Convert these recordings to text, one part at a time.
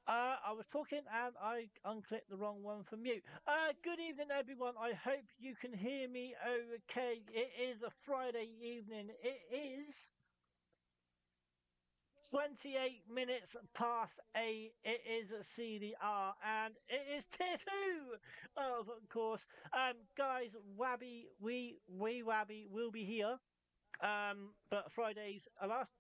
I was talking and I unclicked the wrong one for mute. Good evening, everyone. I hope you can hear me okay. It is a Friday evening. It is 28 minutes past 8. It is a CDR and it is tier 2, of course. Guys, we Wabby will be here. But Fridays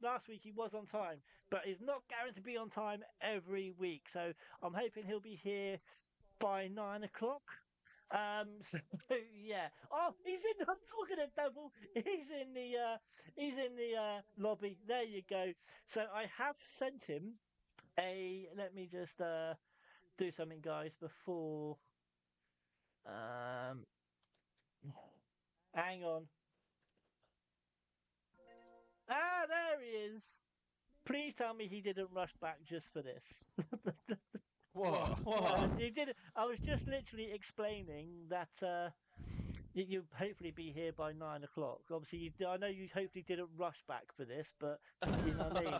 last week he was on time, but he's not guaranteed to be on time every week. So I'm hoping he'll be here by 9 o'clock. So yeah. Oh, he's in. I'm talking to double. He's in the lobby. There you go. So I have sent him a. Let me just do something, guys, before. Um, hang on. Ah, there he is. Please tell me he didn't rush back just for this. What? What? He did. I was just literally explaining that you'll hopefully be here by 9 o'clock. Obviously, I know you hopefully didn't rush back for this, but you know what I mean.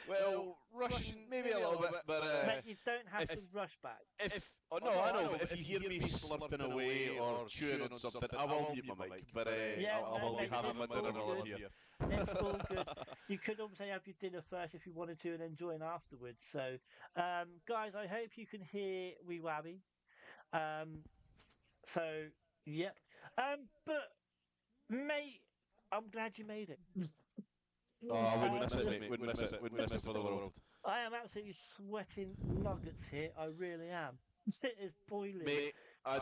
Well, Russian maybe a little bit, but Mate, you don't have if to rush back. if oh no, I know, but if you hear me slurping away or chewing on something, I will mute my mic. But Yeah, I no, will be mate, having it's my dinner all while I'm good. here. It's all good. You could also have your dinner first if you wanted to, and then join afterwards. So, guys, I hope you can hear Wee Wabby. Um, so, yep. But mate, I'm glad you made it. Oh, I wouldn't Um, miss it, mate. Wouldn't miss it. Wouldn't miss it for the world. I am absolutely sweating nuggets here. I really am. It is boiling. Mate, I'm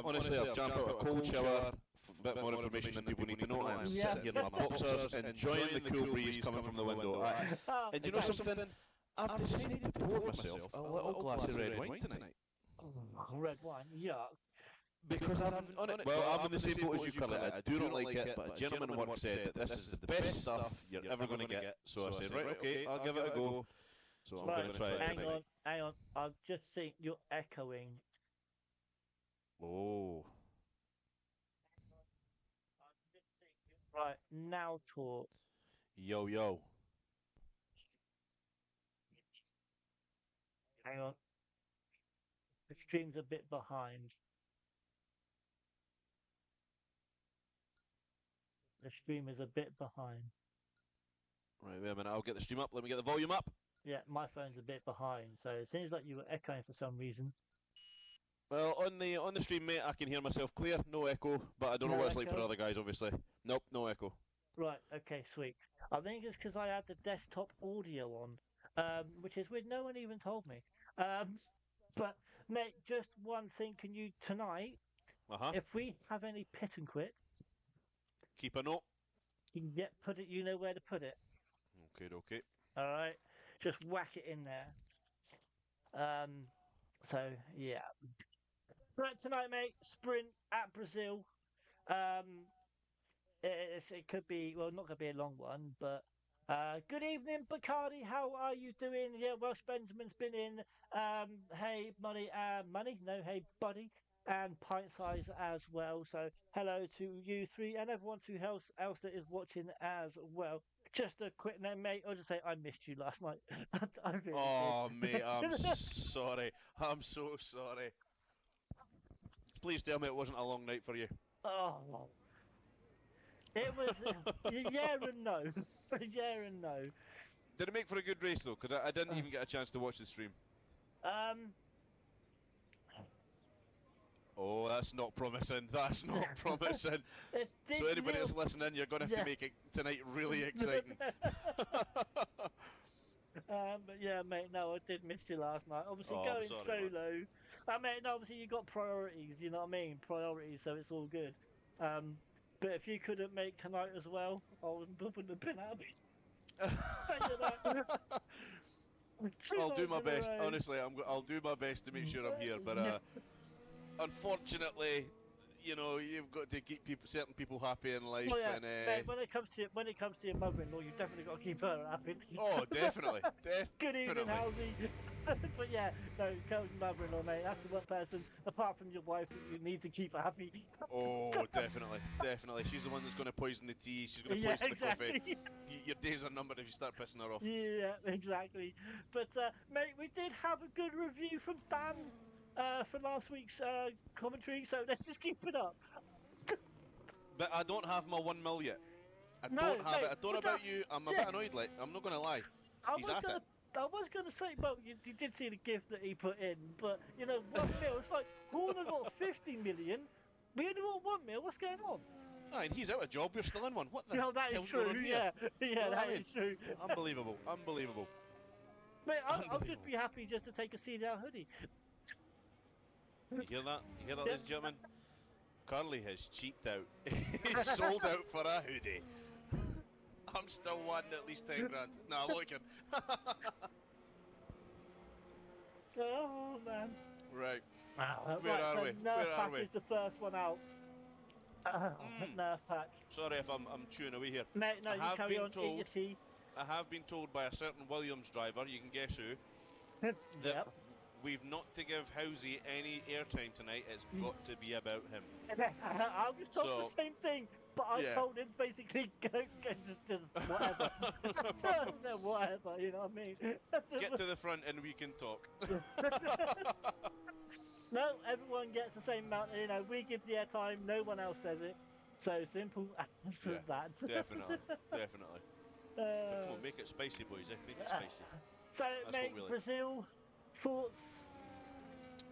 honestly, I've jumped out a cold shower. A bit more information than people need to know. I'm Yeah. sitting here in my boxers, enjoying the cool breeze coming from the window. Oh, And you know something? I've decided to pour myself a little glass of red wine tonight. red wine. Yuck. Because I'm on it. Well, I'm in the same boat as you, Carly. I do not like it, but a gentleman at work said that this is the best stuff you're ever going to get. So I said, right, okay, I'll give it a go. So I'm going to try it tonight. Hang on. I've just seen you're echoing. Oh. Right, now talk. Yo, yo. Hang on. The stream's a bit behind. The stream is a bit behind. Right, wait a minute. I'll get the stream up. Let me get the volume up. Yeah, my phone's a bit behind, so it seems like you were echoing for some reason. Well, on the stream, mate, I can hear myself clear, no echo. But I don't know No what it's like for echo? other guys, obviously. Nope, no echo. Right, okay, sweet. I think it's because I had the desktop audio on, which is weird. No one even told me. But mate, just one thing. Can you tonight, if we have any pit and quit, Keep a note. you can put it. You know where to put it. Okay. All right, just whack it in there. So yeah. Right tonight, mate. Sprint at Brazil. Um, it could be not gonna be a long one, but good evening, Bacardi. How are you doing? Yeah, Welsh Benjamin's been in. Hey, money. No, hey, buddy, and pint size as well. So hello to you three and everyone else that is watching as well. Just a quick note, mate. I'll just say I missed you last night. I really Oh, did. mate, I'm sorry. I'm so sorry. Please tell me it wasn't a long night for you. Oh, it was. Yeah and no. Yeah and no. Did it make for a good race though? Because I didn't even get a chance to watch the stream. Um. Oh, that's not promising. That's not promising. So anybody that's listening, you're going to have to make it tonight really exciting. But yeah, mate, no, I did miss you last night. Obviously, Oh, going I'm sorry, solo. Mate, no, obviously you got priorities. You know what I mean? Priorities, so it's all good. But if you couldn't make tonight as well, I wouldn't have been happy. I'll do my best. Honestly, I'll do my best to make sure I'm here. But unfortunately, you know, you've got to keep certain people happy in life. Oh yeah, And mate, when it comes to your mother-in-law, you've definitely got to keep her happy. oh, definitely, Good evening, definitely. Halsey. But yeah, no, Cole's mother-in-law, mate. That's the one person, apart from your wife, that you need to keep happy. Oh, definitely, definitely. She's the one that's going to poison the tea. She's going to Yeah, poison the coffee. exactly. Your days are numbered if you start pissing her off. Yeah, exactly. But mate, we did have a good review from Dan for last week's commentary, so let's just keep it up. But I don't have my 1 mil yet. I don't No, have it. mate, I don't know but about you. I'm a yeah, bit annoyed. Like I'm not going to lie. I He's was at it. gonna, I was gonna say, well, you did see the gift that he put in, but you know, 1 mil. It's like Horner got 50 million. We only got 1 mil. What's going on? And he's out of job. We're still in one. What You the know, that is hell's going true. on here? Yeah, You yeah, know what that I is mean? true. Unbelievable. Unbelievable. Mate, I'll just Unbelievable. be happy just to take a CDR hoodie. You hear that? You hear that, Yep. ladies and gentlemen? Carly has cheaped out. He's sold out for a hoodie. I'm still wanting at least 10 grand. No, I'm looking. Oh man. Right. Where Right, are so we? Nerf Where are pack we? is the first one out. Mm. Nerf pack. Sorry if I'm chewing away here. Mate, no, I you have carry been on, eat your told. tea. I have been told by a certain Williams driver, you can guess who, that Yep. we've not to give Housey any airtime tonight. It's got to be about him. I was told the So, same thing, but I yeah. told him basically go just whatever. No, whatever, you know what I mean? Get to the front and we can talk. No, everyone gets the same amount. You know, we give the airtime, no one else says it. So simple as Yeah, that. definitely. Definitely. But come Uh, on, make it spicy, boys. Make it spicy. so, That's what mate, we like. Brazil, thoughts?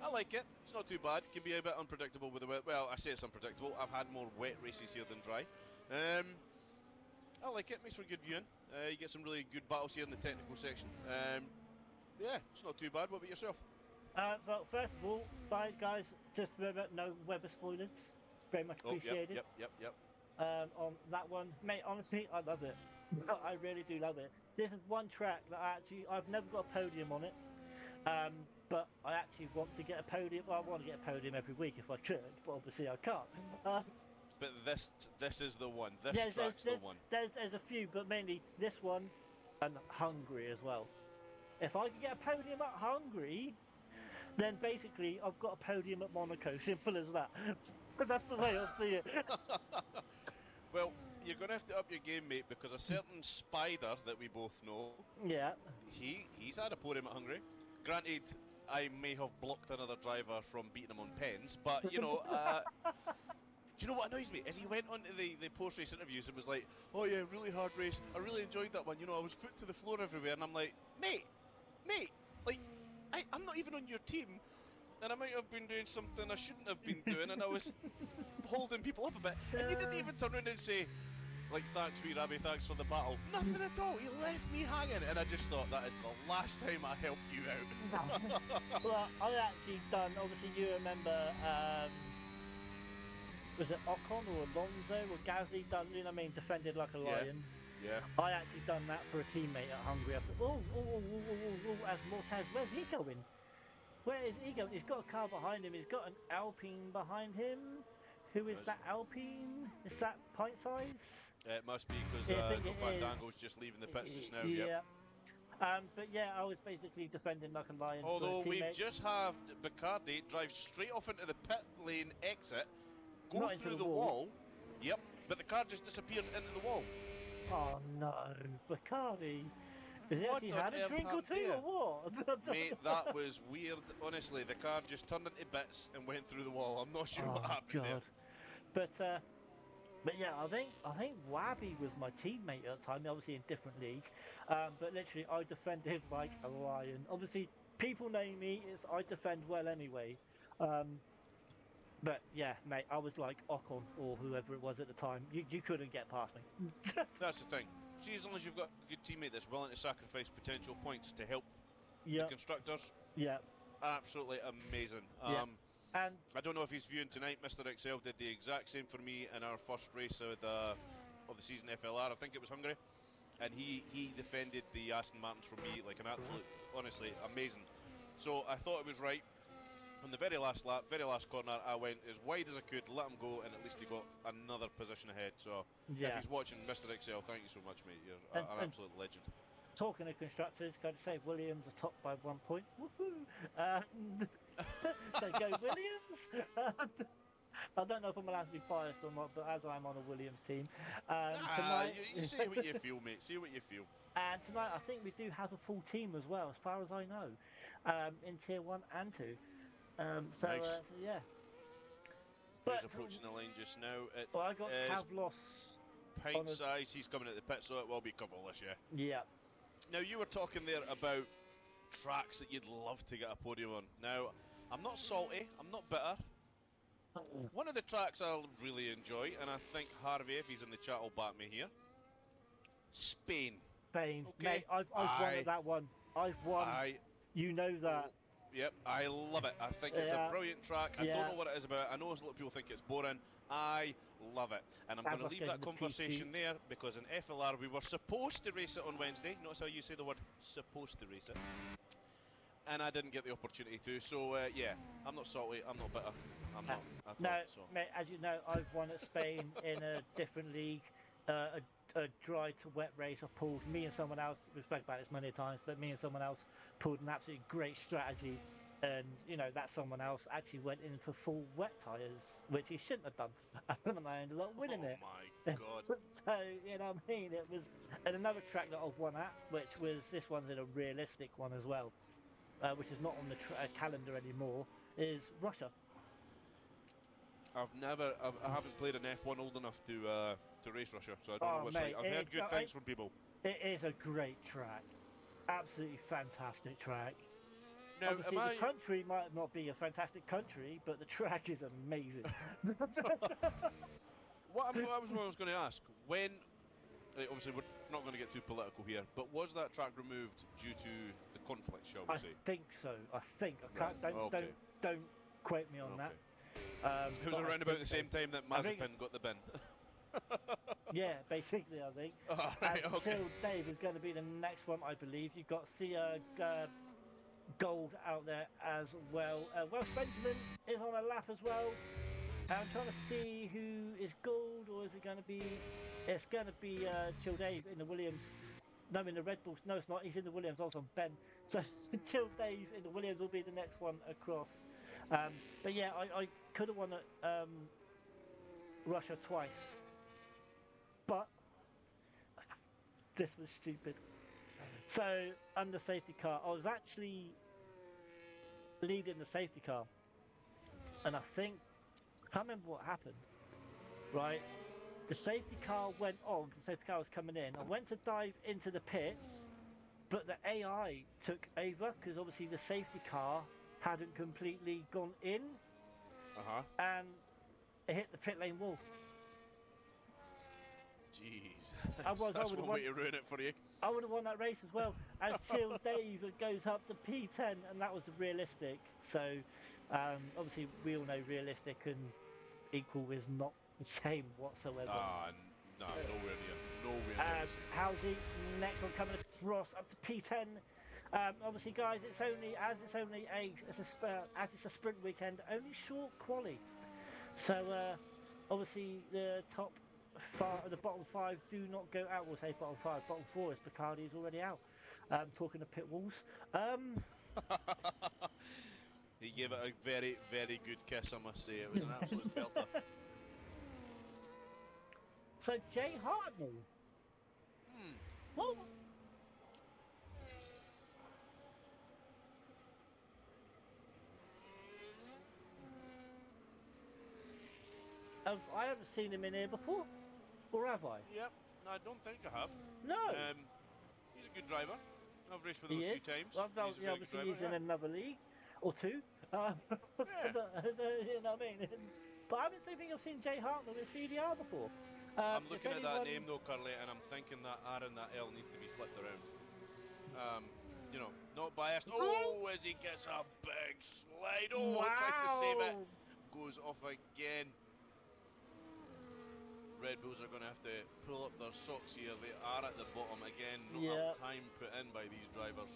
I like it. It's not too bad. It can be a bit unpredictable with the weather. Well, I say it's unpredictable. I've had more wet races here than dry. I like it. Makes for good viewing. You get some really good battles here in the technical section. Yeah, it's not too bad. What about yourself? Well, first of all, bye, guys. Just remember, no weather spoilers. Very much Oh, yep, appreciated. yep, yep, yep. On that one, mate. Honestly, I love it. I really do love it. This is one track that I've never got a podium on it. But I actually want to get a podium. Well, I want to get a podium every week if I could, but obviously I can't. Uh, But this is the one. This there's, there's track's the there's one. there's there's a few, but mainly this one and Hungary as well. If I could get a podium at Hungary, then basically I've got a podium at Monaco. Simple as that. But that's the way I see it. Well, you're going to have to up your game, mate, because a certain Spider that we both know, Yeah. he's had a podium at Hungary. Granted, I may have blocked another driver from beating him on pens, but, do you know what annoys me? Is he went on to the post-race interviews and was like, oh yeah, really hard race, I really enjoyed that one, I was foot to the floor everywhere, and I'm like, mate, like, I'm not even on your team, and I might have been doing something I shouldn't have been doing, and I was holding people up a bit, and you didn't even turn around and say, like, thanks, wee Rabbi, thanks for the battle. Nothing at all. He left me hanging, and I just thought that is the last time I helped you out. Well, I actually done. Obviously, you remember. Was it Ocon or Alonso or Gasly done? You know what I mean? Defended like a lion. Yeah. I actually done that for a teammate at Hungary. I thought, as Mortaz, where's he going? Where is he going? He's got a car behind him. He's got an Alpine behind him. Who is that Alpine? Is that pint size? It must be because Yeah, I think it Van is. Dango's just leaving the pits just now. Yeah. Yep. But yeah, I was basically defending like a lion for a Although we've teammate. just had Bacardi drive straight off into the pit lane exit, go Not into through the the wall. wall. Yep. But the car just disappeared into the wall. Oh no, Bacardi. Has he What actually on had a earth drink or happened two there? or what? Mate, that was weird. Honestly, the car just turned into bits and went through the wall. I'm not sure what Oh happened there. god. But yeah, I think Wabby was my teammate at the time, obviously in different league. But literally I defended like a lion. Obviously people know me, it's I defend well anyway. Um but yeah, mate, I was like Ocon or whoever it was at the time. You couldn't get past me. That's the thing. See, as long as you've got a good teammate that's willing to sacrifice potential points to help the Yeah, constructors, yeah, absolutely amazing. yeah. And I don't know if he's viewing tonight. Mr. XL did the exact same for me in our first race of the season FLR. I think it was Hungary, and he defended the Aston Martins for me like an absolute, honestly, amazing. So I thought it was right. On the very last lap, very last corner, I went as wide as I could, let him go, and at least he got another position ahead. So if yeah. he's watching, Mr. XL, thank you so much, mate. You're And, an and absolute legend. talking of constructors, got to say Williams are top by 1 point. Woohoo! Um, so go Williams. I don't know if I'm allowed to be biased or not, but as I'm on a Williams team, tonight. You see what you feel, mate. See what you feel. And tonight, I think we do have a full team as well, as far as I know, in tier 1 and 2. Nice. So yeah. Who's But approaching the line just now? It well, I got is Kavlos. pint size. He's coming at the pit, so it will be coverless, yeah. Yeah. Now, you were talking there about tracks that you'd love to get a podium on. Now, I'm not salty. I'm not bitter. One of the tracks I'll really enjoy, and I think Harvey, if he's in the chat, will back me here. Spain. Spain. Okay. Mate, I've won at that one. I've won. You know that. Yep, I love it. I think it's a brilliant track. I don't know what it is about it. I know a lot of people think it's boring. I love it. And I'm going to leave that conversation there because in FLR we were supposed to race it on Wednesday. Notice how you say the word supposed to race it. And I didn't get the opportunity to. So, yeah, I'm not salty. I'm not bitter. I'm not at all. So. Mate, as you know, I've won at Spain in a different league. A dry to wet race. I pulled me and someone else. We've spoken about this many times, but me and someone else pulled an absolutely great strategy. And you know that someone else actually went in for full wet tyres, which he shouldn't have done. And I ended up winning it. Oh my god! So you know what I mean. It was, and another track that I've won at, which was this one's in a realistic one as well, which is not on the calendar anymore, is Russia. I haven't played an F1 old enough to race Russia, so I don't know what's like. I've heard good things from people. It is a great track, absolutely fantastic track. Now, obviously, the country might not be a fantastic country, but the track is amazing. What I was going to ask, when obviously we're not going to get too political here, but was that track removed due to the conflict, shall we say? I think so. I think I can't. Don't quote me on that. It was around about the same time that Mazepin got the bin. Yeah, basically, I think. Till Dave is going to be the next one, I believe. You've got Gold out there as well. Welsh Benjamin is on a lap as well. I'm trying to see who is Gold, or is it going to be? It's going to be Chill Dave in the Williams. No, in the Red Bulls. No, it's not. He's in the Williams. Also on Ben. So Chill Dave in the Williams will be the next one across. But yeah, I could have won at Russia twice, but this was stupid. So under safety car, I was actually leading the safety car, and I can't remember what happened. Right, the safety car went on. The safety car was coming in. I went to dive into the pits, but the AI took over because obviously the safety car hadn't completely gone in, and it hit the pit lane wall. Jeez, that's one way to ruin it for you. I would have won that race as well. As Chill Dave goes up to P10, and that was realistic. So obviously we all know realistic and equal is not the same whatsoever. No, nowhere near. Howsey, next one coming across up to P10. Obviously, guys, it's only a sprint weekend, only short quali. So obviously the bottom 5 do not go out. We'll say bottom 5. Bottom 4 is Bacardi is already out. Talking of pit walls. He gave it a very, very good kiss, I must say. It was an absolute belter. So Jay Hartnell. Well, I haven't seen him in here before, or have I? Yep, I don't think I have. No. He's a good driver. I've raced with him a few times. Obviously, he's in another league or two. You know what I mean? But I don't think I've seen Jay Hartnell in CDR before. I'm looking at that name though, Curly, and I'm thinking that R and that L need to be flipped around. You know, not biased. Oh, as he gets a big slide. Oh, wow. Tried to save it. Goes off again. Red Bulls are going to have to pull up their socks here. They are at the bottom again. Not enough time put in by these drivers.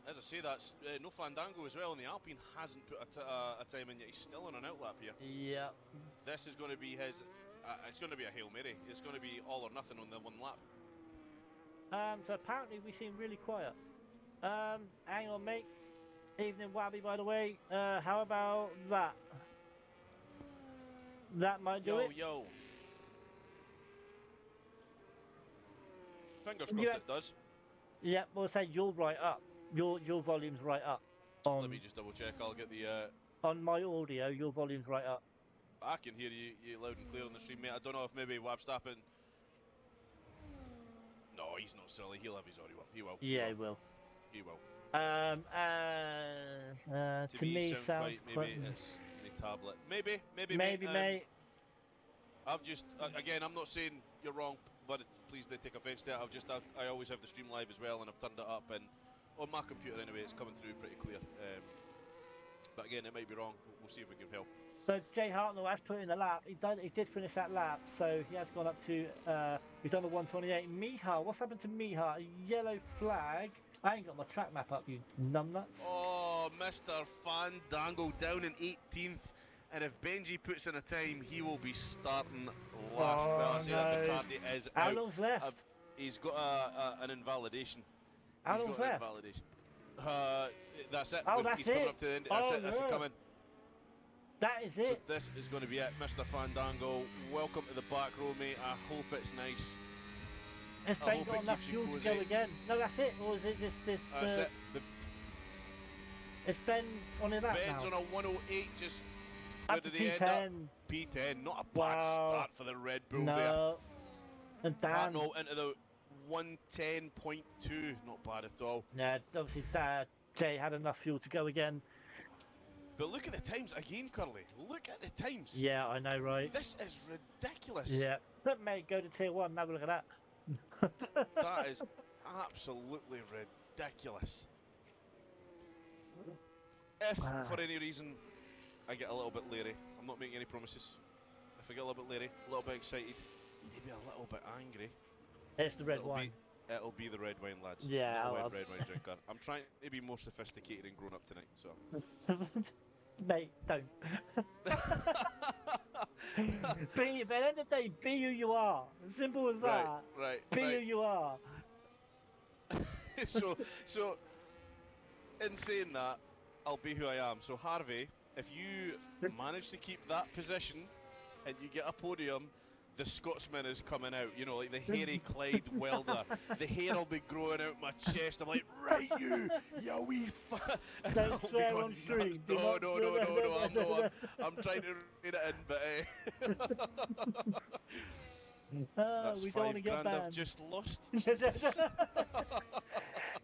As I say, that's no Fandango as well, and the Alpine hasn't put a time in yet. He's still on an outlap here. Yeah. This is going to be his. It's going to be a Hail Mary. It's going to be all or nothing on the one lap. So apparently we seem really quiet. Hang on, mate. Evening, Wabby. By the way. How about that? That might do Yo, it. yo. Fingers crossed Yeah. it does. Yeah. We'll say you're right up. Your volume's right up. Let me On just double check. I'll get the. on my audio, your volume's right up. I can hear you loud and clear on the stream, mate. I don't know if maybe Wabstappen. No, he's not silly. He'll have his audio up. He will. Yeah, it will. He will. To me sounds sounds quite. Maybe it's my tablet. Maybe, mate. mate. I've just again. I'm not saying you're wrong, but please don't take offence to it. I always have the stream live as well, and I've turned it up, and on my computer anyway, it's coming through pretty clear. But again, it might be wrong. We'll see if we can help. So Jay Hartnell has put in the lap. He did finish that lap, so he has gone up to. He's done the 128. Miha, what's happened to Miha? A yellow flag. I ain't got my track map up, you numbnuts. Oh, Mr. Fandango down in 18th. And if Benji puts in a time, he will be starting last. Oh, Well, I say no. that McCartney is How out. long's left? He's got an invalidation. How He's long's got an left? invalidation. That's it. Oh, that's He's coming it. up to the end. Oh, That's it no. coming. That is it. So this is going to be it, Mr. Fandango. Welcome to the back row, mate. I hope it's nice. Has Ben got enough fuel to go again? No, that's it. Or is it this? That's it. It's Ben on his lap now. Ben's on a 108, just Up to P10. P10, not a bad start for the Red Bull there. No. And Dan. No, into the 110.2, not bad at all. Yeah, obviously Jay had enough fuel to go again. But look at the times again, Curly. Look at the times. Yeah, I know, right? This is ridiculous. Yeah. But mate, go to tier 1, have a look at that. That is absolutely ridiculous. If, for any reason, I get a little bit leery, I'm not making any promises. If I get a little bit leery, a little bit excited, maybe a little bit angry. It's the red wine. It'll be the red wine, lads. Yeah, red wine drinker. I'm trying to be more sophisticated and grown up tonight, so. Mate, don't. At the end of the day, be who you are. Simple as that. Right. Be who you are. so, in saying that, I'll be who I am. So, Harvey, if you manage to keep that position and you get a podium, the Scotsman is coming out. You know, like the hairy Clyde welder. The hair will be growing out my chest. I'm like, right, you wee Don't swear on stream. No, I'm trying to read it in, but that's we don't want to get $5,000 banned. I've just lost. No,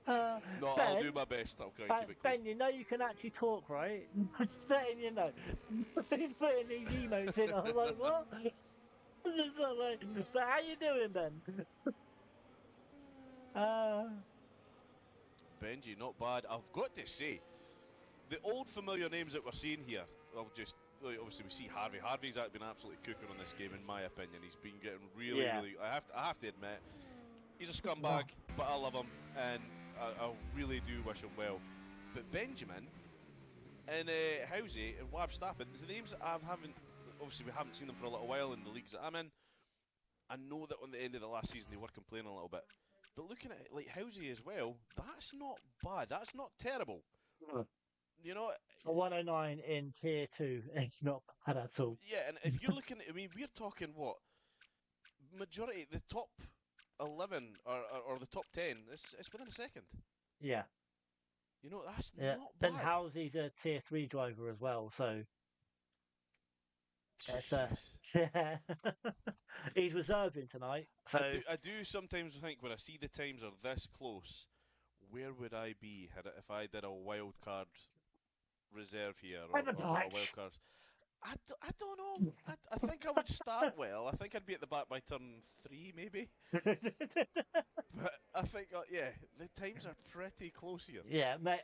Ben, I'll do my best. I'll try and keep it clean. Ben, you know you can actually talk, right? I'm just letting you know. He's putting these emotes in. I'm like, what? But how you doing, Ben? Benji, not bad. I've got to say, the old familiar names that we're seeing here, obviously we see Harvey. Harvey's been absolutely cooking on this game, in my opinion. He's been getting really. I have to admit, he's a scumbag, but I love him, and I really do wish him well. But Benjamin and Housey and Wabstappen, the names that obviously we haven't seen them for a little while in the leagues that I'm in. I know that on the end of the last season they were complaining a little bit. But looking at it, like Housey as well, that's not bad. That's not terrible. You know, a 109 in tier 2, it's not bad at all. Yeah, and if you're looking at, I mean, we're talking what? Majority, the top 11 or the top 10, it's within a second. Yeah. You know, that's not bad. And Housey's a tier 3 driver as well, so. Yeah. He's reserving tonight. So I do sometimes think when I see the times are this close, where would I be if I did a wild card reserve here or a wild card? I don't know. I think I would start well. I think I'd be at the back by turn 3 maybe. But I think the times are pretty close here. Yeah, mate.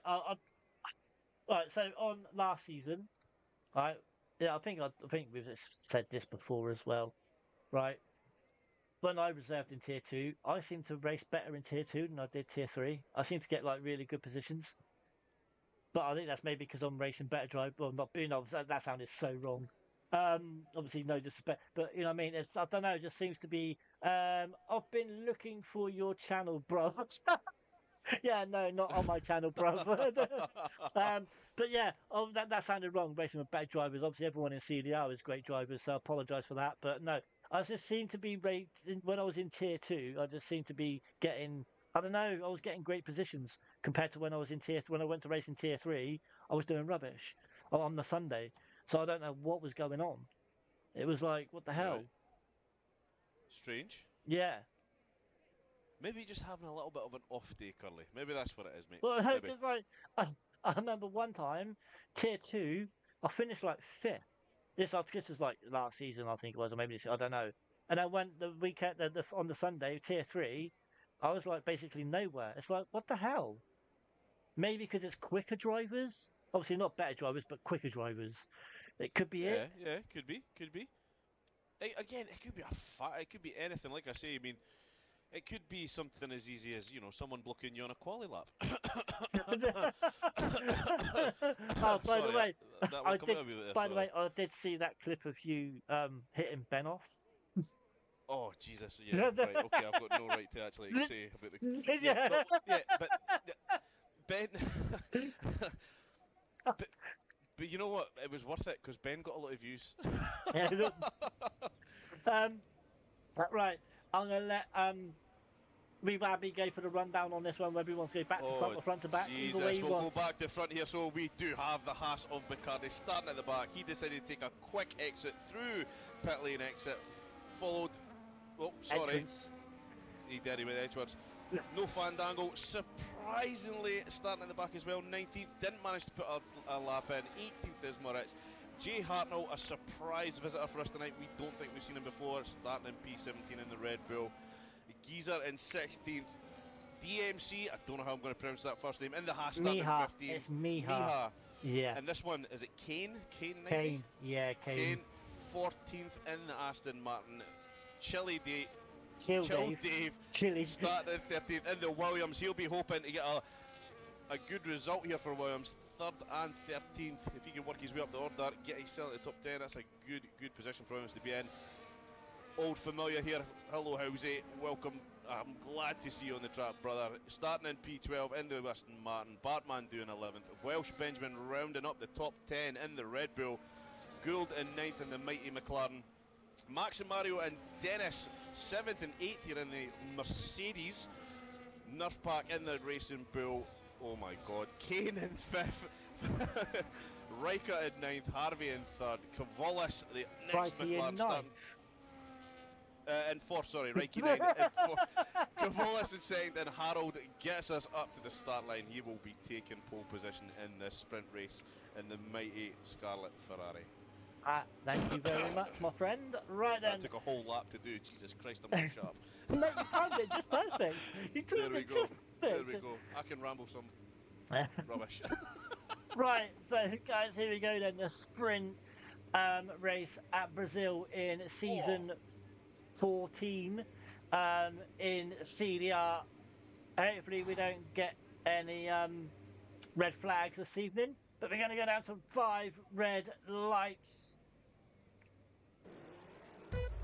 Right, so on last season, right. Yeah, I think we've said this before as well, right? When I reserved in tier 2, I seemed to race better in tier 2 than I did tier 3. I seem to get like really good positions, but I think that's maybe because I'm racing better drive. Well, not being that sounded so wrong. Obviously no disrespect, but you know what I mean. I don't know. It just seems to be I've been looking for your channel, bro. Yeah, no, not on my channel, bro. But yeah, oh, that sounded wrong. Racing with bad drivers. Obviously, everyone in CDR is great drivers, so I apologise for that. But no, I just seemed to be when I was in tier two. I just seemed to be getting. I don't know. I was getting great positions compared to when I was in tier. When I went to race in tier three, I was doing rubbish on the Sunday. So I don't know what was going on. It was like, what the Right. hell? Strange. Yeah. Maybe just having a little bit of an off day, Curly. Maybe that's what it is, mate. Well, Maybe. it's like I remember one time, tier two, I finished like fifth. This was like last season, I think it was, or maybe I don't know. And I went the weekend on the Sunday, tier three, I was like basically nowhere. It's like, what the hell? Maybe because it's quicker drivers. Obviously not better drivers, but quicker drivers. It could be it. Yeah, yeah, could be, could be. Again, it could be it could be anything. Like I say, I mean, it could be something as easy as someone blocking you on a quali lap. Oh, by the Sorry, way, that one I come did. out of you there. By the Sorry. way, I did see that clip of you hitting Ben off. Oh Jesus, yeah, right, okay. I've got no right to actually say about the. Yeah, Yeah. well, yeah, but Ben. but but you know what? It was worth it because Ben got a lot of views. Yeah, look, um, right. I'm gonna let Wee Wabby go for the rundown on this one. Whether he wants to go back to front Oh, or front to back, either way Jesus. he We'll go wants. back to front here. So we do have the Haas of Bacardi starting at the back. He decided to take a quick exit through pit lane exit. Followed. Oh, sorry. Entrance. He did. He went edgewards. No Fandango. Surprisingly starting at the back as well. 19th. Didn't manage to put a lap in. 18th is Moritz. Jay Hartnell, a surprise visitor for us tonight. We don't think we've seen him before. Starting in P17 in the Red Bull. Geezer in 16th. DMC, I don't know how I'm going to pronounce that first name, in the Haas starting in Miha. 15. It's Miha. Miha. Yeah. And this one, is it Kane? Kane 90? Kane. Yeah, Kane. 14th in the Aston Martin. Chili Dave. Chill Dave. Chili. Starting in 13th in the Williams. He'll be hoping to get a good result here for Williams. 3rd and 13th. If he can work his way up the order, get himself in the top 10, that's a good position for Williams to be in. Old familiar here. Hello, Housey. Welcome. I'm glad to see you on the track, brother. Starting in P12 in the Aston Martin. Bartman doing 11th. Welsh Benjamin rounding up the top 10 in the Red Bull. Gould in 9th in the mighty McLaren. Max and Mario and Dennis 7th and 8th here in the Mercedes. Nerf Pack in the Racing Bull. Oh my god. Kane in 5th. Riker in 9th. Harvey in 3rd. Cavolis, the next McLaren starting. In 4th, sorry, Reiki 9 in 4th. Cavolis in 2nd, and Harold gets us up to the start line. He will be taking pole position in this sprint race in the mighty Scarlet Ferrari. Thank you very much, my friend. Right then. That took a whole lap to do. Jesus Christ, I'm not sharp. Mate, you timed it just perfect. You There we it go. just There perfect. we go. I can ramble some rubbish. Right, so guys, here we go then. The sprint race at Brazil in season 14 in CDR. Hopefully we don't get any red flags this evening, but we're going to go down to 5 red lights.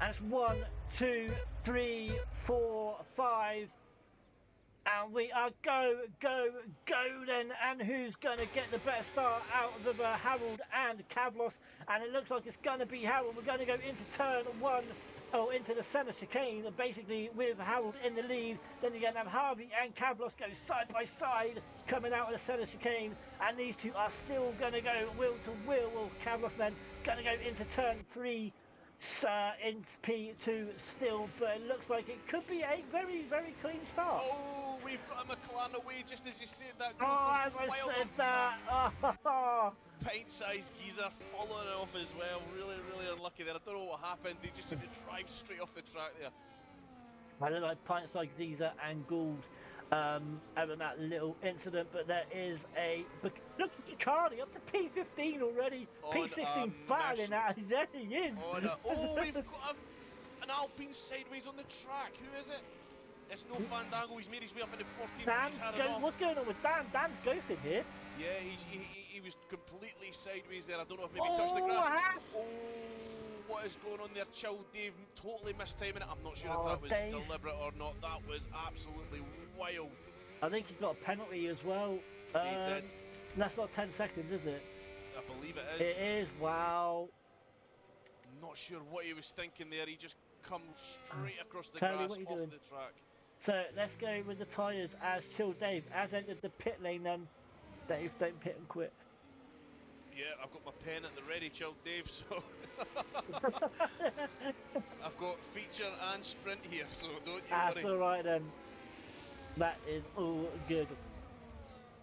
And it's 1, 2, 3, 4, 5. And we are go then. And who's going to get the better start out of Harold and Kavlos? And it looks like it's going to be Harold. We're going to go into turn 1, or into the centre chicane, basically with Harold in the lead. Then you're going to have Harvey and Kavlos go side by side coming out of the centre chicane. And these two are still going to go wheel to wheel. Well, Kavlos then going to go into turn 3. In P2 still, but it looks like it could be a very clean start. Oh, we've got a McLaren away just as you said that. Oh, as I said that. Pint-sized geezer following off as well. Really unlucky there. I don't know what happened. They just seemed to drive straight off the track there. I look like pint-sized geezer and Gould having that little incident, but there is a look at Bacardi up to P15 already. P16 battling out. There he is. Oh, we've got an Alpine sideways on the track. Who is it? It's no Fandango. He's made his way up into 14th. What's going on with Dan? Dan's ghosting here. Yeah, he was completely sideways there. I don't know if maybe he touched the grass. Haas. Oh, what is going on there. Chill Dave totally mistiming it. I'm not sure if that was Dave. deliberate or not. That was absolutely wild. I think he got a penalty as well. He did. That's not 10 seconds, is it? I believe it is. It is, wow. Not sure what he was thinking there. He just comes straight across the Curly, grass what are you off doing? the track. So let's go with the tyres as Chill Dave has entered the pit lane then. Dave, don't pit and quit. Yeah, I've got my pen at the ready, Chill Dave, so I've got feature and sprint here, so don't you worry. That's alright then. That is all good.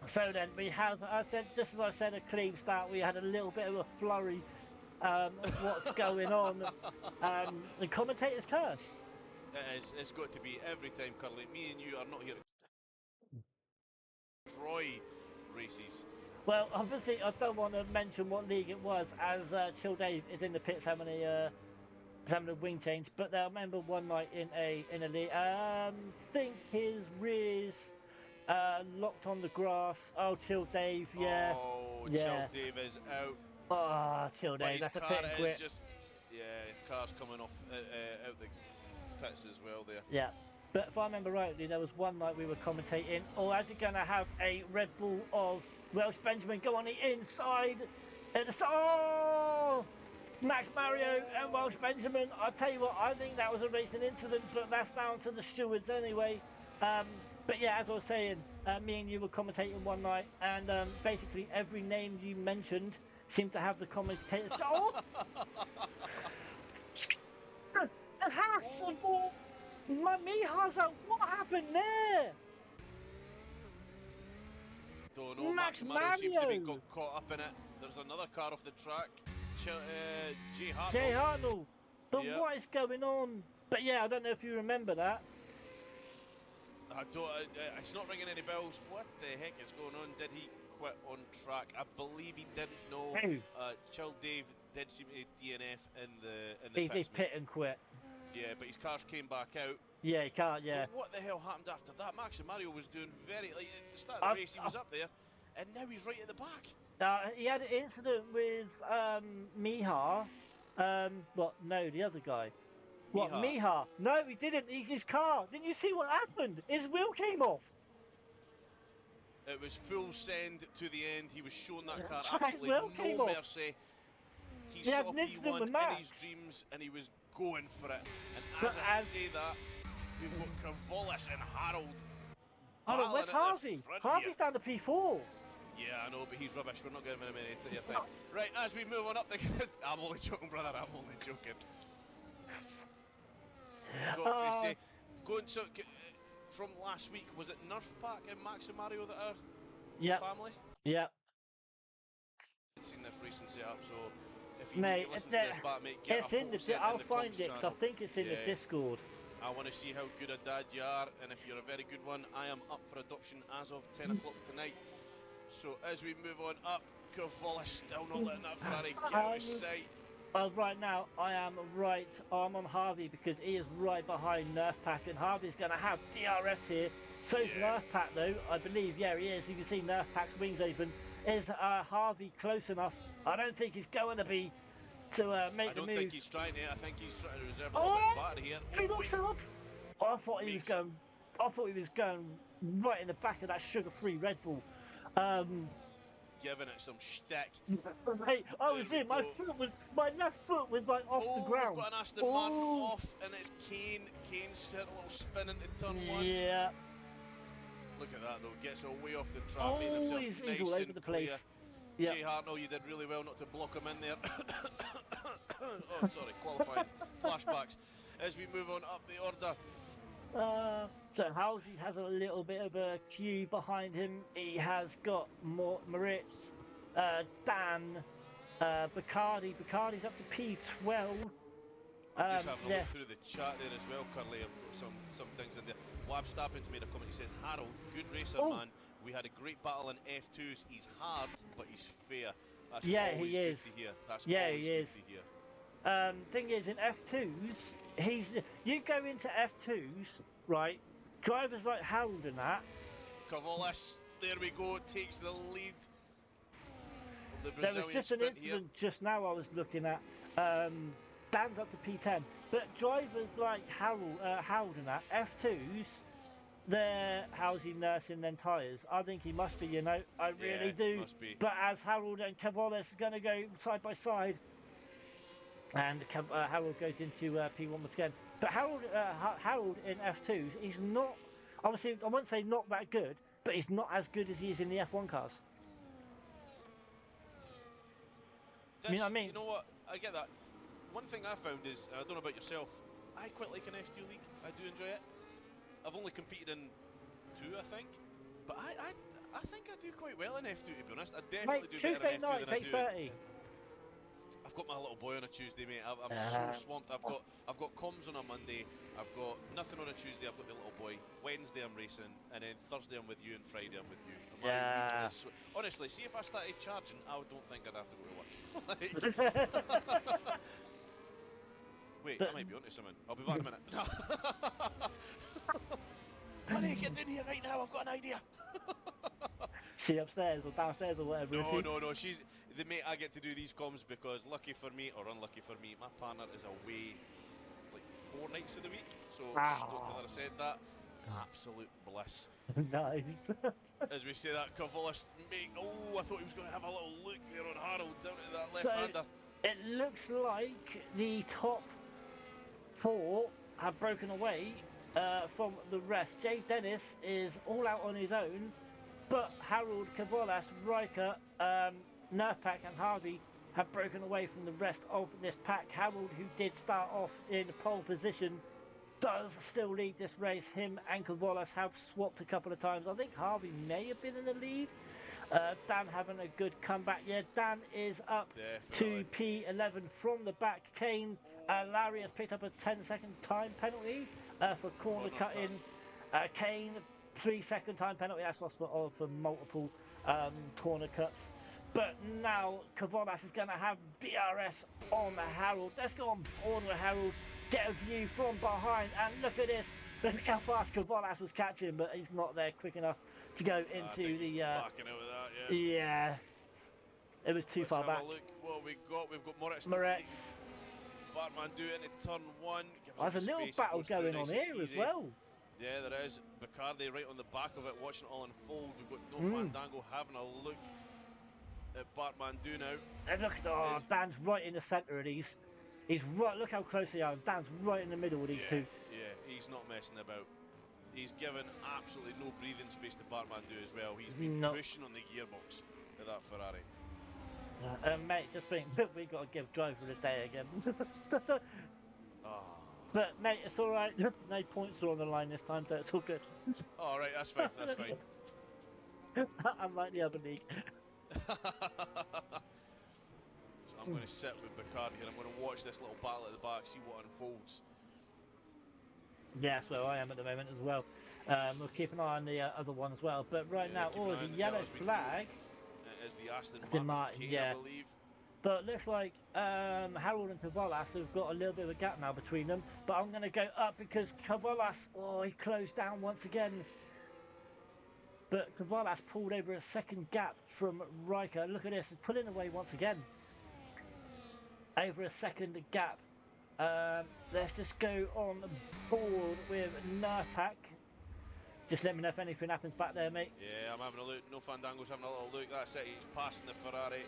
So then we have, just as I said, a clean start. We had a little bit of a flurry of what's going on. The commentator's curse. It is. It's got to be every time, Curly. Me and you are not here to destroy races. Well, obviously, I don't want to mention what league it was, as Chill Dave is in the pits having a wing change. But I remember one night in a league, think his rears locked on the grass. Oh, Chill Dave, yeah. Oh, yeah. Chill Dave is out. Oh, Chill Dave, that's a pit and quit. Yeah, his car's coming off out the pits as well there. Yeah. But if I remember rightly, there was one night we were commentating, or as you're going to have a Red Bull of Welsh Benjamin go on the inside. Oh! Max Mario and Welsh Benjamin. I'll tell you what, I think that was a racing incident, but that's down to the stewards anyway. But yeah, as I was saying, me and you were commentating one night, and basically every name you mentioned seemed to have the commentators go, oh! The house! My Miha's out. What happened there? Don't know. Max Mario seems to be got caught up in it. There's another car off the track. Jay Hartnell. Jay Hartnell. But what is going on? But yeah, I don't know if you remember that. I don't. It's not ringing any bells. What the heck is going on? Did he quit on track? I believe he didn't. No. Chill Dave did seem to DNF in the. He did pit and quit. Yeah, but his cars came back out. Yeah, he can't, yeah. But what the hell happened after that? Max and Mario was doing at the start of the race, he was up there, and now he's right at the back. He had an incident with Miha. No, the other guy. What, Miha? No, he didn't. He's his car. Didn't you see what happened? His wheel came off. It was full send to the end. He was showing that car His wheel absolutely no mercy. He saw P1 in his dreams, and he was going for it. And as I say that, we've got Cavolis and Harold. Hold on, where's Harvey? Harvey's down to P4. Yeah, I know, but he's rubbish. We're not giving him any thing. Right, as we move on up the... I'm only joking, brother. I'm only joking. Got to say, from last week, was it Nerf Pack and Max and Mario that are family? Yeah. I've seen this recent setup, so if you mate, listen to this back, mate, get it's in the I'll find it, because I think it's in the Discord. I want to see how good a dad you are, and if you're a very good one, I am up for adoption as of 10 o'clock tonight. So as we move on up, Cavolis still not letting that Ferrari get out of sight. Well, right now, I'm on Harvey, because he is right behind Nerf Pack, and Harvey's going to have DRS here. So's Nerf Pack, though, I believe. Yeah, he is. You can see Nerf Pack's wings open. Is Harvey close enough? I don't think he's going to be to make the move. I don't think he's trying here. I think he's trying to reserve a little bit of battery here. He looks up. I thought he was going right in the back of that sugar-free Red Bull. Giving it some shtick. Mate, I was in. My left foot was like off the ground. We've got an Aston Martin off, and it's Kane. Kane's hit a little spin into turn one. Yeah. Look at that though. Gets away off the track. He's all over the place. Yep. Jay Hartnell, you did really well not to block him in there. Oh, sorry, qualifying flashbacks. As we move on up the order. So Halsey has a little bit of a queue behind him. He has got Moritz, Dan, Bacardi. Bacardi's up to P12. I'm just having a look through the chat there as well, Curly. I've got some things in there. Wab Stappin's made a comment. He says, Harold, good racer, man. We had a great battle in F2s. He's hard, but he's fair. That's he good is. To hear. That's he good is. To hear. Thing is, in F2s, you go into F2s, right? Drivers like Harold and that. Cavolis, there we go, takes the lead. There was just an incident just now I was looking at. Dan's up to P10. But drivers like Harold and that, F2s, they're housing, nursing, then tyres. I think he must be, you know, I really do. Must be. But as Harold and Cavolis are going to go side by side, and Harold goes into P1 once again. But Harold in F2s, he's not, obviously, I won't say not that good, but he's not as good as he is in the F1 cars. You know what I mean? You know what? I get that. One thing I found is, I don't know about yourself, I quite like an F2 league. I do enjoy it. I've only competed in 2, I think. But I think I do quite well in F2, to be honest. I definitely Mate, do better Tuesday in F2 night, than I do. 8:30. I've got my little boy on a Tuesday, mate. I'm so swamped. I've got comms on a Monday. I've got nothing on a Tuesday. I've got the little boy. Wednesday I'm racing, and then Thursday I'm with you, and Friday I'm with you. And my week is honestly, see if I started charging, I don't think I'd have to go to work. Wait, I might be onto something. I'll be back in a minute. Honey, get in here right now. I've got an idea. She upstairs or downstairs or whatever. No. She's the mate. I get to do these comms because, lucky for me or unlucky for me, my partner is away like 4 nights of the week. So don't tell her I said that. Absolute bliss. Nice. As we say that, Cavolis, mate. Oh, I thought he was going to have a little look there on Harold down to that left-hander. It looks like the top 4 have broken away from the rest. Jay Dennis is all out on his own, but Harold, Cavolas, Riker, Nerfpack and Harvey have broken away from the rest of this pack. Harold, who did start off in pole position, does still lead this race. Him and Cavolas have swapped a couple of times. I think Harvey may have been in the lead. Dan having a good comeback. Yeah, Dan is up to P11 from the back. Kane, Larry has picked up a 10-second time penalty for corner cutting. Kane, 3-second time penalty. That's lost for multiple corner cuts. But now Cavolas is going to have DRS on Harold. Let's go on board with Harold. Get a view from behind, and look at this. Look how fast Cavolas was catching, but he's not there quick enough to go into the. Backing out with that, yeah. It was too far back. Have a look what we got. We've got Moretz. Bartman do it into turn 1. There's a little battle going on here as well. Yeah, there is. Bacardi right on the back of it, watching it all unfold. We've got No Fandango having a look at Bartman do now. And look, Dan's right in the centre of these. He's right. Look how close they are. Dan's right in the middle of these two. Yeah, he's not messing about. He's given absolutely no breathing space to Bartmandu as well. He's been pushing on the gearbox of that Ferrari. Mate, just think, we got to give driver the day again. But mate, it's all right. No points are on the line this time, so it's all good. All right, that's fine. That's fine. Unlike the other league. So I'm going to sit with Bacardi and I'm going to watch this little battle at the back, see what unfolds. Yeah, that's where I am at the moment as well. We'll keep an eye on the other one as well. But right now, the yellow flag is the Aston Martin, I believe. But it looks like Harold and Cavolas have got a little bit of a gap now between them. But I'm going to go up because Cavolas, he closed down once again. But Cavolas pulled over a second gap from Riker. Look at this, he's pulling away once again. Over a second gap. Let's just go on board with Nerfpack. Just let me know if anything happens back there, mate. Yeah, I'm having a look. No Fandango's having a little look. That's it, he's passing the Ferrari.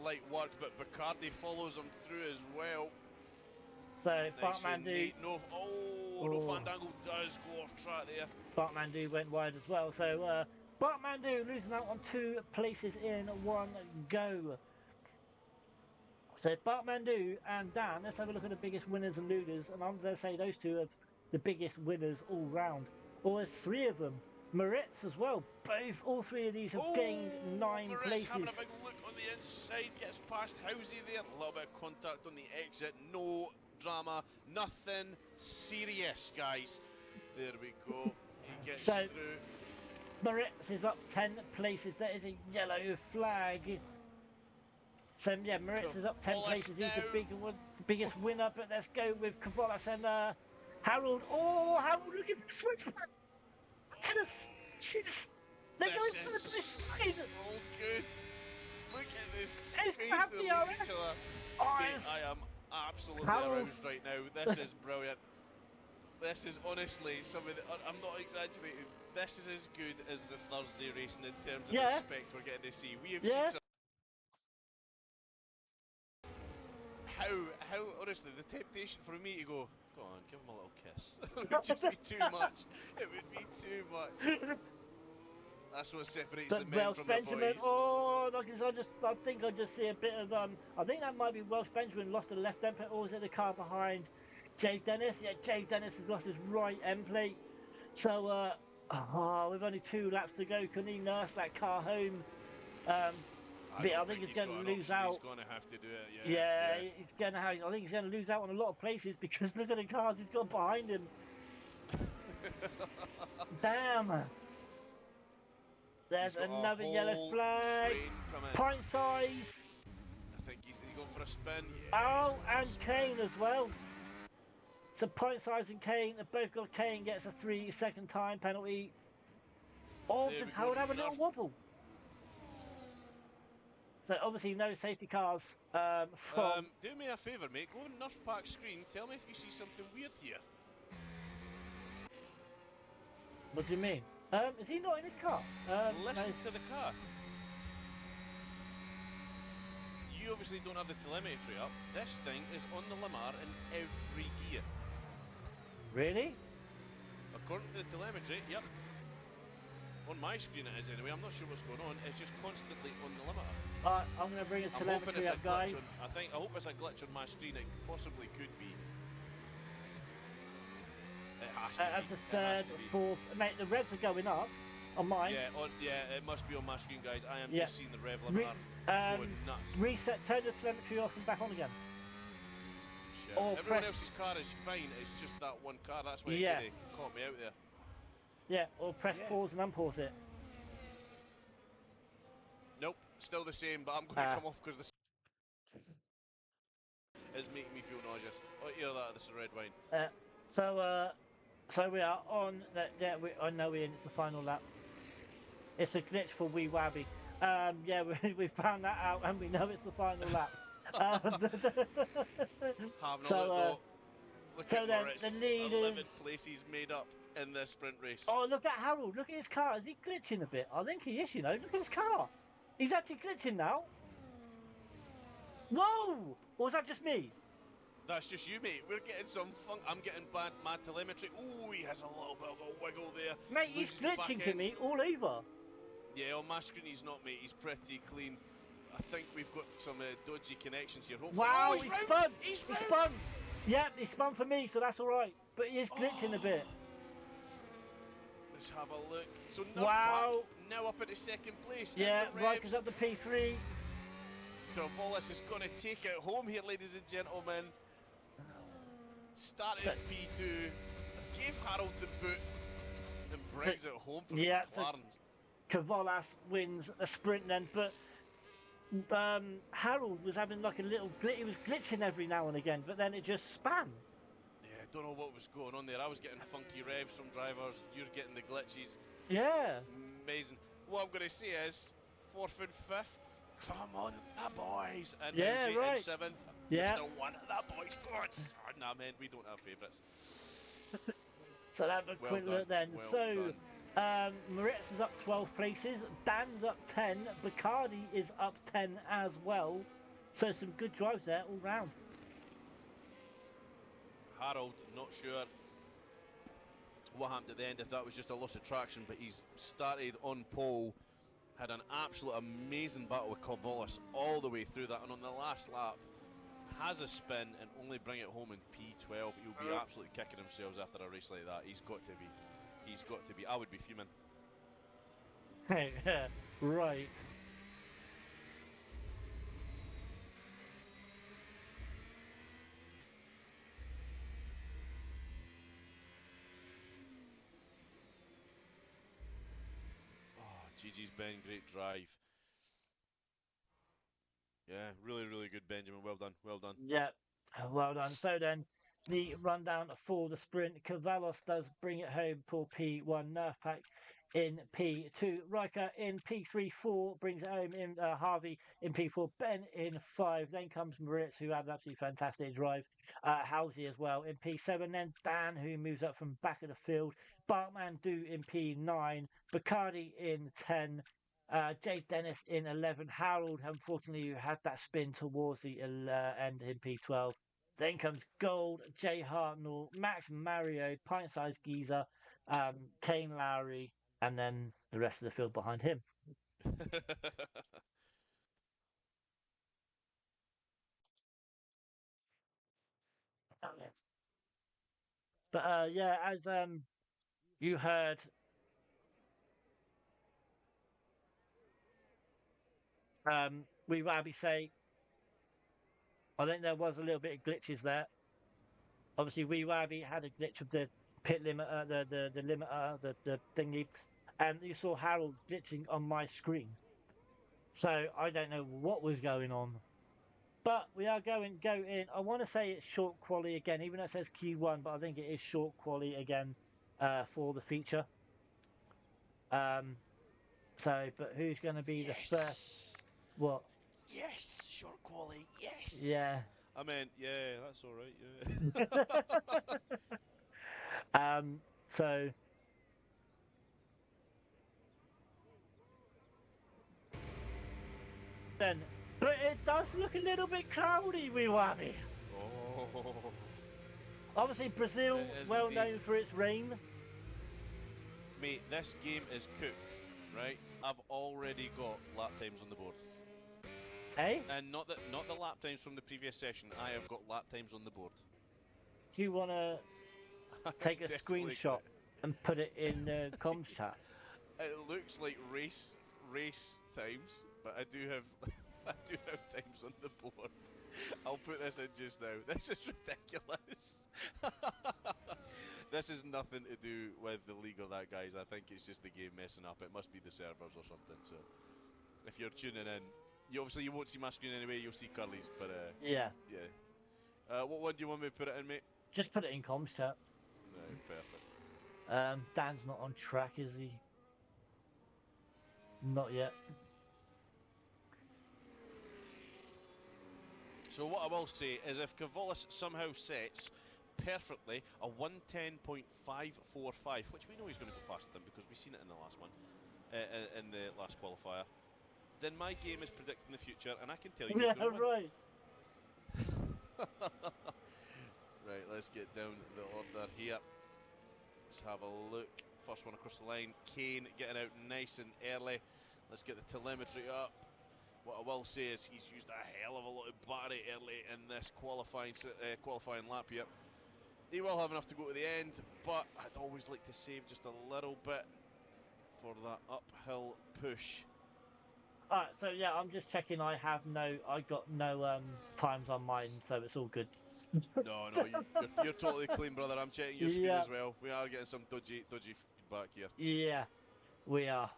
Light work, but Bacardi follows him through as well. So, nice Bartmandu. No Fandango does go off track there. Bartmandu went wide as well. So, Bartmandu losing out on 2 places in one go. So, Bartmandu and Dan, let's have a look at the biggest winners and losers. And I'm going to say those 2 are the biggest winners all round. Or there's 3 of them. Moritz as well. All 3 of these have gained 9 places. Having a big look on the inside, gets past Housey there. A little bit of contact on the exit. No drama, nothing serious, guys. There we go. He gets through. Moritz is up 10 places. That is a yellow flag. So yeah, Moritz is up 10 places. He's the biggest winner. But let's go with Cavolas and Harold. Oh, Harold looking for a switchback. They're going for the side. So good. Look at this. It's space they're leaving each other. Oh, mate, I am absolutely Harold. aroused right now. This is brilliant. This is honestly something that I'm not exaggerating. This is as good as the Thursday racing in terms of Yeah. the spec we're getting to see. We have Yeah. seen some. How honestly, the temptation for me to go on, give him a little kiss. It would just be too much. It would be too much. That's what separates the But men Welsh from the Benjamin, boys. oh, look, I think I just see a bit of I think that might be Welsh Benjamin lost the left end plate, or is it the car behind Jay Dennis? Yeah, Jay Dennis has lost his right end plate. So, with only 2 laps to go, can he nurse that car home? I But I don't think think he's he's going got to an lose option. He's out. going to have to do it. Yeah, Yeah, he's going to have. I think he's going to lose out on a lot of places because look at the cars he's got behind him. Damn. There's He's got another a yellow whole flag. train coming. Pint size. I think he's going for a spin. Yeah, Oh, he's going and for a spin. Kane as well. So Pint size and Kane have both got. Kane gets a 3-second time penalty. Oh, There did we go. Howard have a little Nerf. wobble? So obviously no safety cars from. Do me a favour, mate. Go on Nerf Pack screen. Tell me if you see something weird here. What do you mean? Is he not in his car? Listen No, to the car. You obviously don't have the telemetry up. This thing is on the limiter in every gear. really? According to the telemetry, yep. On my screen it is anyway. I'm not sure what's going on. It's just constantly on the limiter. I'm going to bring a I'm hoping telemetry it's a up, glitch guys. on. I hope it's a glitch on my screen. It possibly could be. It has to That's be. the It third, has to be. fourth. Mate, the revs are going up on mine. Yeah, it must be on my screen, guys. I am Yeah. just seeing the rev Re- limiter going nuts. Reset, turn the telemetry off and back on again. Shit. or Everyone press- else's car is fine. It's just that one car. That's why Yeah. it kind of caught me out there. Yeah, or press Yeah. pause and unpause it. Nope, still the same. But I'm going to come off because this is making me feel nauseous. Oh, hear that? This is red wine. So we are on. Yeah, I know we're in. It's the final lap. It's a glitch for Wee Wabby. Yeah, we found that out, and we know it's the final lap. Having a so, look though. Look so at then Moritz. the lead 11 is- places made up in this sprint race. Oh, look at Harold. Look at his car. Is he glitching a bit? I think he is. You know, look at his car. He's actually glitching now. Whoa! Or was that just me? That's just you, mate. We're getting some funk. I'm getting mad telemetry. Ooh, he has a little bit of a wiggle there. Mate, he's Loses his back glitching to end. me all over. Yeah, on my screen he's not, mate. He's pretty clean. I think we've got some dodgy connections here. Hopefully. Wow, Oh, he round. spun! He's He round. spun! Yep, he spun for me, so that's alright. But he is glitching a bit. Let's have a look. So Wow. now up into second place. Yeah, in the Riker's revs. up to P3. Corvallis is going to take it home here, ladies and gentlemen. Started So- P2, gave Harold the boot, and brings it home for yeah, the so- McLarens. Cavallas wins a sprint then, but Harold was having like a little glitch. He was glitching every now and again, but then it just span. Yeah, don't know what was going on there. I was getting funky revs from drivers. You're getting the glitches. Yeah. Amazing. What I'm going to say is, fourth and fifth, come on, the boys. And Yeah, Rosie right. in seventh. Yeah. Mr. One of the boys. God, nah, man, we don't have favourites. So that was a Well quick done, look then. well So done. Moritz is up 12 places. Dan's up 10. Bacardi is up 10 as well. So some good drives there all round. Harold, not sure what happened at the end, if that was just a loss of traction, but he's started on pole, had an absolute amazing battle with Corvallis all the way through that, and on the last lap has a spin and only bring it home in P12. He'll be absolutely kicking himself after a race like that. He's got to be. I would be fuming. Right. Oh, GG's Ben, great drive. Yeah, really, really good, Benjamin. Well done, well done. Yeah, well done. So then, the rundown for the sprint. Cavallos does bring it home. Poor P1 Nerf pack in P2. Riker in P3, 4 brings it home in Harvey in P4. Ben in 5. Then comes Moritz, who had an absolutely fantastic drive. Halsey as well in P7. Then Dan, who moves up from back of the field. Bartman Do in P9. Bacardi in 10. Jay Dennis in 11. Harold, unfortunately, who had that spin towards the end in P12. Then comes Gold, Jay Hartnell, Max Mario, Pint Size Geezer, Kane Lowry, and then the rest of the field behind him. But yeah, as you heard, we Wabby say, I think there was a little bit of glitches there. Obviously, Wee Wabby had a glitch with the pit limiter, the limiter, the thingy, and you saw Harold glitching on my screen. So I don't know what was going on. But we are go in. I want to say it's short quality again, even though it says Q1, but I think it is short quality again for the feature. But who's going to be the first? What? Yes, short quality. Yes. Yeah. I mean, yeah, that's all right. Yeah. So then, but it does look a little bit cloudy, Wee Wabby. Oh. Obviously, Brazil, well indeed. known for its rain. Mate, this game is cooked, right? I've already got lap times on the board. Hey, And not the lap times from the previous session. I have got lap times on the board. do you want to take a Definitely screenshot and put it in the comms chat? It looks like race times, but I do have I do have times on the board. I'll put this in just now. This is ridiculous. This is nothing to do with the league or that, guys. I think it's just the game messing up. It must be the servers or something. So if you're tuning in, you won't see my screen anyway. You'll see Curly's, but Yeah. yeah. What one do you want me to put it in, mate? Just put it in comms chat. No, perfect. Dan's not on track, is he? Not yet. So what I will say is if Cavolis somehow sets perfectly a 110.545, which we know he's going to go faster than because we've seen it in the last one, in the last qualifier, then my game is predicting the future, and I can tell you who's going to win. Right. Right, let's get down the order here. Let's have a look. First one across the line, Kane getting out nice and early. Let's get the telemetry up. What I will say is he's used a hell of a lot of battery early in this qualifying lap here. He will have enough to go to the end, but I'd always like to save just a little bit for that uphill push. Alright, so yeah, I'm just checking. I got no times on mine, so it's all good. No, you're totally clean, brother. I'm checking your screen as well. We are getting some dodgy feedback here. Yeah, we are.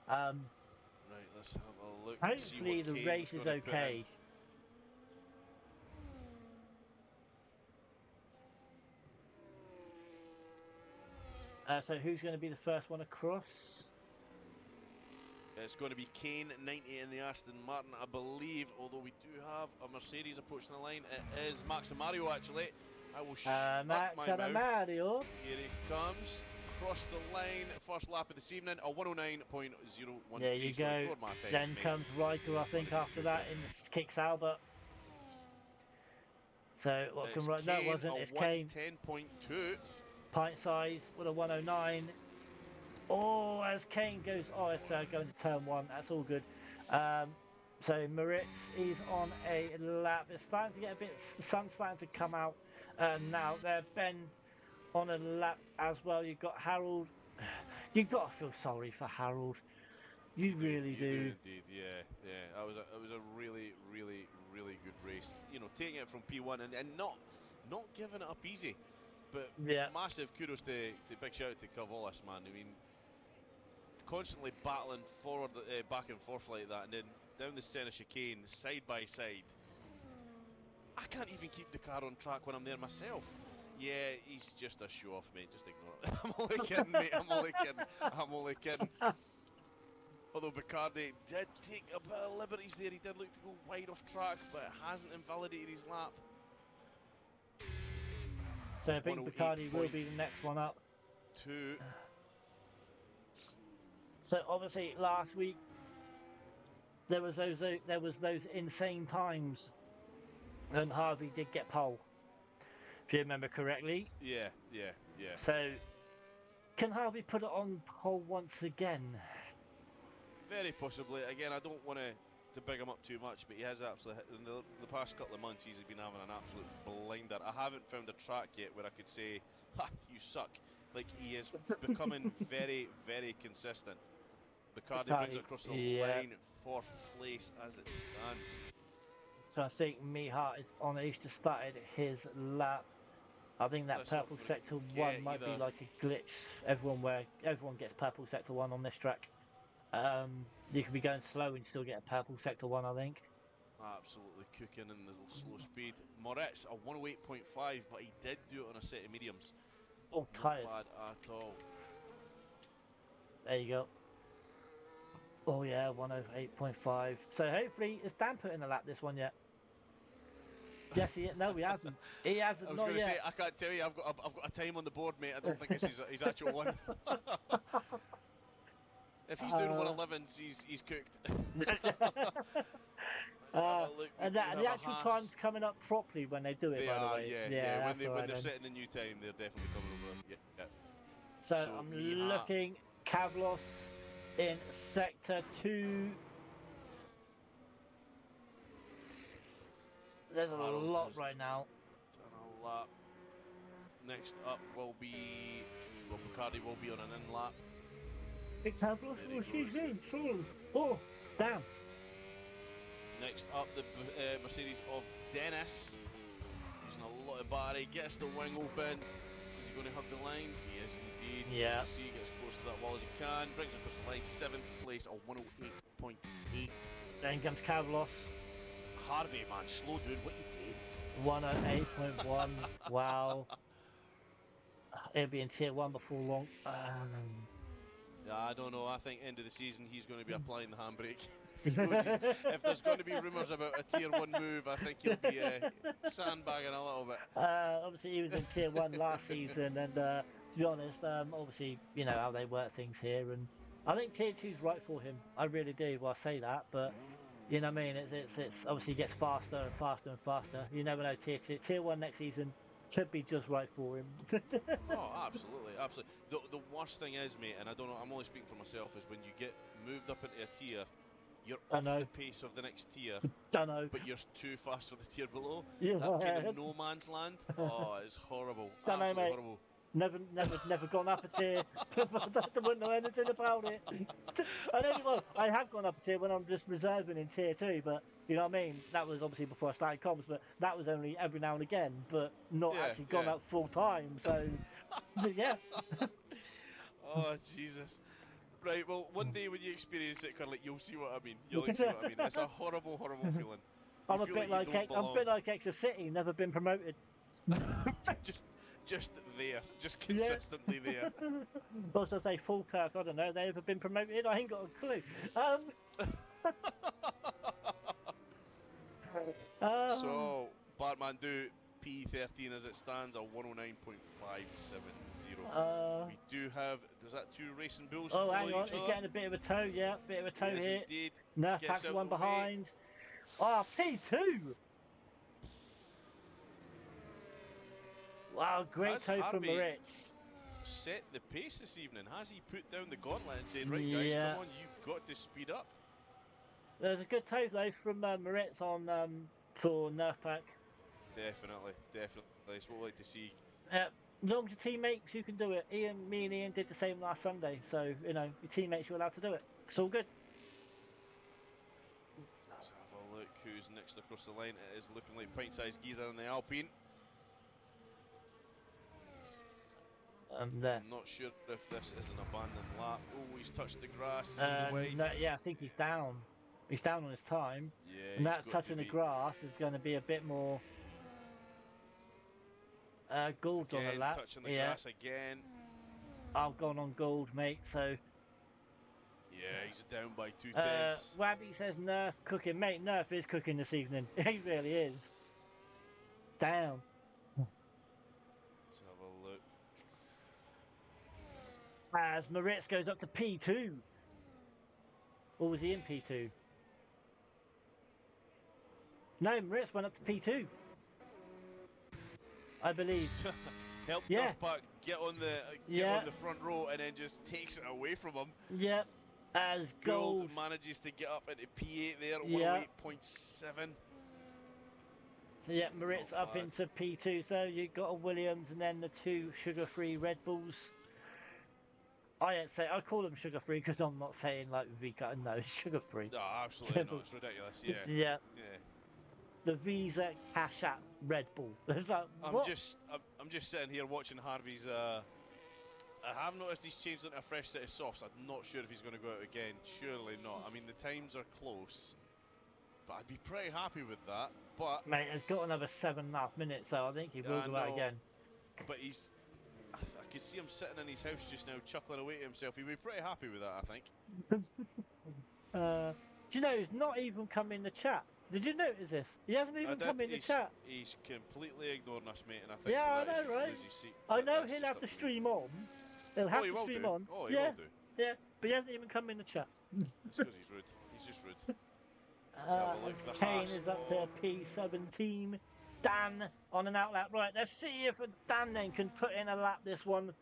Right, let's have a look. Hopefully the race is okay. So who's going to be the first one across? It's going to be Kane, 90 in the Aston Martin, I believe, although we do have a Mercedes approaching the line. It is Max Mario, actually. I will shut my mouth. Mario. Here he comes. Across the line, first lap of this evening, a 109.013. There you go. Then comes Riker, I think, after that, in kicks Albert. So what can Riker? That wasn't. It's Kane. 10.2. Pint size with a 109. Oh, as Kane goes, it's going to turn one. That's all good. So Moritz is on a lap. It's starting to get a bit. The sun's starting to come out now. There, Ben on a lap as well. You've got Harold. You've got to feel sorry for Harold. You really do. You do indeed, yeah. It was a really, really, really good race. You know, taking it from P1 and not giving it up easy. But yeah, massive kudos to big shout out to Cavolis, man. I mean, constantly battling forward, back and forth like that, and then down the centre chicane, side by side. I can't even keep the car on track when I'm there myself. Yeah, he's just a show off, mate. Just ignore it. I'm only kidding, mate. I'm only kidding. I'm only kidding. Although Bacardi did take a bit of liberties there, he did look to go wide off track, but it hasn't invalidated his lap. So I think Bacardi will be the next one up. 2. So obviously last week there was those insane times, and Harvey did get pole, if you remember correctly. Yeah. So can Harvey put it on pole once again? Very possibly. Again, I don't want to big him up too much, but he has absolutely, in the past couple of months, he's been having an absolute blinder. I haven't found a track yet where I could say, ha, you suck. Like, he is becoming very, very consistent. Bacardi brings it across the line, 4th place as it stands. So I think Mihart is on. He's just started his lap. I think that purple sector 1 might be like a glitch. Everyone gets purple sector 1 on this track. You could be going slow and still get a purple sector 1, I think. Absolutely cooking in the slow speed. Moritz a 108.5, but he did do it on a set of mediums. Oh, tyres. Not bad at all. There you go. Oh yeah, 108.5. So hopefully, is Dan put in a lap this one yet? Yes, he hasn't. He hasn't. I was going to say, I can't tell you. I've got a time on the board, mate. I don't think it's his actual one. If he's doing 111s, he's cooked. And the actual time's coming up properly when they do it. By the way, yeah. When they're setting the new time, they're definitely coming over. Yeah. So I'm looking Kavlos in sector 2. There's a lot right now. Done a lap. Next up will be, Bacardi will be on an in lap. Big Kavlos, she's in. Oh, damn. Next up, the Mercedes of Dennis. Using a lot of battery, gets the wing open. Is he going to hug the line? He is indeed. Yeah. See, gets close to that wall as he can. Brings it across the line, 7th place, a 108.8. Then comes Kavlos. Harvey, man, slow dude, what you did? 108.1. Wow. He'll be in tier 1 before long. Yeah, I don't know. I think end of the season he's going to be applying the handbrake. If there's going to be rumours about a tier 1 move, I think he'll be sandbagging a little bit. Obviously, he was in tier 1 last season, and to be honest, obviously, you know how they work things here, and I think tier 2's right for him. I really do. Well, I say that, but you know what I mean. It's obviously gets faster and faster and faster. You never know. Tier 1 next season could be just right for him. Oh, absolutely. The worst thing is, mate, and I don't know, I'm only speaking for myself, is when you get moved up into a tier, you're off the pace of the next tier, but you're too fast for the tier below. Yeah. That kind of no man's land. Oh, it's horrible. Absolutely mate. horrible. Never gone up a tier. I wouldn't know anything about it. I have gone up a tier when I'm just reserving in tier 2, but you know what I mean? That was obviously before I started comms, but that was only every now and again, but not actually gone up full time, so yeah. Oh, Jesus. Right, well, one day when you experience it, Curly, you'll see what I mean. You'll see what I mean. It's a horrible, horrible feeling. I'm a bit like Exeter City, never been promoted. Just there, just consistently there. Also say Falkirk, I don't know, they ever been promoted? I ain't got a clue. So, Bartmandu P13 as it stands, a 109.570. We do have, is that 2 Racing Bulls? Oh, hang on, he's getting a bit of a toe, bit of a toe here. Indeed. Nerf Pack's one behind. Oh, P2! Wow, great toe from Moritz. Set the pace this evening. Has he put down the gauntlet and said, right guys, come on, you've got to speed up? There's a good toe though from Moritz on for Nerf Pack. Definitely. It's what we like to see. Yeah, as long as your teammates, you can do it. Me and Ian did the same last Sunday, so you know your teammates, you're allowed to do it. It's all good. Let's have a look who's next across the line. It is looking like pint-sized geezer in the Alpine. I'm not sure if this is an abandoned lap. Oh, he's touched the grass. No, yeah, I think he's down. He's down on his time. Yeah, and that touching the grass is going to be a bit more. Gould's on the Again, lap. touching the Yeah, grass again. I've gone on Gould, mate. So Yeah, he's down by 2/10. Wabby says Nerf cooking, mate. Nerf is cooking this evening. He really is. Damn. Let's have a look. As Moritz goes up to P2. Or was he in P2? No, Moritz went up to P2. I believe. Help Yeah. Nerfback get on the front row and then just takes it away from him. Yep. As Gould manages to get up into P8 there, yeah. 108.7. So yeah, Moritz up into P2. So you've got a Williams and then the two sugar-free Red Bulls. I call them sugar-free because I'm not saying like Vika. No, it's sugar-free. No, absolutely not. It's ridiculous. Yeah. Yeah. Yeah. The Visa Cash App Red Bull. It's like, what? I'm just sitting here watching Harvey's. I have noticed he's changed into a fresh set of softs. I'm not sure if he's going to go out again. Surely not. I mean, the times are close, but I'd be pretty happy with that. But mate, it's got another 7.5 minutes, so I think he will go out again. But I could see him sitting in his house just now, chuckling away to himself. He'd be pretty happy with that, I think. Do you know he's not even come in the chat? Did you notice this? He hasn't even come in the chat. He's completely ignoring us, mate, and I think I know, right? I know he'll have the stream on. He'll have the stream on. Oh, he will do. Yeah, but he hasn't even come in the chat. It's because he's rude. He's just rude. Let's have a look for the Kane is up to P17. Dan on an outlap. Right, let's see if Dan then can put in a lap this one.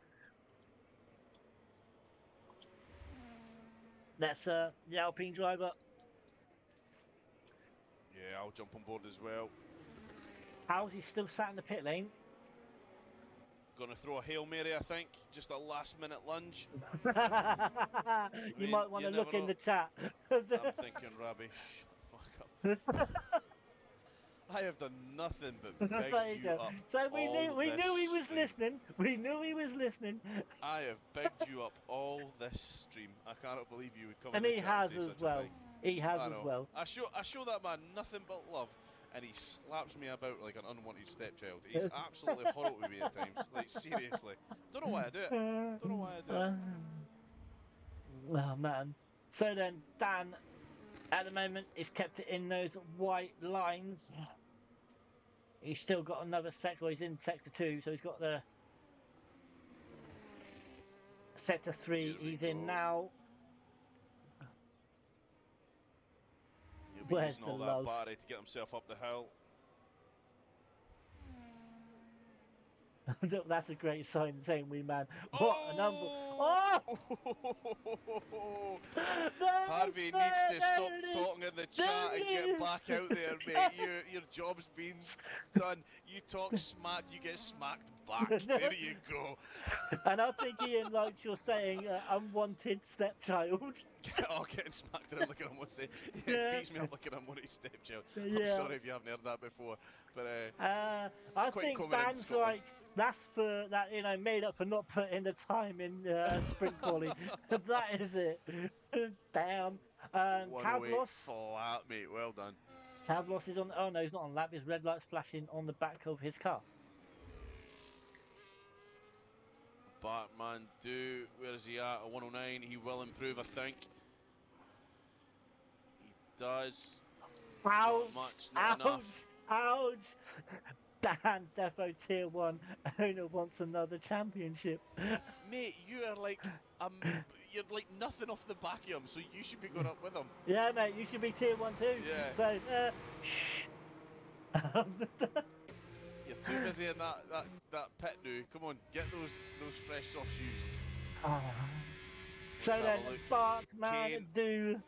That's the Alpine driver. Yeah, I'll jump on board as well. How's he still sat in the pit lane? Gonna throw a Hail Mary, I think. Just a last minute lunge. You might want to look in the chat. I'm thinking, Robbie, shut the fuck up. I have done nothing but beg you up. So we knew he was listening. We knew he was listening. I have begged you up all this stream. I cannot believe you would come and in the he chat has and say as such well. a thing. He has as well. I show that man nothing but love, and he slaps me about like an unwanted stepchild. He's absolutely horrible with me at times. Like, seriously. Don't know why I do it. Don't know why I do it. Oh man. So then Dan at the moment is kept it in those white lines. He's still got another sector. He's in sector 2, so he's got the sector 3 he's in now. He'll be using all that battery to get himself up the hill. That's a great sign saying we man. What a number. Oh! Harvey needs to stop talking in the chat and get back out there, mate. Your job's been done. You talk smack, you get smacked back. There you go. And I think Ian likes your saying unwanted stepchild. Oh, getting smacked around like an unwanted. Yeah, beats me up like an unwanted stepchild. I'm sorry if you haven't heard that before. But I think Dan's like, that's for that, made up for not putting the time in sprint quali. That is it. Damn. Cavlos. Flat, mate. Well done. Cavlos is on. Oh no, he's not on lap. His red light's flashing on the back of his car. Batman do. Where is he at? A 109. He will improve, I think. He does. Ouch! Not much, not enough. Ouch! Dan Defo Tier 1 owner wants another championship. Mate, you are like you're like nothing off the back of him, so you should be going up with him. Yeah, mate, you should be Tier 1 too. Yeah. So, shh. You're too busy in that pit now. Come on, get those fresh soft shoes. So then, Sparkman do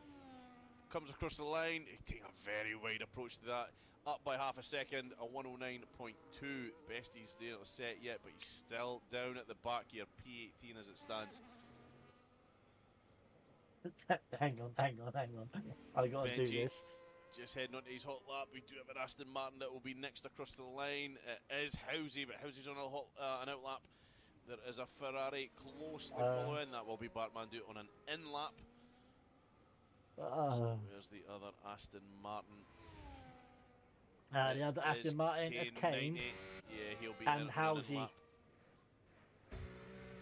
comes across the line. He's taking a very wide approach to that. Up by half a second, a 109.2. Best he's there to set yet, but he's still down at the back here. P18 as it stands. Hang on. I gotta Benji, do this. Just heading onto his hot lap. We do have an Aston Martin that will be next across the line. It is Housey, but Housey's on an out lap. There is a Ferrari closely following. That will be Bartmandu on an in lap. So where's the other Aston Martin? The other Aston Martin is Kane. Yeah, he'll be and in his Halsey. lap.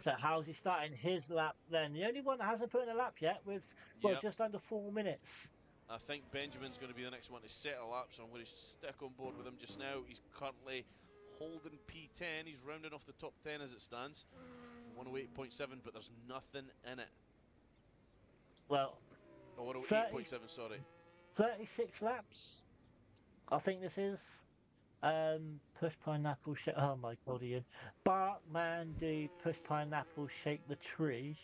So Halsey starting his lap then. The only one that hasn't put in a lap yet with, well, just under 4 minutes. I think Benjamin's going to be the next one to set a lap, so I'm going to stick on board with him just now. He's currently holding P10. He's rounding off the top 10 as it stands. 108.7, but there's nothing in it. Well, oh, 108.7, sorry. 36 laps, I think this is. Push pineapple shake. Oh my god, Ian. Bartman do push pineapple shake the tree.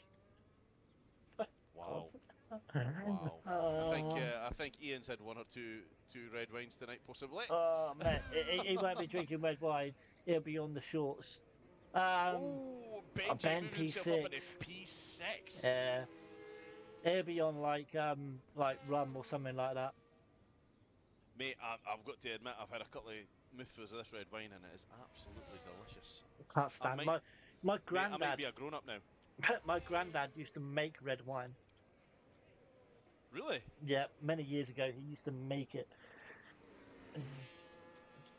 Wow. Wow. I think Ian's had one or two red wines tonight, possibly. Oh man, he won't be drinking red wine. He'll be on the shorts. Ben P6. Up in P6. Yeah. He'll be on like rum or something like that. Mate, I've got to admit, I've had a couple of mouthfuls of this red wine and it is absolutely delicious. Can't stand my granddad. Mate, I might be a grown up now. My granddad used to make red wine. Really? Yeah, many years ago he used to make it.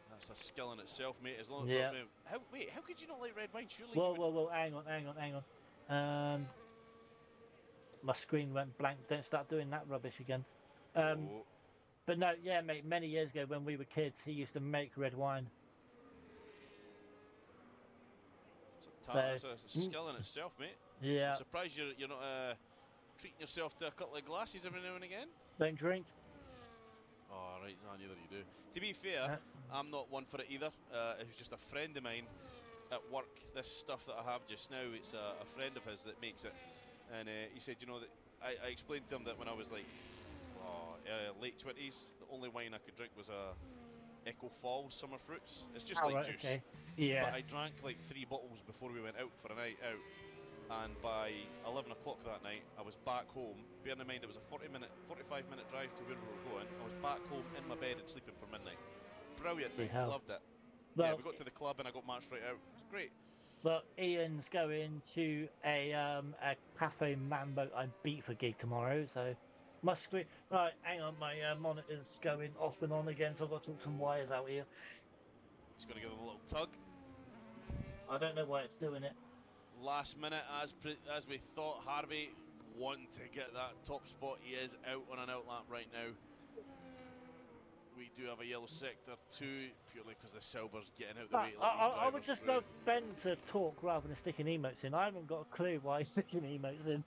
That's a skill in itself, mate. As long as how could you not like red wine? Surely. Well, hang on. My screen went blank. Don't start doing that rubbish again. But no, yeah, mate. Many years ago, when we were kids, he used to make red wine. It's a skill in itself, mate. Yeah. I'm surprised you're not treating yourself to a couple of glasses every now and again. Don't drink. Oh, right, no, neither you do. To be fair, I'm not one for it either. It was just a friend of mine at work. This stuff that I have just now, it's a friend of his that makes it, and he said, you know, that I explained to him that when I was like late 20s, the only wine I could drink was a Echo Falls Summer Fruits. It's just like juice. Okay. Yeah. But I drank like 3 bottles before we went out for a night out, and by 11 o'clock that night, I was back home. Bearing in mind it was a 45 minute drive to where we were going. I was back home in my bed and sleeping for midnight. Brilliant. Loved it. Well, yeah, we got to the club and I got matched right out. It was great. Well, Ian's going to a Cafe Mambo I beat for gig tomorrow, so my screen. Right, hang on, my monitor's going off and on again, so I've got to talk some wires out here. Just gonna give him a little tug. I don't know why it's doing it. Last minute, as we thought, Harvey wanting to get that top spot. He is out on an outlap right now. We do have a yellow sector too, purely because the Silver's getting out the way. I would just love Ben to talk rather than sticking emotes in. I haven't got a clue why he's sticking emotes in.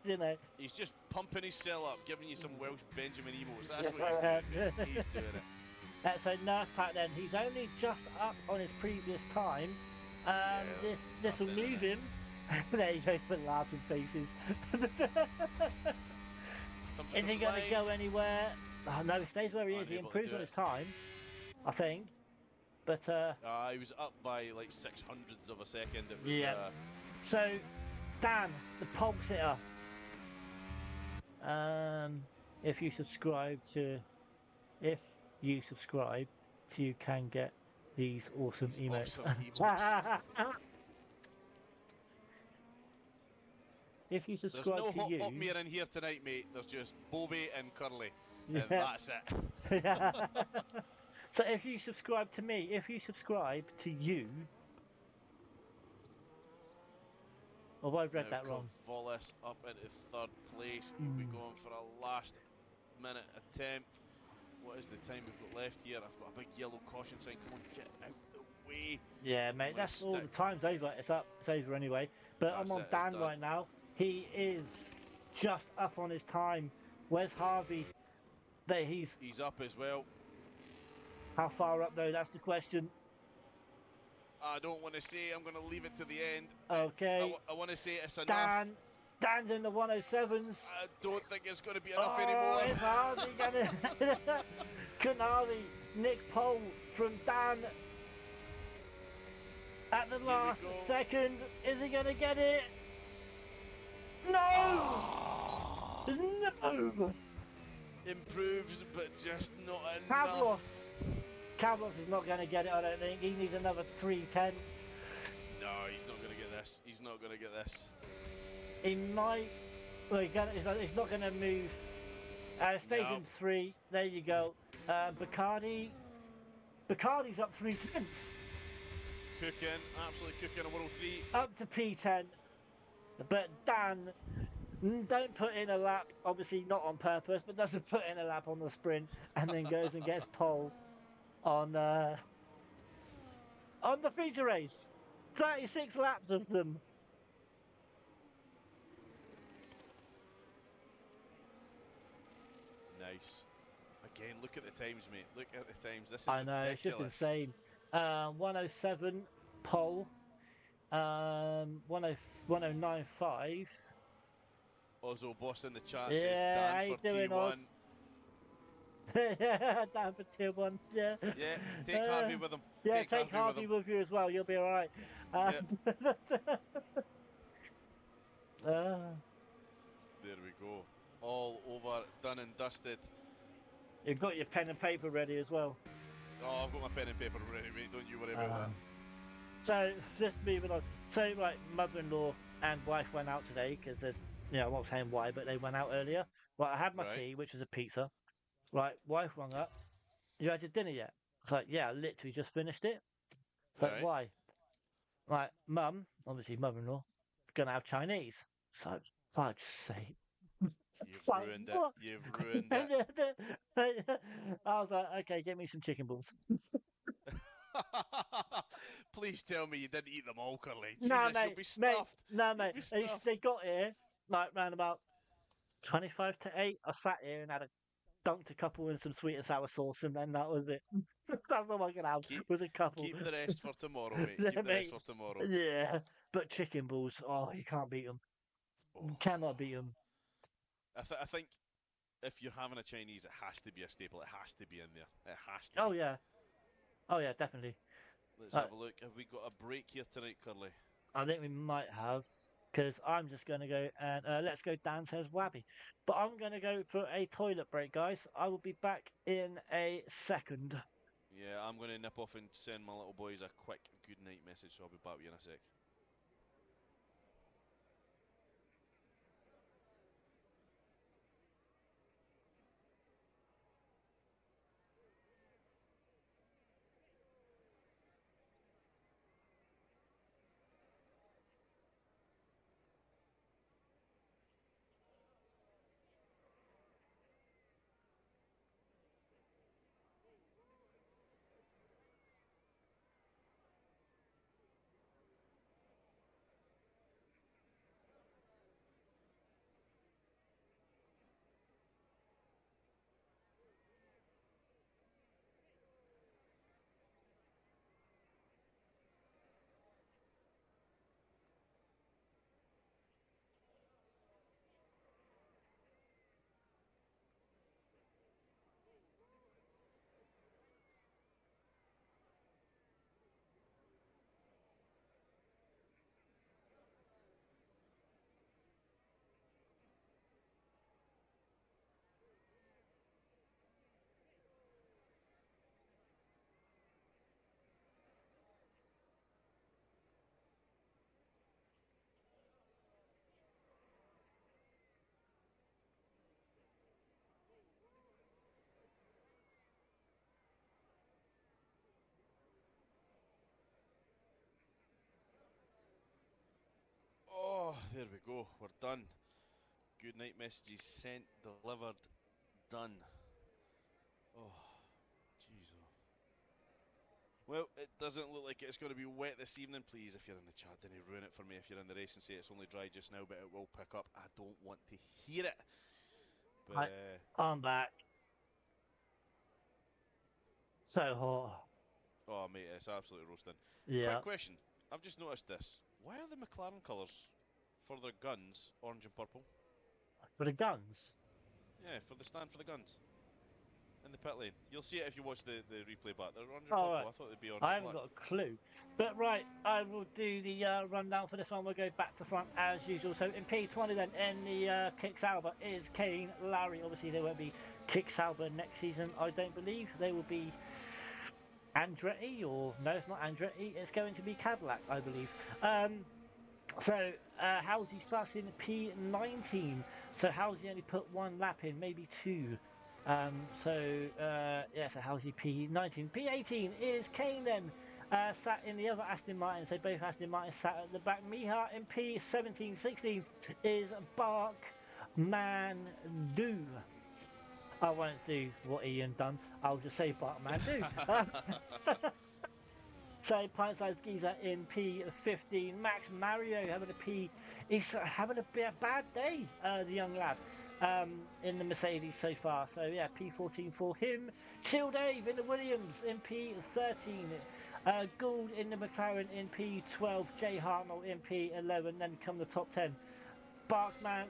You know. He's just pumping his cell up, giving you some Welsh Benjamin emotes. That's what he's doing. He's doing it. So Nerf Pack then, he's only just up on his previous time. This will move him. There you go for laughing faces. Is he going to go anywhere? Oh, no, he stays where he is. He improves on his time, I think. But he was up by like 600ths of a second. It was, So, Dan, the pole sitter. If you subscribe, you can get these awesome emotes. If you subscribe There's no to hot mirror in here tonight, mate. There's just Bobby and Curly. And that's it. So if you subscribe to me, if you subscribe to you, have I read that wrong? Wallace up into 3rd place. He'll be going for a last minute attempt. What is the time we've got left here? I've got a big yellow caution sign. Come on, get out the way. Yeah, mate, that's all the time's over. It's over anyway. But I'm on Dan right now. He is just up on his time. Where's Harvey? There, he's up as well. How far up though? That's the question. I don't want to say. I'm going to leave it to the end. Okay. I want to say it's enough. Dan's in the 107s. I don't think it's going to be enough anymore. It's Harvey gonna. Couldn't Harvey nick pole from Dan at the last second? Is he going to get it? No! No! Improves, but just not enough. Carlos is not going to get it, I don't think. He needs another 3/10. No, he's not going to get this. He's not going to get this. He might. Well, he's not going to move. Stays in 3. There you go. Bacardi. Bacardi's up 3 tenths. Cooking, absolutely cooking a World 3. Up to P10. But Dan don't put in a lap, obviously not on purpose, but doesn't put in a lap on the sprint and then goes and gets pole on the feature race. 36 laps of them. Nice. Again, look at the times, mate. Look at the times. This is I know, ridiculous. it's just insane. 107 pole. 1095. Ozzo Boss in the chat says Yeah, Dan how you for doing, Oz? T1. Down for tier 1, yeah. Yeah, take Harvey with him. Yeah, take Harvey with you as well, you'll be alright. Yeah. There we go. All over, done and dusted. You've got your pen and paper ready as well. Oh, I've got my pen and paper ready, mate. Don't you worry about that. So, just moving on. So, right, mother-in-law and wife went out today because there's, I'm not saying why, but they went out earlier. Right, I had my tea, which was a pizza. Right, wife rung up. You had your dinner yet? It's like, yeah, I literally just finished it. It's like, why? Like, mum, obviously mother-in-law, gonna have Chinese. It's like, fudge sake. You've ruined it. You've ruined it. I was like, okay, get me some chicken balls. Please tell me you didn't eat them all, Curly. Nah, Jesus, mate, you'll be stuffed. mate. They got here like round about 25 to 8. I sat here and had dunked a couple in some sweet and sour sauce, and then that was it. That's all I can have. Was a couple. Keep the rest for tomorrow, mate. Yeah, Keep the rest for tomorrow. Yeah, but chicken balls. Oh, you can't beat them. You cannot beat them. I think if you're having a Chinese, it has to be a staple. It has to be in there. It has to. Oh yeah. Oh yeah, definitely. Let's have a look. Have we got a break here tonight, Curly? I think we might have, because I'm just going to go and let's go Dan says Wabby. But I'm going to go for a toilet break, guys. I will be back in a second. Yeah, I'm going to nip off and send my little boys a quick good night message, so I'll be back with you in a sec. Oh, there we go. We're done. Good night messages sent, delivered, done. Oh, jeez. Well, it doesn't look like it's going to be wet this evening. Please, if you're in the chat, don't ruin it for me. If you're in the race and say it's only dry just now, but it will pick up. I don't want to hear it. But I'm back. So hot. Oh, mate, it's absolutely roasting. Yeah. Quick question. I've just noticed this. Why are the McLaren colours for their guns orange and purple? For the guns? Yeah, for the stand for the guns. In the pit lane. You'll see it if you watch the replay back. They're orange and purple. Right. I thought they'd be orange I and haven't black. got a clue. But right, I will do the rundown for this one. We'll go back to front as usual. So in P20 then, in the Kick Sauber is Kane, Larry. Obviously there won't be Kick Sauber next season, I don't believe. They will be Andretti, or no, it's not Andretti. It's going to be Cadillac, I believe. So Halsey starts in P19. So Halsey only put one lap in, maybe two. Yeah, so how's he P19? P18 is Kane then. Sat in the other Aston Martin, so both Aston Martins sat at the back. Miha in P17, 16 is Bark Mandu. I won't do what Ian done. I'll just say Bark Mandu. So pint-sized geezer in P15. Max Mario having a P. He's having a bad day, the young lad, in the Mercedes so far. So yeah, P14 for him. Chill Dave in the Williams in P13. Gould in the McLaren in P12. Jay Hartnell in P11. Then come the top 10. Barkman,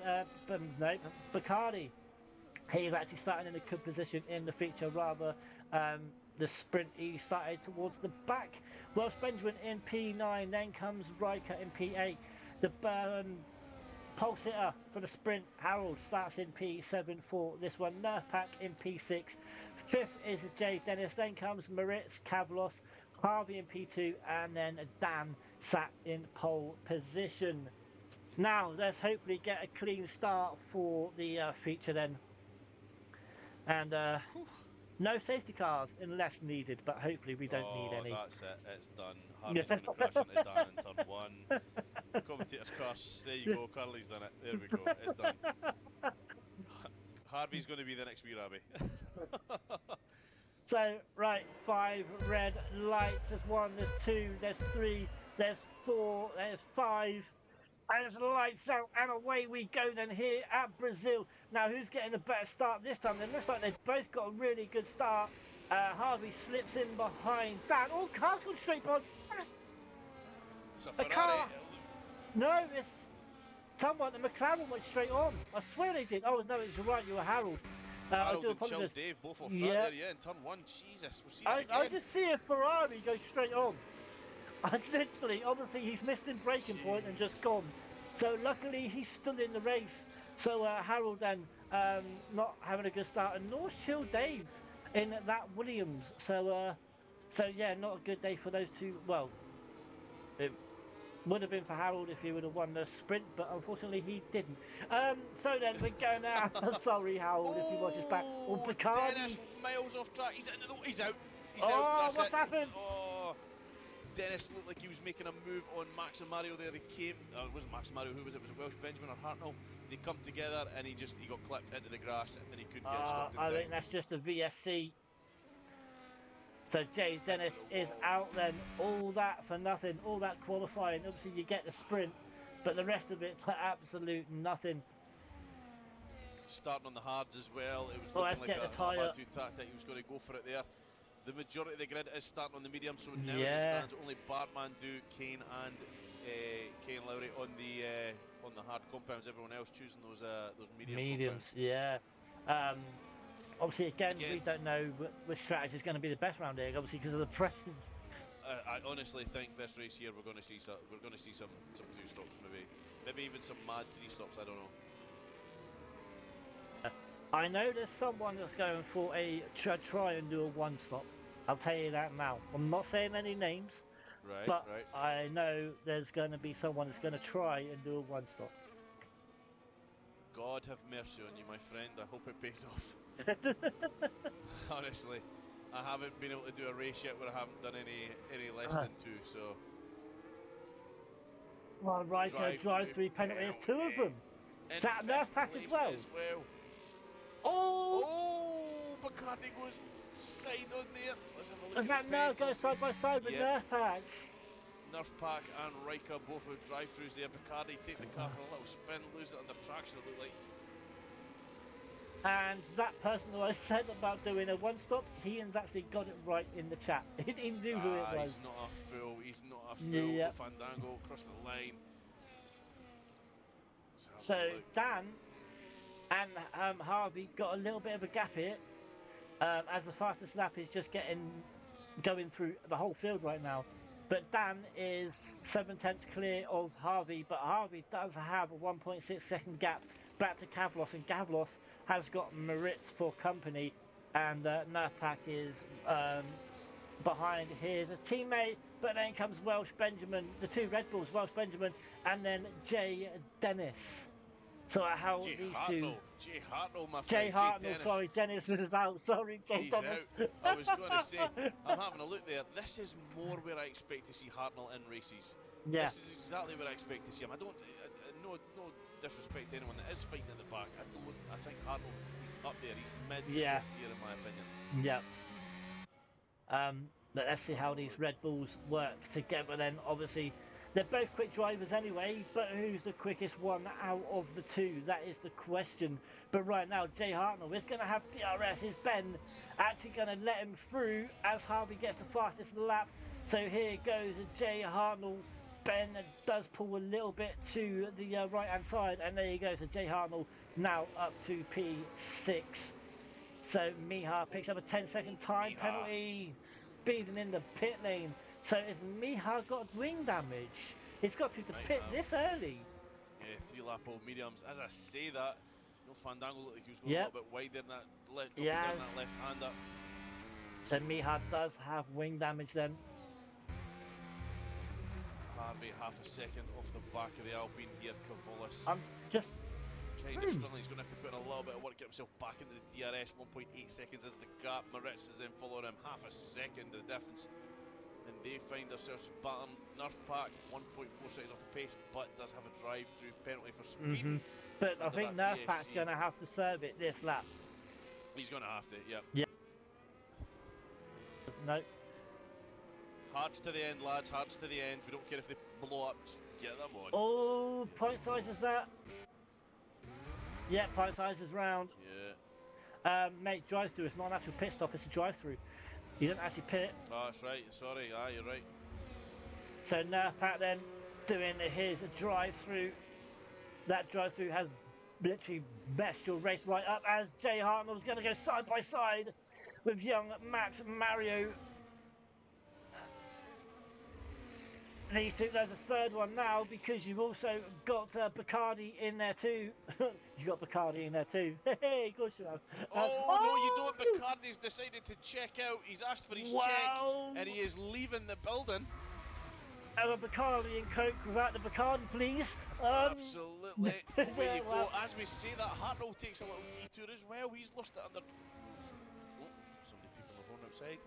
no, Bacardi. He's actually starting in a good position in the feature, rather the sprint. He started towards the back. Welsh Benjamin in P9, then comes Riker in P8. The pole sitter for the sprint, Harold, starts in P7 for this one. Nerfpack in P6. Fifth is Jay Dennis, then comes Moritz, Kavlos, Harvey in P2, and then Dan sat in pole position. Now, let's hopefully get a clean start for the feature then. And no safety cars unless needed, but hopefully we don't need any. That's it. It's done. Harvey's going to crash into Dan in turn 1. Commentator's curse. There you go. Carly's done it. There we go. It's done. Harvey's going to be the next wee Rabbi. So, right, 5 red lights. There's 1, there's 2, there's 3, there's 4, there's 5. And it's lights out, and away we go then here at Brazil. Now, who's getting a better start this time? It looks like they've both got a really good start. Harvey slips in behind Dan. Oh, car's gone straight on. It's a car. No, it's someone. The McLaren went straight on. I swear they did. Oh, no, it's right. You were Harold. Harold I do and Chill apologise. Dave both off track there, yeah, in turn 1. Jesus, we'll see it again. I just see a Ferrari go straight on. I literally, obviously, he's missed his braking point and just gone. So luckily, he's still in the race. So Harold then not having a good start, and nor Chill Dave in that Williams. So yeah, not a good day for those two. Well, it would have been for Harold if he would have won the sprint, but unfortunately he didn't. So then we're going now. Sorry, Harold, if you watch us back. Oh, Bacardi. Dennis miles off track. He's out. He's out. That's What's happened? Oh, Dennis looked like he was making a move on Max and Mario there. They came. It wasn't Max and Mario. Who was it? Was it Welsh Benjamin or Hartnell? They come together and he got clipped into the grass and he couldn't get stopped in time. I think that's just a VSC. So Jay Dennis is out then. All that for nothing. All that qualifying. Obviously you get the sprint, but the rest of it's absolute nothing. Starting on the hards as well. It was looking like a bad tactic. He was going to go for it there. The majority of the grid is starting on the medium, so now as it stands, only Bartman, Kane and Kane Lowry on the hard compounds. Everyone else choosing those mediums. Yeah. Obviously, again, we don't know which strategy is going to be the best round here. Obviously, because of the pressure. I honestly think this race here we're going to see some 2 stops, maybe even some mad 3 stops. I don't know. I know there's someone that's going for a try and do a 1-stop. I'll tell you that now. I'm not saying any names, but I know there's going to be someone that's going to try and do a 1-stop. God have mercy on you, my friend. I hope it pays off. Honestly, I haven't been able to do a race yet where I haven't done any less than 2. So. Well, Riker drive-through penalty. There's 2 of them. Is that Nerfpack as well? Oh, Bacardi goes side on there. Let's have a look. And that Nerf goes side by side with Nerfpack. Nerfpack and Riker both with drive-throughs there. Bacardi take the car for a little spin, lose it under traction, it looked like. And that person who I said about doing a 1-stop, Ian's actually got it right in the chat. He knew who it was. He's not a fool. He's not a fool. Yeah. Fandango across the line. So Dan and Harvey got a little bit of a gap here, as the fastest lap is just going through the whole field right now. But Dan is 7/10 clear of Harvey, but Harvey does have a 1.6 second gap back to Kavlos, and Kavlos has got Moritz for company, and Nerfpack is behind his teammate. But then comes Welsh Benjamin, the 2 Red Bulls, Welsh Benjamin, and then Jay Dennis. So how Jay these Hartnell, two... Jay Hartnell, my Jay friend, Jay Hartnell, Dennis. sorry, Dennis is out. Sorry, Jay He's Dennis. out. I was going to say, I'm having a look there. This is more where I expect to see Hartnell in races. Yeah. This is exactly where I expect to see him. I don't, no disrespect to anyone that is fighting at the back. I think Hartnell, he's up there. He's mid to Yeah. top tier in my opinion. Yeah. But let's see how these Red Bulls work together then. Obviously, they're both quick drivers anyway, but who's the quickest one out of the two? That is the question. But right now, Jay Hartnell is going to have DRS. Is Ben actually going to let him through as Harvey gets the fastest lap? So here goes Jay Hartnell. Ben does pull a little bit to the right-hand side, and there you go. So Jay Hartnell now up to P6. So Miha picks up a 10-second time penalty, speeding in the pit lane. So has Miha got wing damage? He's got to pit this early. Yeah, 3 lap old mediums. As I say that, Fandango looked like he was going a little bit wider in that left-hander. So Miha does have wing damage then. Harvey half a second off the back of the Alpine here, Cavolis. I'm just kind of struggling. He's going to have to put in a little bit of work to get himself back into the DRS. 1.8 seconds is the gap. Moritz is then following him. Half a second the difference. And they find themselves battling. Nerf Pack 1.4 seconds off the pace, but does have a drive-through penalty for speed. But I think Nerf Pack's going to have to serve it this lap. He's going to have to, yep. Yeah. No. Hards to the end, lads. Hards to the end. We don't care if they blow up. Just get them on. Oh, point size is that? Yeah, point size is round. Yeah. Mate, drive-through. It's not an actual pit stop. It's a drive-through. You don't actually pit. Oh, that's right. Sorry. You're right. So Nerfpack then doing his drive-through. That drive-through has literally messed your race right up as Jay Hartnell's going to go side by side with young Max Mario. These two, there's a third one now because you've also got Bacardi in there too. You got Bacardi in there too. Hey, of course you have. No, you don't. Bacardi's decided to check out. He's asked for his check, and he is leaving the building. Have a Bacardi and Coke without the Bacardi, please. Absolutely. Away you go. As we say that, Hartnell takes a little detour as well. He's lost it under. Oh, somebody peeping the horn outside.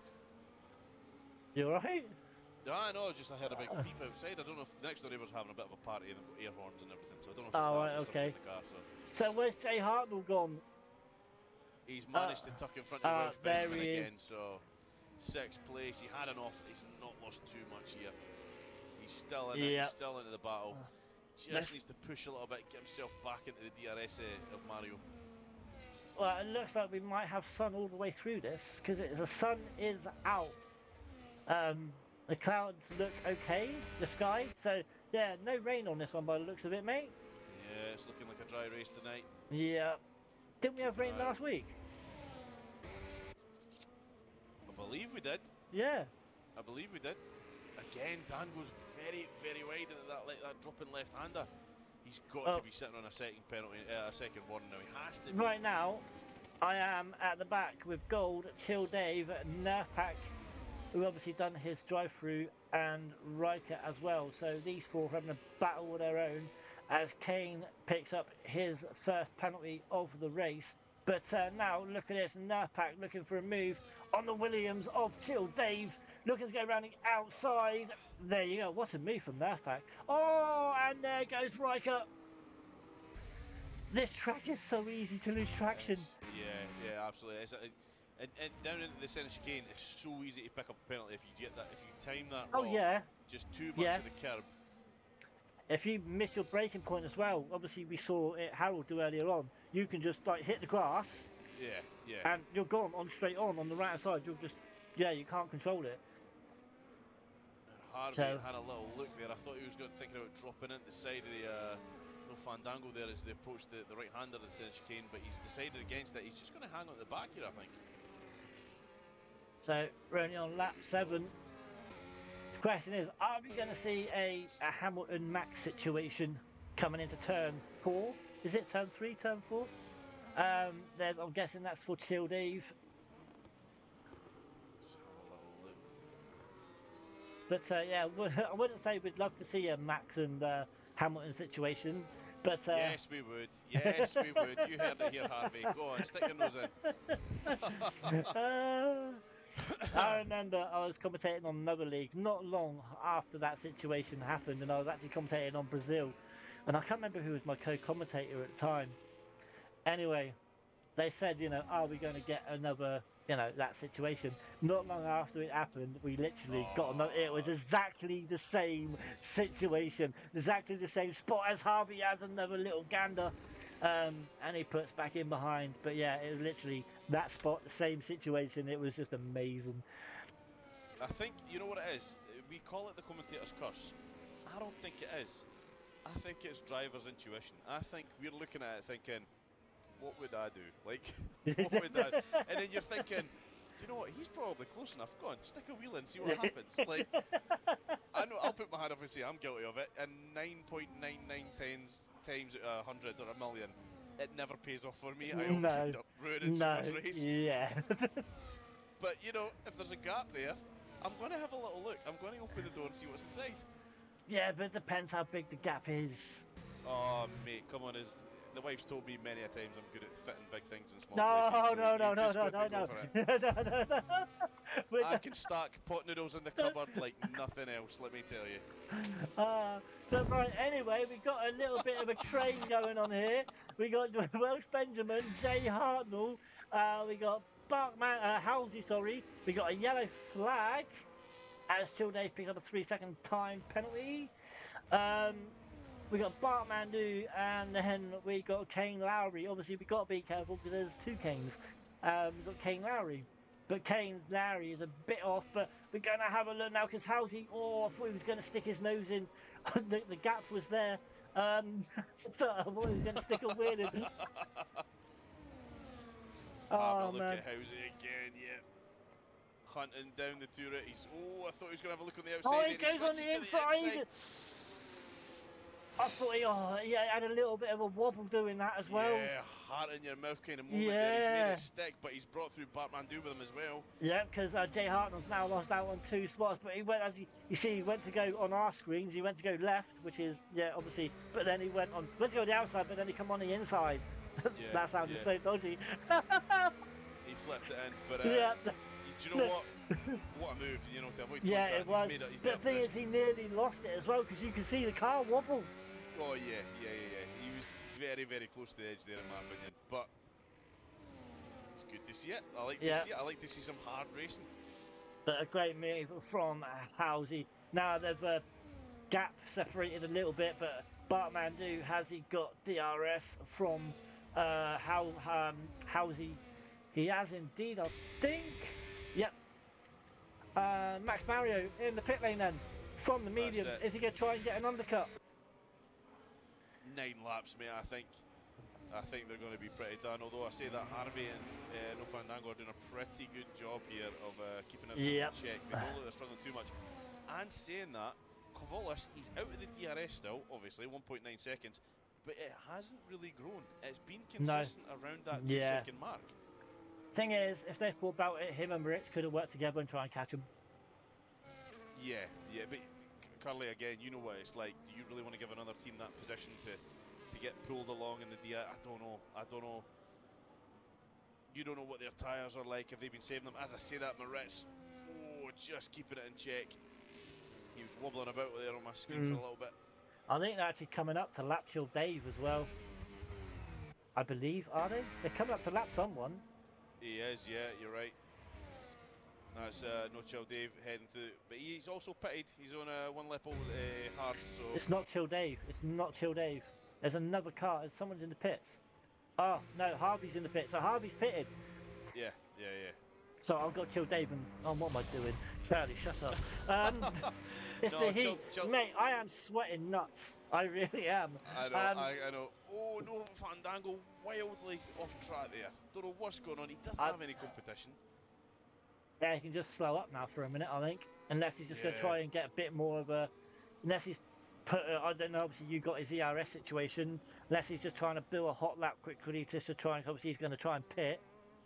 You alright? I know, just I heard a big peep outside. I don't know if next door neighbour's having a bit of a party and they've got air horns and everything, so I don't know if it's that in the car. So where's Jay Hartnell gone? He's managed to tuck in front of Welsh Benjamin again, is. so 6th place. He had enough. He's not lost too much here. He's still in it. He's still into the battle. Just needs to push a little bit, get himself back into the DRS of Mario. Well, it looks like we might have sun all the way through this because the sun is out. The clouds look okay, the sky, so yeah, no rain on this one by the looks of it, mate. Yeah, it's looking like a dry race tonight. Yeah. Didn't we have rain last week? I believe we did. Yeah. I believe we did. Again, Dan goes very, very wide into that dropping left-hander. He's got to be sitting on a second penalty, a second warning now. He has to be. Right now, I am at the back with Gold, Chill Dave, Nerfpack, who obviously done his drive-through, and Riker as well. So these four are having a battle of their own as Kane picks up his first penalty of the race. But now look at this, Nerfpack looking for a move on the Williams of Chill Dave, looking to go round the outside. There you go, what a move from Nerfpack. Oh, and there goes Riker. This track is so easy to lose traction. Yeah, absolutely. And down into the centre chicane, it's so easy to pick up a penalty if you get that. If you time that wrong, just too much of the curb. If you miss your braking point as well, obviously we saw it Harold do earlier on. You can just like hit the grass. Yeah. And you're gone on straight on the right side. You'll just you can't control it. Harvey had a little look there. I thought he was thinking about dropping into the side of the Fandango there as they approached the right-hander in the centre chicane, but he's decided against it. He's just going to hang on at the back here, I think. So we're only on lap 7. The question is, are we going to see a Hamilton Max situation coming into turn 4? Is it turn 3, turn 4? I'm guessing that's for Chill Dave. Just have a little look. But yeah, I wouldn't say we'd love to see a Max and Hamilton situation, But yes, we would. Yes, we would. You heard it here, Harvey. Go on, stick your nose in. I remember I was commentating on another league not long after that situation happened, and I was actually commentating on Brazil, and I can't remember who was my co-commentator at the time. Anyway, they said, you know, are we going to get another, you know, that situation? Not long after it happened, we literally got another. It was exactly the same situation, exactly the same spot as Harvey has another little gander. And he puts back in behind. But yeah, it was literally that spot, the same situation. It was just amazing. I think, you know what it is? We call it the commentator's curse. I don't think it is. I think it's driver's intuition. I think we're looking at it thinking, what would I do? Like, what would I... And then you're thinking, you know what, he's probably close enough. Go on, stick a wheel in, see what happens. Like, I know, I'll put my hand up and say I'm guilty of it, and 9.99 times out of 100 or a million, it never pays off for me. I always end up ruining someone's race. Yeah. But, you know, if there's a gap there, I'm going to have a little look. I'm going to open the door and see what's inside. Yeah, but it depends how big the gap is. Oh, mate, come on. The wife's told me many a times I'm good at fitting big things in small No, places. So no, no, you've no, just no, got no, to go no. for it. No, no, no. I can stack pot noodles in the cupboard like nothing else, let me tell you. But right, anyway, we got a little bit of a train going on here. We got Welsh Benjamin, Jay Hartnell, we got Barkman, Halsey, sorry. We got a yellow flag as Childay picked up a 3-second time penalty. We got Bart Mandu, and then we got Kane Lowry. Obviously, we got to be careful because there's two Kanes. We got Kane Lowry. But Kane Lowry is a bit off, but we're going to have a look now because Halsey, I thought he was going to stick his nose in. The gap was there. So I thought he was going to stick a wheel in. Have a look at Halsey again, yeah. Hunting down the turret. I thought he was going to have a look on the outside. Oh, he goes on the inside. I thought he had a little bit of a wobble doing that as well. Yeah, heart in your mouth kind of moment there. He's made it stick, but he's brought through Bartmandu with him as well. Yeah, because Jay Hartnell's now lost out on 2 spots, but he went, as you see, he went to go on our screens, he went to go left, which is, obviously, but then he went to go the outside, but then he come on the inside. Yeah, that sounded so dodgy. He flipped it in, but do you know what? What a move, you know, to avoid contact. Yeah, it was. He's But the thing is, he nearly lost it as well, because you can see the car wobble. Oh, yeah. He was very, very close to the edge there, in my opinion. But it's good to see it. I like to see it. I like to see some hard racing. But a great move from Halsey. Now they've gap separated a little bit, but Bartmandu has got DRS from Halsey. He has indeed, I think. Yep. Max Mario in the pit lane then, from the mediums. Is he going to try and get an undercut? 9 laps, mate, I think. I think they're going to be pretty done, although I say that Harvey and No Fandango are doing a pretty good job here of keeping it in check. They don't look they're struggling too much. And saying that, Kovalis, he's out of the DRS still, obviously, 1.9 seconds, but it hasn't really grown. It's been consistent around that 2-second mark. Thing is, if they thought about it, him and Moritz could have worked together and try and catch him. Yeah, but Carly, again, you know what it's like. Do you really want to give another team that position to get pulled along in the DRS? I don't know. You don't know what their tyres are like. Have they been saving them? As I say that, Moritz, just keeping it in check. He was wobbling about there on my screen for a little bit. I think they're actually coming up to lap Chill Dave as well. I believe, are they? They're coming up to lap someone. He is, yeah, you're right. That's No Chill Dave heading through, but he's also pitted. He's on 1 lap over hard. So it's not Chill Dave. It's not Chill Dave. There's another car. Someone's in the pits. Oh no, Harvey's in the pits. So Harvey's pitted. Yeah. So I've got Chill Dave and what am I doing? Charlie, shut up. It's the heat, mate. I am sweating nuts. I really am. I know. Oh no, Fandango wildly off track there. Don't know what's going on. He doesn't have any competition. Yeah, he can just slow up now for a minute, I think. Unless he's just going to try and get a bit more of a... Unless he's put... I don't know, obviously you got his ERS situation. Unless he's just trying to build a hot lap quickly just to try and... Obviously he's going to try and pit.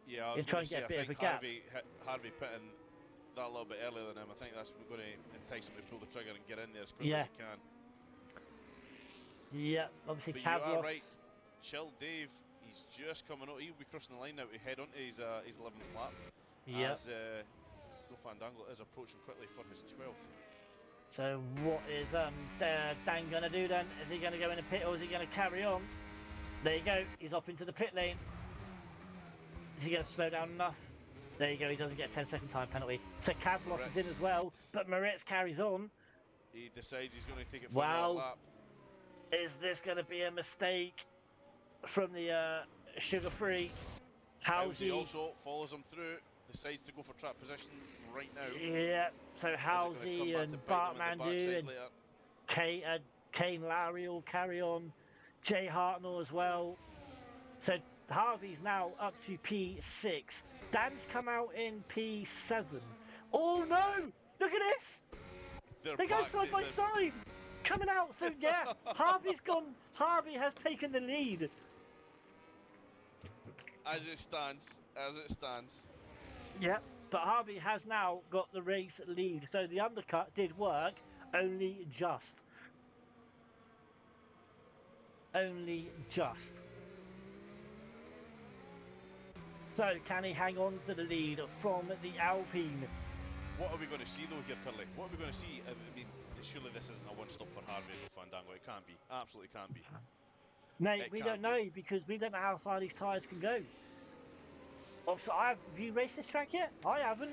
Yeah, I was going to get a bit of a gap. Harvey pitting that a little bit earlier than him. I think that's going to entice him to pull the trigger and get in there as quickly as he can. Yeah, obviously But you are Kavlos. right. Chill Dave, he's just coming out. He'll be crossing the line now to head onto his 11th lap. Yeah. As No Fandango is approaching quickly for his 12th. So what is Dan gonna do then? Is he gonna go in the pit or is he gonna carry on? There you go. He's off into the pit lane. Is he gonna slow down enough? There you go. He doesn't get a 10-second time penalty. So Kavlos is in as well, but Moritz carries on. He decides he's going to take it for another Wow. lap. Is this going to be a mistake from the sugar-free? Housey also follows him through, decides to go for track position right now. Yeah, so Housey and Bartmandu and Kane Lowry all carry on. Jay Hartnell as well. So Harvey's now up to P6. Dan's come out in P7. Oh no! Look at this! They go side by side! Coming out, so yeah, Harvey has taken the lead. As it stands. Yeah, but Harvey has now got the race lead, so the undercut did work, only just. Only just. So can he hang on to the lead from the Alpine? What are we going to see though here, Curly? What are we going to see? I mean, surely this isn't a one-stop for Harvey and No Fandango. It can't be. Absolutely can't be. Mate, we don't know because we don't know how far these tyres can go. Also, have you raced this track yet? I haven't.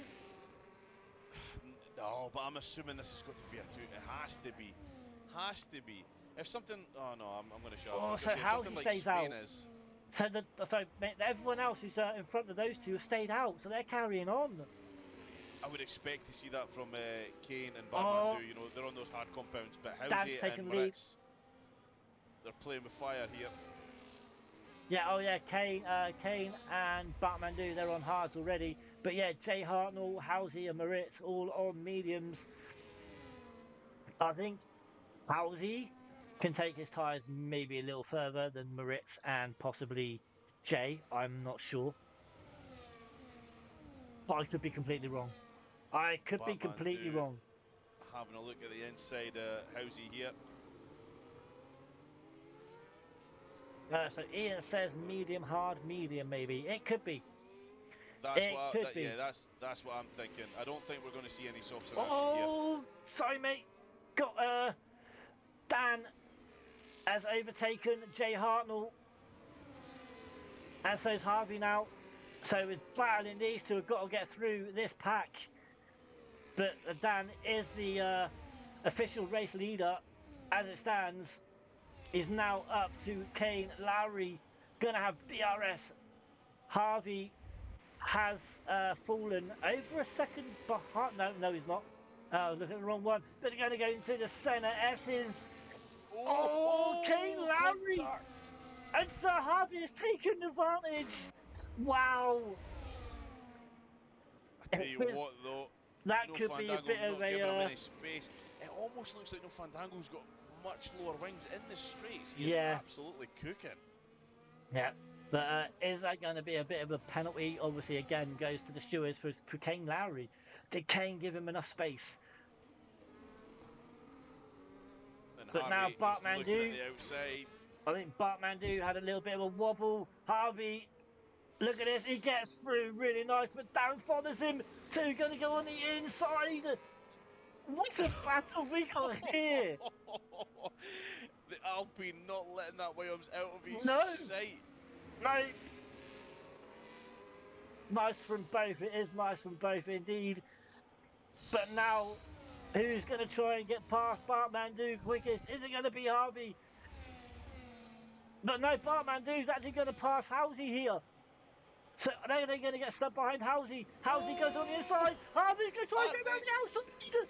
No, but I'm assuming this has got to be a 2. It has to be. Has to be. If something... Oh no, I'm going to shut up. Oh, so Housey like stays Spain out. Is, so mate, everyone else who's in front of those two have stayed out, so they're carrying on. I would expect to see that from Kane and Bartmandu. You know, they're on those hard compounds, but Housey and Moritz, they're playing with fire here. Yeah, oh yeah, Kane and Bartmandu, they're on hards already. But yeah, Jay Hartnell, Housey and Moritz all on mediums. I think Housey can take his tyres maybe a little further than Moritz and possibly Jay. I'm not sure. But I could be completely wrong. I could be completely wrong. Having a look at the inside Housey here. So Ian says medium, hard, medium maybe. It could be. Yeah, that's what I'm thinking. I don't think we're going to see any softs in action here. Oh, sorry mate. Got Dan has overtaken Jay Hartnell. And so's Harvey now. So we're battling these two. We've got to get through this pack. But Dan is the official race leader as it stands. Is now up to Kane Lowry. Gonna have DRS. Harvey has fallen over a second behind. No, he's not. Look at the wrong one. But they're going to go into the centre S's. Oh, Kane Lowry! And Sir Harvey has taken advantage. Wow. I tell you what, though. That could be a bit of a. Space. It almost looks like No Fandango's got much lower wings in the straights. He's absolutely cooking. Yeah. But is that going to be a bit of a penalty? Obviously, again, goes to the stewards for Kane Lowry. Did Kane give him enough space? And but Harvey now Bartmandu, I think Bartmandu had a little bit of a wobble. Harvey, look at this, he gets through really nice, but Dan follows him. So he's going to go on the inside. What a battle we got here! The Alpine not letting that Williams out of his sight. No. Nice from both. It is nice from both indeed. But now, who's going to try and get past Bartmandu quickest? Is it going to be Harvey? But no, Bartmandu's actually going to pass Housey here. So they're going to get stuck behind Housey. Housey goes on the inside. Harvey's going to try and get around the outside.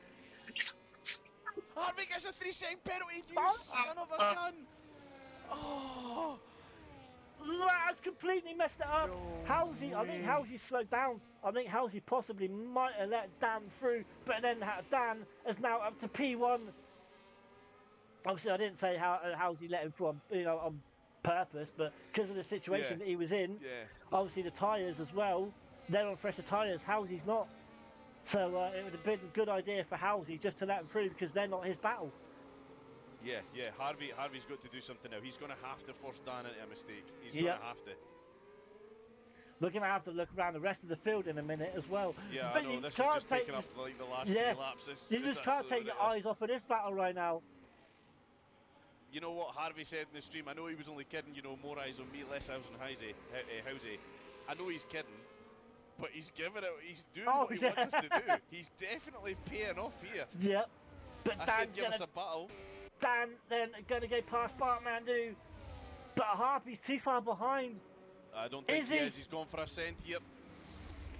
Harvey gets a 3-second penalty, you son of a gun! Oh! That's completely messed it up. Housey, I think Housey slowed down. I think Housey possibly might have let Dan through, but then Dan is now up to P1. Obviously, I didn't say how Housey let him through, on purpose, but because of the situation that he was in, obviously the tyres as well, they're on fresher tyres. Housey's not. So it would have been a good idea for Housey just to let him through because they're not his battle. Yeah. Harvey's got to do something now. He's going to have to force Dan into a mistake. He's going Yep. to have to. We're going to have to look around the rest of the field in a minute as well. Yeah, So I know. you This just has can't just take taken up like the last yeah, 3 laps. you It's just can't absolutely take your ridiculous. eyes off of this battle right now. You know what Harvey said in the stream? I know he was only kidding, more eyes on me, less eyes on Housey. I know he's kidding, but he's doing what he wants us to do. He's definitely paying off here. Yep. But I Dan's said give us a battle. Dan then going to go past Bartmandu, but Harvey's too far behind. I don't think he is. He's gone for a cent here.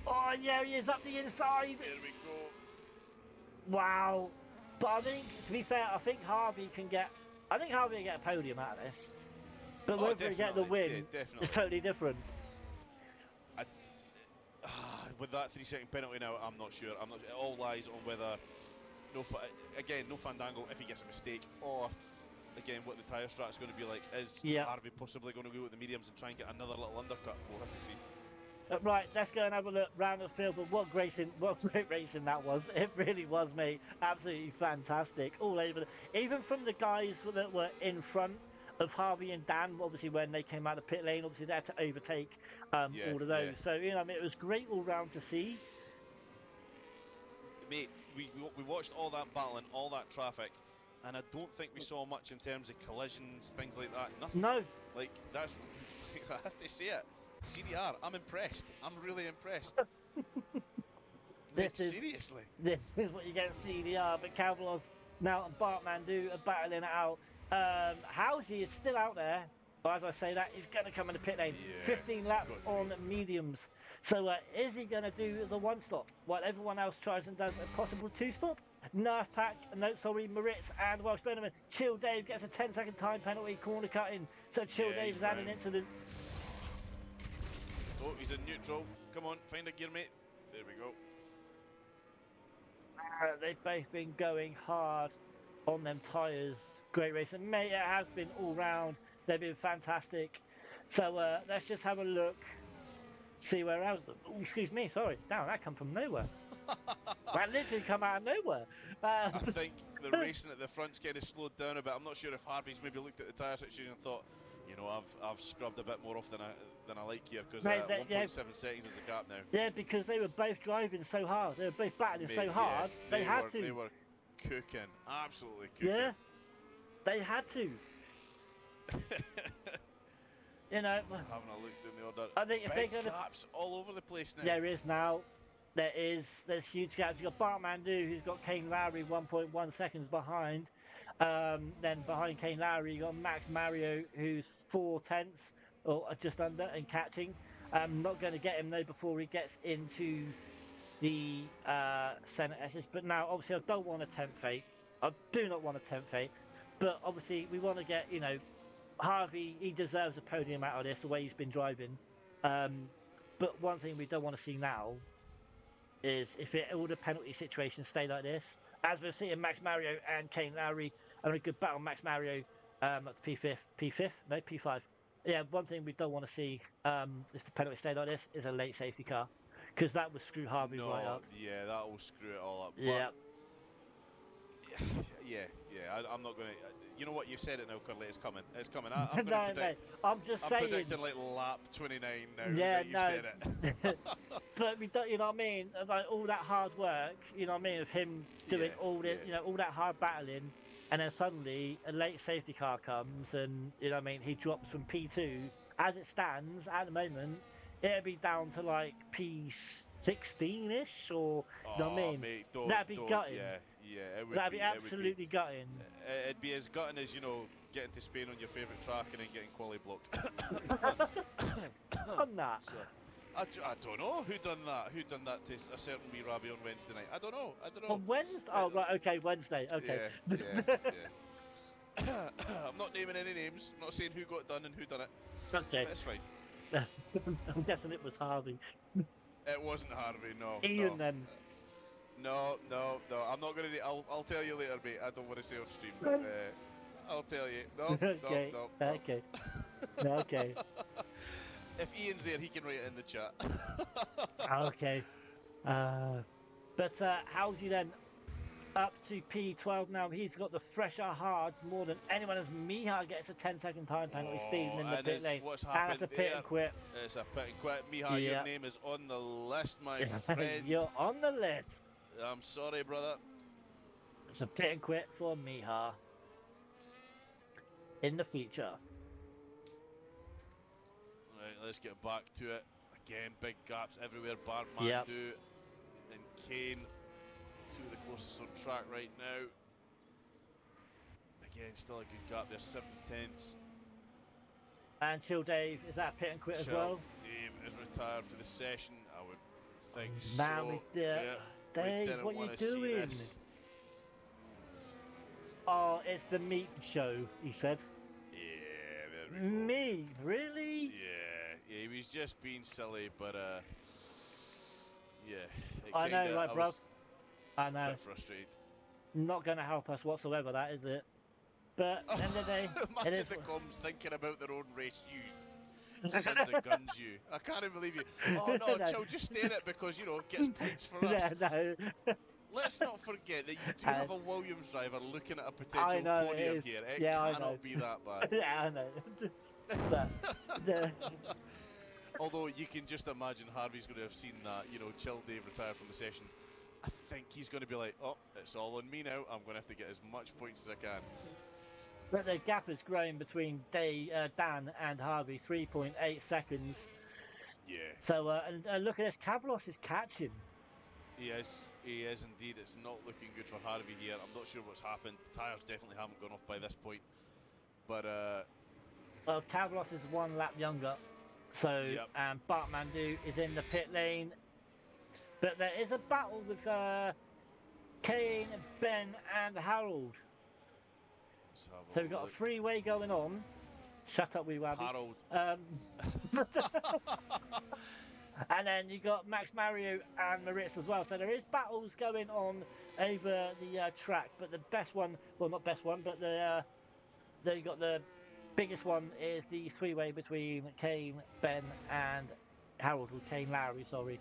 Oh yeah, he is up the inside. There we go. Wow. But I think, to be fair, I think Harvey can get a podium out of this. But whether he get the win is totally different. With that 3-second penalty now, I'm not sure. It all lies on whether no Fandango if he gets a mistake, or again what the tyre strat's going to be like. Is Harvey possibly going to go with the mediums and try and get another little undercut? We'll have to see. Right, let's go and have a look round the field. But what great racing that was! It really was, mate. Absolutely fantastic. All over, even from the guys that were in front of Harvey and Dan. Obviously, when they came out of the pit lane, obviously they had to overtake all of those. So it was great all round to see. Mate, we watched all that battling, all that traffic, and I don't think we saw much in terms of collisions, things like that. Nothing. No. Like that's I have to say it. CDR, I'm impressed. I'm really impressed. Seriously. This is what you get at CDR, but Cowboys now and Bartmandu are battling it out. Housey is still out there. But as I say that, he's going to come in the pit lane. 15 laps on mediums. So is he going to do the one stop while everyone else tries and does a possible two stop? Nerf Pack, Moritz and Welsh Benjamin. Chill Dave gets a 10-second time penalty, corner cutting. So Chill Dave's had an incident. Oh, he's in neutral. Come on, find a gear, mate. There we go. They've both been going hard on them tyres. Great racing, mate. It has been all round. They've been fantastic. So let's just have a look. See where else. Oh, excuse me, sorry. Damn, that come from nowhere. That literally come out of nowhere. I think the racing at the front's kind of slowed down a bit. I'm not sure if Harvey's maybe looked at the tyre situation and thought, I've scrubbed a bit more off than I like here, because 1.7 seconds is the gap now. Yeah, because they were both driving so hard. They were both battling so hard. They had to. They were cooking, absolutely cooking. Yeah, they had to. Having a look in the order. I think if they're going to gaps all over the place now. There is now. There's huge gaps. You've got Bartmandu, who's got Kane Lowry 1.1 seconds behind. Then behind Kane Lowry, you've got Max Mario, who's 4/10 or just under and catching. Not going to get him though before he gets into the Senate S's. But now, obviously, I don't want a 10th fate. I do not want a 10th fate. But obviously, we want to get, Harvey, he deserves a podium out of this, the way he's been driving. But one thing we don't want to see now is if all the penalty situations stay like this, as we're seeing Max Mario and Kane Lowry having a good battle. Max Mario at the P5. Yeah, one thing we don't want to see if the penalty stay like this is a late safety car, because that would screw Harvey right up. Yeah, that will screw it all up. Yeah. I'm not going to. You know what? You've said it now, Curly. It's coming. It's coming. I'm just saying. I'm predicting like lap 29 now. Yeah, you've said it. But we don't. You know what I mean? Like all that hard work. You know what I mean? Of him doing all this. All that hard battling, and then suddenly a late safety car comes, and he drops from P2. As it stands at the moment, it'd be down to like P16ish, or you know what I mean? Mate, that'd be gutting. Yeah, it would that'd be absolutely gutting. It'd be as gutting as getting to Spain on your favourite track and then getting quali blocked. On that. So, I don't know who done that. Who done that to a certain wee Rabbi on Wednesday night? I don't know. On Wednesday? Oh right, okay, Wednesday. Okay. Yeah. I'm not naming any names. I'm not saying who got done and who done it. Okay. That's fine. I'm guessing it was Harvey. It wasn't Harvey, no. Ian then. No. I'm not gonna. I'll tell you later, mate. I don't want to say on stream. I'll tell you. No. Okay. No. Okay. Okay. If Ian's there, he can write it in the chat. Okay. But how's he then? up to P12 now. He's got the fresher hards more than anyone, as Miha gets a 10-second time penalty speeding in the pit lane. What's And happened that's a pit there? and quit. It's a pit and quit. Miha, your Yeah. name is on the list, my friend. You're on the list. I'm sorry, brother. It's a pit and quit for Miha in the feature. Right, let's get back to it. Again, big gaps everywhere. Bar Yep. Mandu and Kane, two of the closest on track right now. Again, still a good gap there, 7/10. And Chill Dave, is that pit and quit as well? Dave is retired for the session. I would think Man, so. Dave, what are you doing? Oh, it's the meat show, he said. Yeah, there we go. Me? Really? Yeah, he was just being silly, but yeah. I know, right, bro. I know. A bit frustrated. Not going to help us whatsoever, that is it. But at the end of the day, imagine the comms thinking about their own race. You sons of guns, you. I can't believe you. Oh no, Chill, just stay in it because, you know, it gets points for us. No. Let's not forget that you do have a Williams driver looking at a potential podium here. It cannot be that bad. Yeah, I know. But, although you can just imagine Harvey's going to have seen that, you know, Chill Dave retired from the session. I think he's going to be like, oh, it's all on me now. I'm going to have to get as much points as I can. But the gap has grown between Dan and Harvey, 3.8 seconds. Yeah. So, and look at this, Cablos is catching. He is indeed. It's not looking good for Harvey here. I'm not sure what's happened. The tyres definitely haven't gone off by this point. But, well, Cablos is 1 lap younger. So, yep. and Bartmandu is in the pit lane. But there is a battle with Kane, Ben, and Harold. So we've got a 3-way going on. Shut up, wee wabby. Harold. And then you got Max Mario and Maritz as well. So there is battles going on over the track. But the best one, well, not best one, but you got the biggest one is the 3-way between Kane, Ben, and Harold, or Kane Lowry, sorry.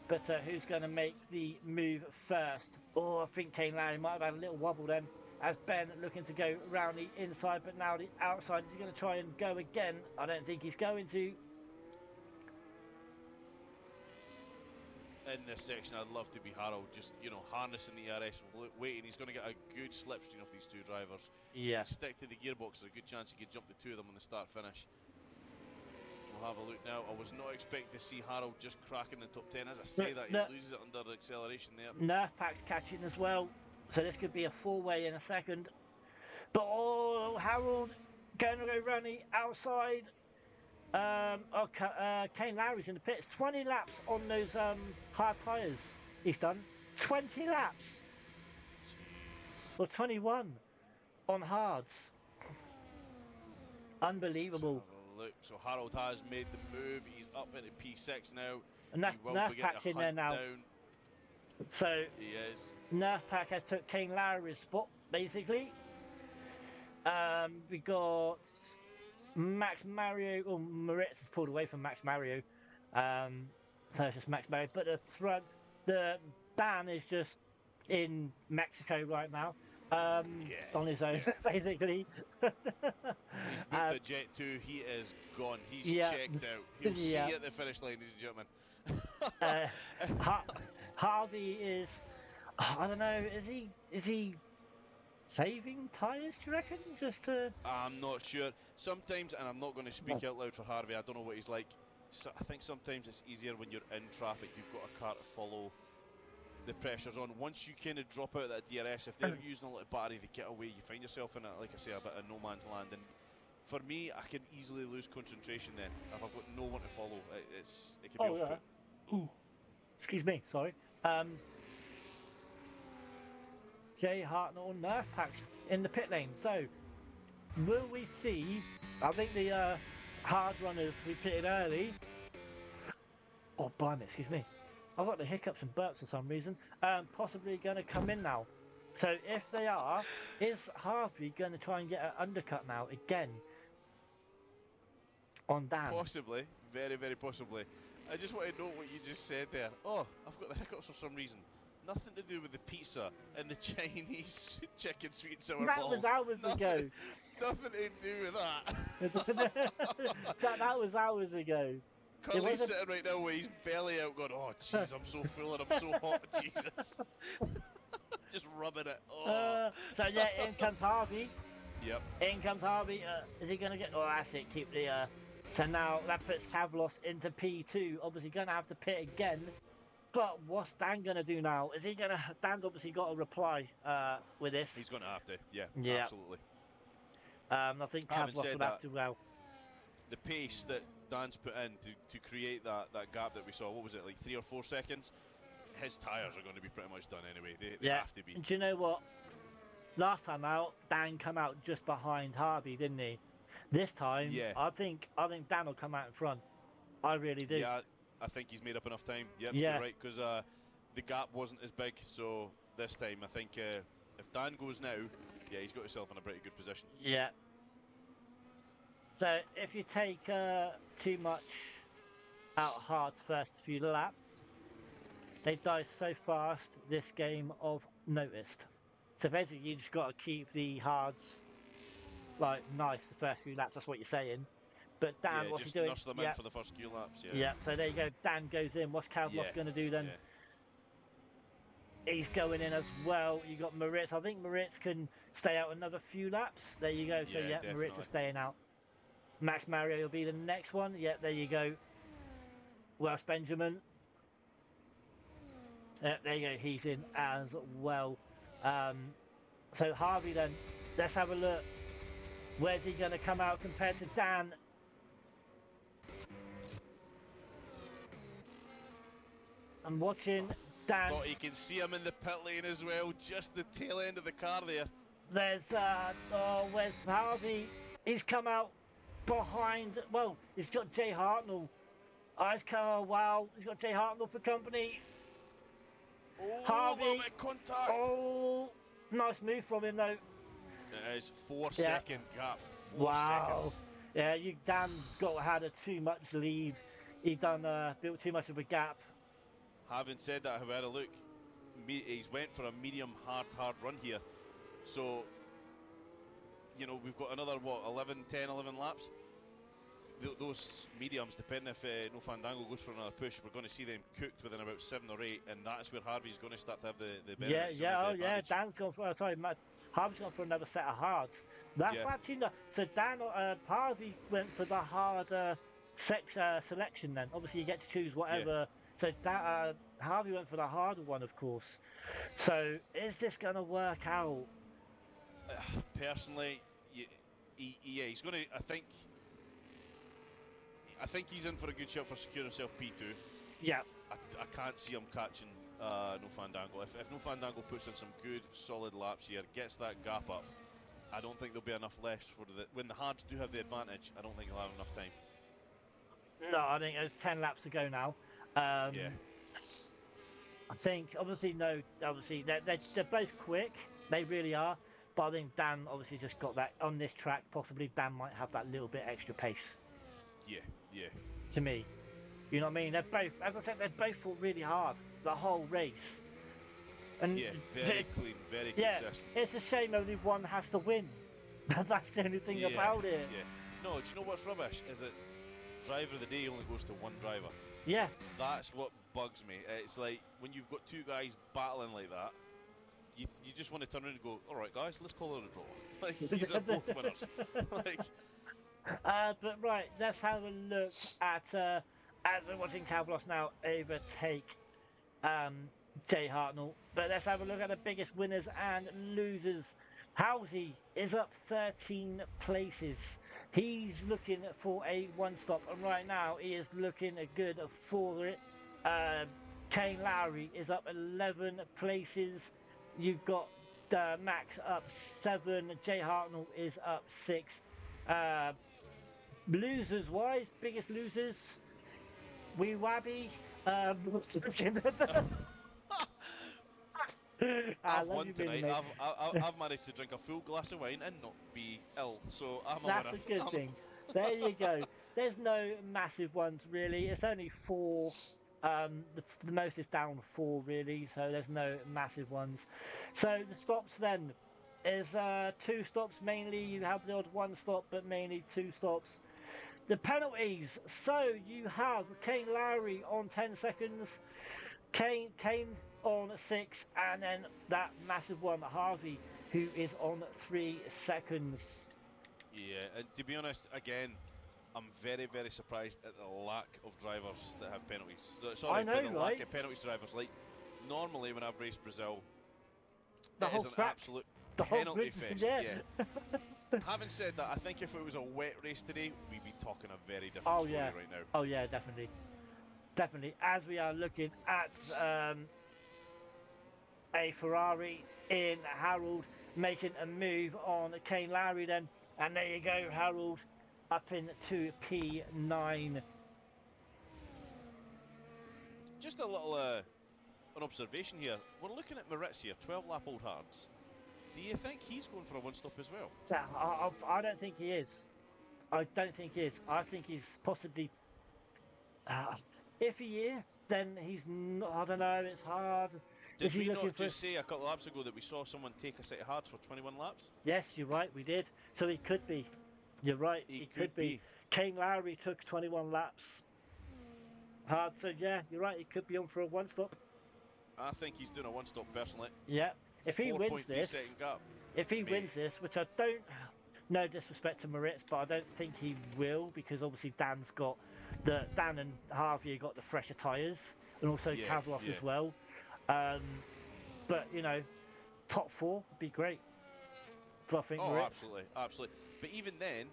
But who's going to make the move first? Oh, I think Kane Lowry might have had a little wobble then, as Ben looking to go round the inside, but now the outside. Is he going to try and go again? I don't think he's going to. In this section, I'd love to be Harold, just, you know, harnessing the RS, waiting. He's going to get a good slipstream off these two drivers. Yeah. Stick to the gearbox, there's a good chance he could jump the two of them on the start-finish. We'll have a look now. I was not expecting to see Harold just cracking the top 10. As I say that, he loses it under the acceleration there. Nerf Pack's catching as well, so this could be a 4-way in a second. But oh, Harold going to go round the outside. Kane Lowry's in the pits. 20 laps on those hard tyres he's done. 20 laps. Or 21 on hards. Unbelievable. Look, so Harold has made the move. He's up into P6 now. And that's Nerf Pack's in there now. Down. So he is. Nerf Pack has took Kane Lowry's spot, basically. We got Max Mario, or Moritz has pulled away from Max Mario. So it's just Max Mario. But the ban is just in Mexico right now. On his own, basically. He's moved to Jet 2, he is gone. He's checked out. He'll see you at the finish line, ladies and gentlemen. Harvey is, I don't know, is he saving tyres, do you reckon? Just to... I'm not sure. Sometimes, and I'm not going to speak out loud for Harvey, I don't know what he's like. So I think sometimes it's easier when you're in traffic, you've got a car to follow. The pressure's on. Once you kind of drop out of that DRS, if they're using a lot of battery to get away, you find yourself in, like I say, a bit of no man's land. And for me, I can easily lose concentration then if I've got no one to follow. It can be off-put. Ooh. Excuse me, sorry. Jay Hartnell and Nerf Pack in the pit lane. So, will we see? I think the hard runners we pitted early. Oh, blimey, excuse me. I've got the hiccups and burps for some reason. Possibly going to come in now. So if they are, is Harvey going to try and get an undercut now again on Dan? Possibly, very, very possibly. I just want to know what you just said there. Oh, I've got the hiccups for some reason. Nothing to do with the pizza and the Chinese chicken sweet and sour That balls. was hours ago. Nothing to do with that. that was hours ago. Curly's sitting right now with his belly out going, oh jeez, I'm so full and I'm so hot, Jesus. Just rubbing it. Oh. So yeah, in comes Harvey. Yep. In comes Harvey. Is he going to get... Oh, that's it. Keep the... So now that puts Kavlos into P2. Obviously going to have to pit again. But what's Dan going to do now? Is he going to... Dan's obviously got a reply with this. He's going to have to. Yeah, absolutely. I think Kavlos would have to... Well, the pace that Dan's put in to create that gap that we saw, what was it, like 3 or 4 seconds? His tyres are going to be pretty much done anyway. They have to be. Do you know what? Last time out, Dan come out just behind Harvey, didn't he? This time, I think Dan will come out in front. I really do. Yeah, I think he's made up enough time. Yep, you're right, because the gap wasn't as big. So this time, I think if Dan goes now, he's got himself in a pretty good position. Yeah. So if you take too much out Hard's first few laps, they die so fast this game of noticed. So basically you just got to keep the Hards like nice the first few laps, that's what you're saying. But Dan, what's he doing? Nurse them in for the first few laps, Yeah, so there you go, Dan goes in. What's Kavlos going to do then? He's going in as well. You got Moritz. I think Moritz can stay out another few laps. There you go. So yeah, Moritz is staying out. Max Mario will be the next one. Yeah, there you go. Welsh Benjamin. There you go. He's in as well. So Harvey then. Let's have a look. Where's he going to come out compared to Dan? I'm watching Dan. But you can see him in the pit lane as well. Just the tail end of the car there. There's where's Harvey? He's come out behind. Well, he's got Jay Hartnell. He's got Jay Hartnell for company. Oh, Harvey. A little bit of contact. Oh, nice move from him though. It is 4-second gap. 4 seconds. Yeah, Dan had a too much lead. He built too much of a gap. Having said that, however, look, he's went for a medium hard run here. So, you know, we've got another, 10, 11 laps? Those mediums, depending if No Fandango goes for another push, we're going to see them cooked within about 7 or 8, and that's where Harvey's going to start to have the benefits. Dan's gone for, Harvey's gone for another set of hards. That's actually not, so Harvey went for the hard selection then. Obviously you get to choose whatever. So Harvey went for the harder one, of course. So is this going to work out? Personally, he's going to. I think he's in for a good shot for securing himself P2. Yeah. I can't see him catching No Fandango. If No Fandango puts in some good, solid laps here, gets that gap up, I don't think there'll be enough left for when the hards do have the advantage. I don't think he'll have enough time. No, I think there's 10 laps to go now. I think obviously they're both quick. They really are. But I think Dan obviously just got that on this track. Possibly Dan might have that little bit extra pace. Yeah. To me, you know what I mean? They're both, as I said, they both fought really hard the whole race. And very clean, very consistent. It's a shame only one has to win. That's the only thing about it. Yeah. No, do you know what's rubbish? Is that driver of the day only goes to one driver. Yeah. That's what bugs me. It's like when you've got two guys battling like that, you just want to turn around and go, all right, guys, let's call it a draw. Like, these are both winners. Like. But right, let's have a look at as we're watching Kavlos now overtake Jay Hartnell. But let's have a look at the biggest winners and losers. Housie is up 13 places. He's looking for a one-stop, and right now he is looking good for it. Kane Lowry is up 11 places. You've got Max up 7. Jay Hartnell is up 6. Losers-wise, biggest losers, Wee Wabby. I've won tonight. I've managed to drink a full glass of wine and not be ill, so I'm a winner. That's a good thing. There you go. There's no massive ones really. It's only 4 The most is down 4 really, so there's no massive ones. So the stops then is 2 stops mainly. You have the odd 1 stop, but mainly 2 stops. The penalties. So you have Kane Lowry on 10 seconds, Kane on 6, and then that massive one, Harvey, who is on 3 seconds. Yeah, and to be honest, again, I'm very, very surprised at the lack of drivers that have penalties. Sorry, I know, but the right? lack of penalties drivers. Like, normally when I've raced Brazil, The it is whole an track, absolute the whole penalty grid, fest. yeah. Yeah. Having said that, I think if it was a wet race today, we'd be talking a very different Oh story yeah, right now. oh yeah, definitely, definitely. As we are looking at a Ferrari in Harold making a move on Kane Lowry then, and there you go, Harold up into P9. Just a little an observation here. We're looking at Moritz here, 12 lap old hards. Do you think he's going for a one stop as well? I don't think he is. I don't think he is. I think he's possibly. Uh, if he is, then he's not. I don't know. It's hard. Did Is he we looking not for? just say a couple of laps ago that we saw someone take a set of hards for 21 laps? Yes, you're right. We did. So he could be. You're right. He He could could be. be. Kane Lowry took 21 laps. Hard. So yeah, you're right. He could be on for a one stop. I think he's doing a one stop personally. Yeah. If he wins 4.3 this, second gap. if he Mate. wins this, which I don't. No disrespect to Moritz, but I don't think he will because obviously Dan and Harvey have got the fresher tyres and also Yeah, Kavlos yeah. as well. But you know, top 4 would be great. But I think Oh, Moritz. absolutely, absolutely. But even then,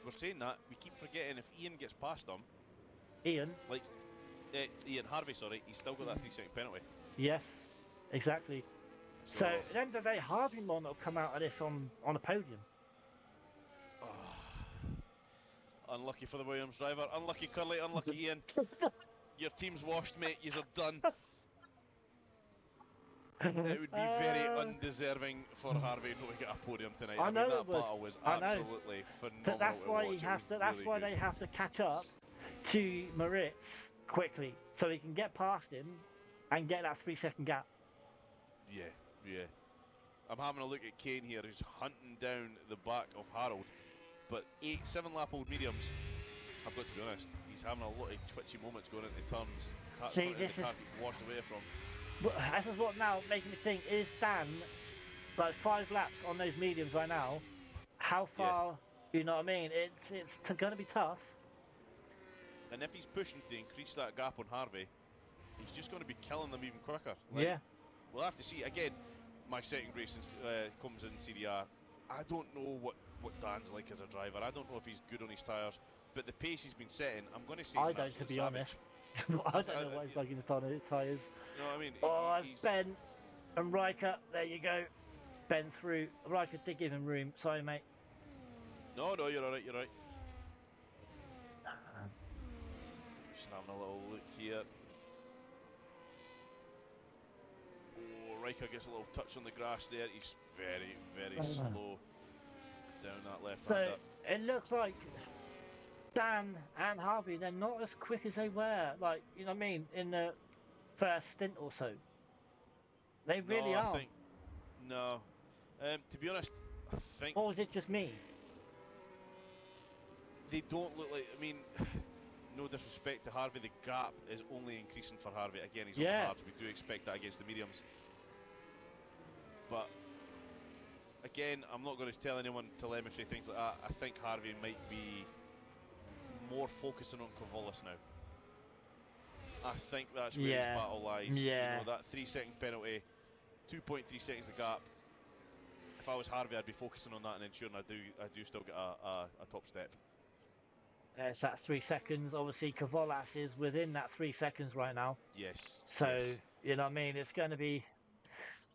we're saying that, we keep forgetting if Ian gets past him, Ian. like, Ian Harvey, sorry, he's still got that 3 second penalty. Yes, exactly. So at the end of the day, Harvey might not come out of this on a podium. Unlucky for the Williams driver. Unlucky Curly, unlucky Ian. Your team's washed, mate. Yous are done. It would be very undeserving for Harvey not to get a podium tonight. I know mean, it that would. battle was I know. absolutely phenomenal. But that's to why watch. he has to. That's really why good. they have to catch up to Moritz quickly, so he can get past him and get that 3 second gap. Yeah, yeah. I'm having a look at Kane here, who's hunting down the back of Harold. But 7 lap old mediums, I've got to be honest, he's having a lot of twitchy moments going into turns. See, this is washed away from. this is what now making me think: is Dan like 5 laps on those mediums right now? How far? You know what I mean? It's going to be tough. And if he's pushing to increase that gap on Harvey, he's just going to be killing them even quicker. Like, Yeah. We'll have to see. Again, my second race comes in CDR. I don't know what Dan's like as a driver. I don't know if he's good on his tyres. But the pace he's been setting, I'm going to say I he's don't, to be savage. honest. I don't know what he's like in the tyres. You know what I mean? Oh, He's... Ben and Riker. There you go. Ben through. Riker did give him room. Sorry, mate. No, you're alright, you're right. Just having a little look here. Oh, Riker gets a little touch on the grass there. He's very, very slow down that left-hander. So it looks like Dan and Harvey, they're not as quick as they were. Like, you know what I mean? In the first stint or so. They really are. I think, no. To be honest, I think... Or was it just me? They don't look like... I mean, no disrespect to Harvey, the gap is only increasing for Harvey. Again, he's on the hards. We do expect that against the mediums. But, again, I'm not going to tell anyone telemetry, things like that. I think Harvey might be more focusing on Kavolis now. I think that's where his battle lies. Yeah. You know, that 3 second penalty, 2.3 seconds the gap. If I was Harvey, I'd be focusing on that and ensuring I do still get a top step. It's that 3 seconds. Obviously, Kavolas is within that 3 seconds right now. Yes. So, yes. You know what I mean? It's going to be,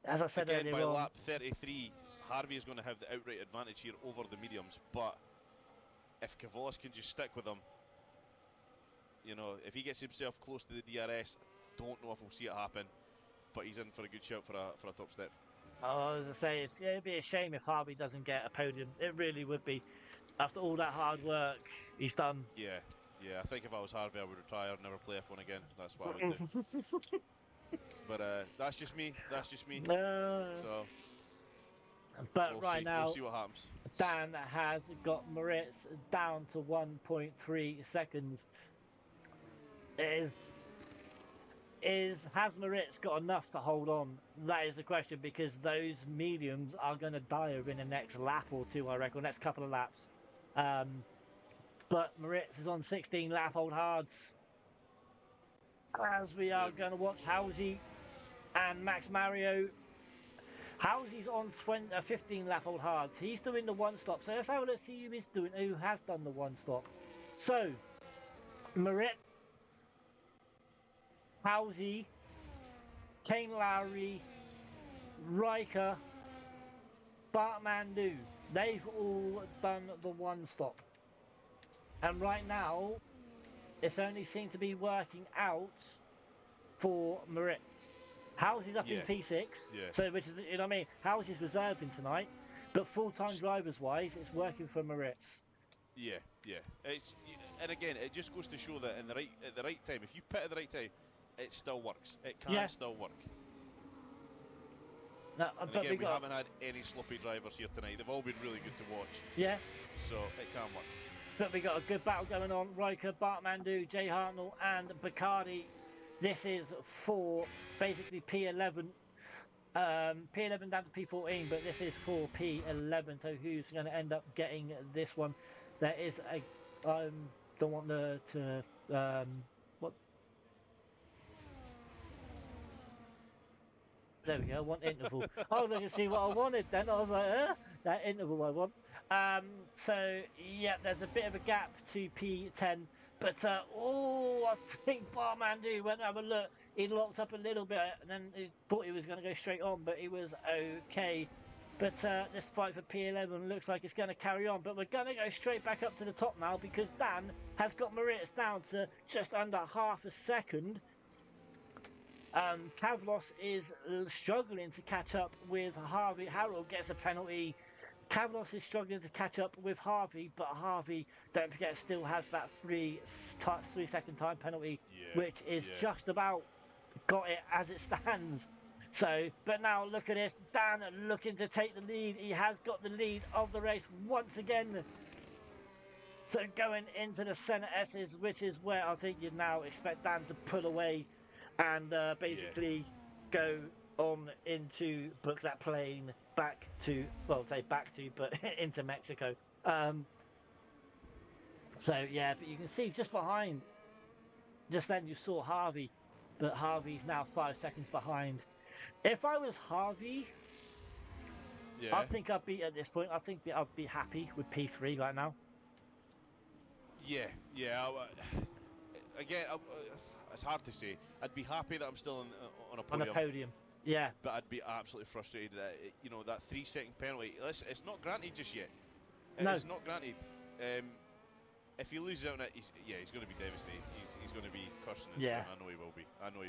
as I said again, earlier by on, lap 33, Harvey is going to have the outright advantage here over the mediums. But if Kavolis can just stick with him, you know, if he gets himself close to the DRS, I don't know if we'll see it happen. But he's in for a good shout for a top step. Oh, as I say, it'd be a shame if Harvey doesn't get a podium. It really would be. After all that hard work he's done. Yeah, Yeah, I think if I was Harvey, I would retire and never play F1 again. That's what I would do. But that's just me. That's just me. So but right we'll now, see what happens. Dan has got Moritz down to 1.3 seconds. Has Moritz got enough to hold on? That is the question, because those mediums are going to die in the next lap or two, I reckon, next couple of laps. But Moritz is on 16 lap old hards. As we are going to watch Housey and Max Mario. Housey's on 15 lap old hards. He's doing the one stop. So let's have a look, see who has done the one stop. So, Moritz, Housey, Kane Lowry, Riker, Bartmandu. They've all done the one stop. And right now, it's only seemed to be working out for Moritz. Housey's up in P6, so which is, you know what I mean, Housey's reserving tonight, but full-time drivers-wise, it's working for Moritz. Yeah. And again, it just goes to show that at the right time, if you pit at the right time, it still works. It can still work. No, and but again, we haven't had any sloppy drivers here tonight. They've all been really good to watch. Yeah. So it can work. But we got a good battle going on. Riker, Bartmandu, Jay Hartnell, and Bacardi. This is for basically P11. P11 down to P14, but this is for P11. So who's going to end up getting this one? There is a don't want to what? There we go. I want interval. Oh, look and see what I wanted. Then I was like, that interval I want. So yeah, there's a bit of a gap to P10. But, I think Bartmandu went to have a look. He locked up a little bit, and then he thought he was going to go straight on, but he was okay. But this fight for P11 looks like it's going to carry on. But we're going to go straight back up to the top now, because Dan has got Moritz down to just under half a second. Kavlos is struggling to catch up with Harvey. Harold gets a penalty. Kavlos is struggling to catch up with Harvey, but Harvey, don't forget, still has that 3-second time penalty, which is just about got it as it stands. So, but now look at this, Dan looking to take the lead. He has got the lead of the race once again. So going into the centre S's, which is where I think you now expect Dan to pull away and basically go on into book that plane back to, well, say back to, but into Mexico. So yeah, but you can see just behind, just then you saw Harvey, but Harvey's now 5 seconds behind. If I was Harvey, I think I'd be, at this point, I think I'd be happy with P3 right now. Yeah. Again, it's hard to say. I'd be happy that I'm still on a podium. On a podium. Yeah. But I'd be absolutely frustrated that, that 3-second penalty, it's not granted just yet. It's not granted. If he loses out on it, he's going to be devastated. He's going to be cursing his phone. I know he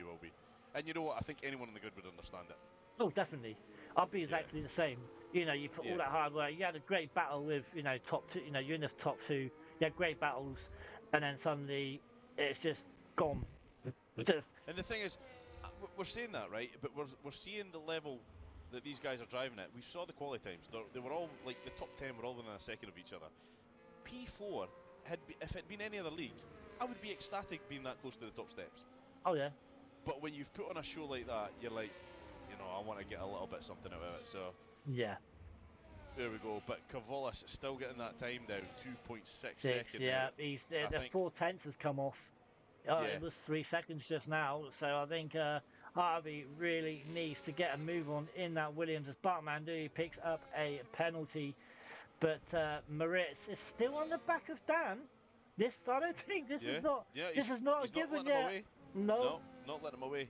will be. And you know what? I think anyone in the grid would understand it. Oh, definitely. I'll be exactly the same. You put all that hard work. You had a great battle with, top two. You're in the top two. You had great battles, and then suddenly it's just gone. And the thing is, we're saying that, right? But we're seeing the level that these guys are driving at. We saw the quality times. They were all, like, the top 10 were all within a second of each other. P4, if it had been any other league, I would be ecstatic being that close to the top steps. Oh, yeah. But when you've put on a show like that, you're like, I want to get a little bit something out of it, so... Yeah. There we go, but Cavolis still getting that time down, 2.6 seconds. Yeah, the 4/10 has come off. It was 3 seconds just now, so I think Harvey really needs to get a move on in that Williams as Bartmandu picks up a penalty. But Moritz is still on the back of Dan. I don't think this is not. This is not a given yet. No, not letting him away.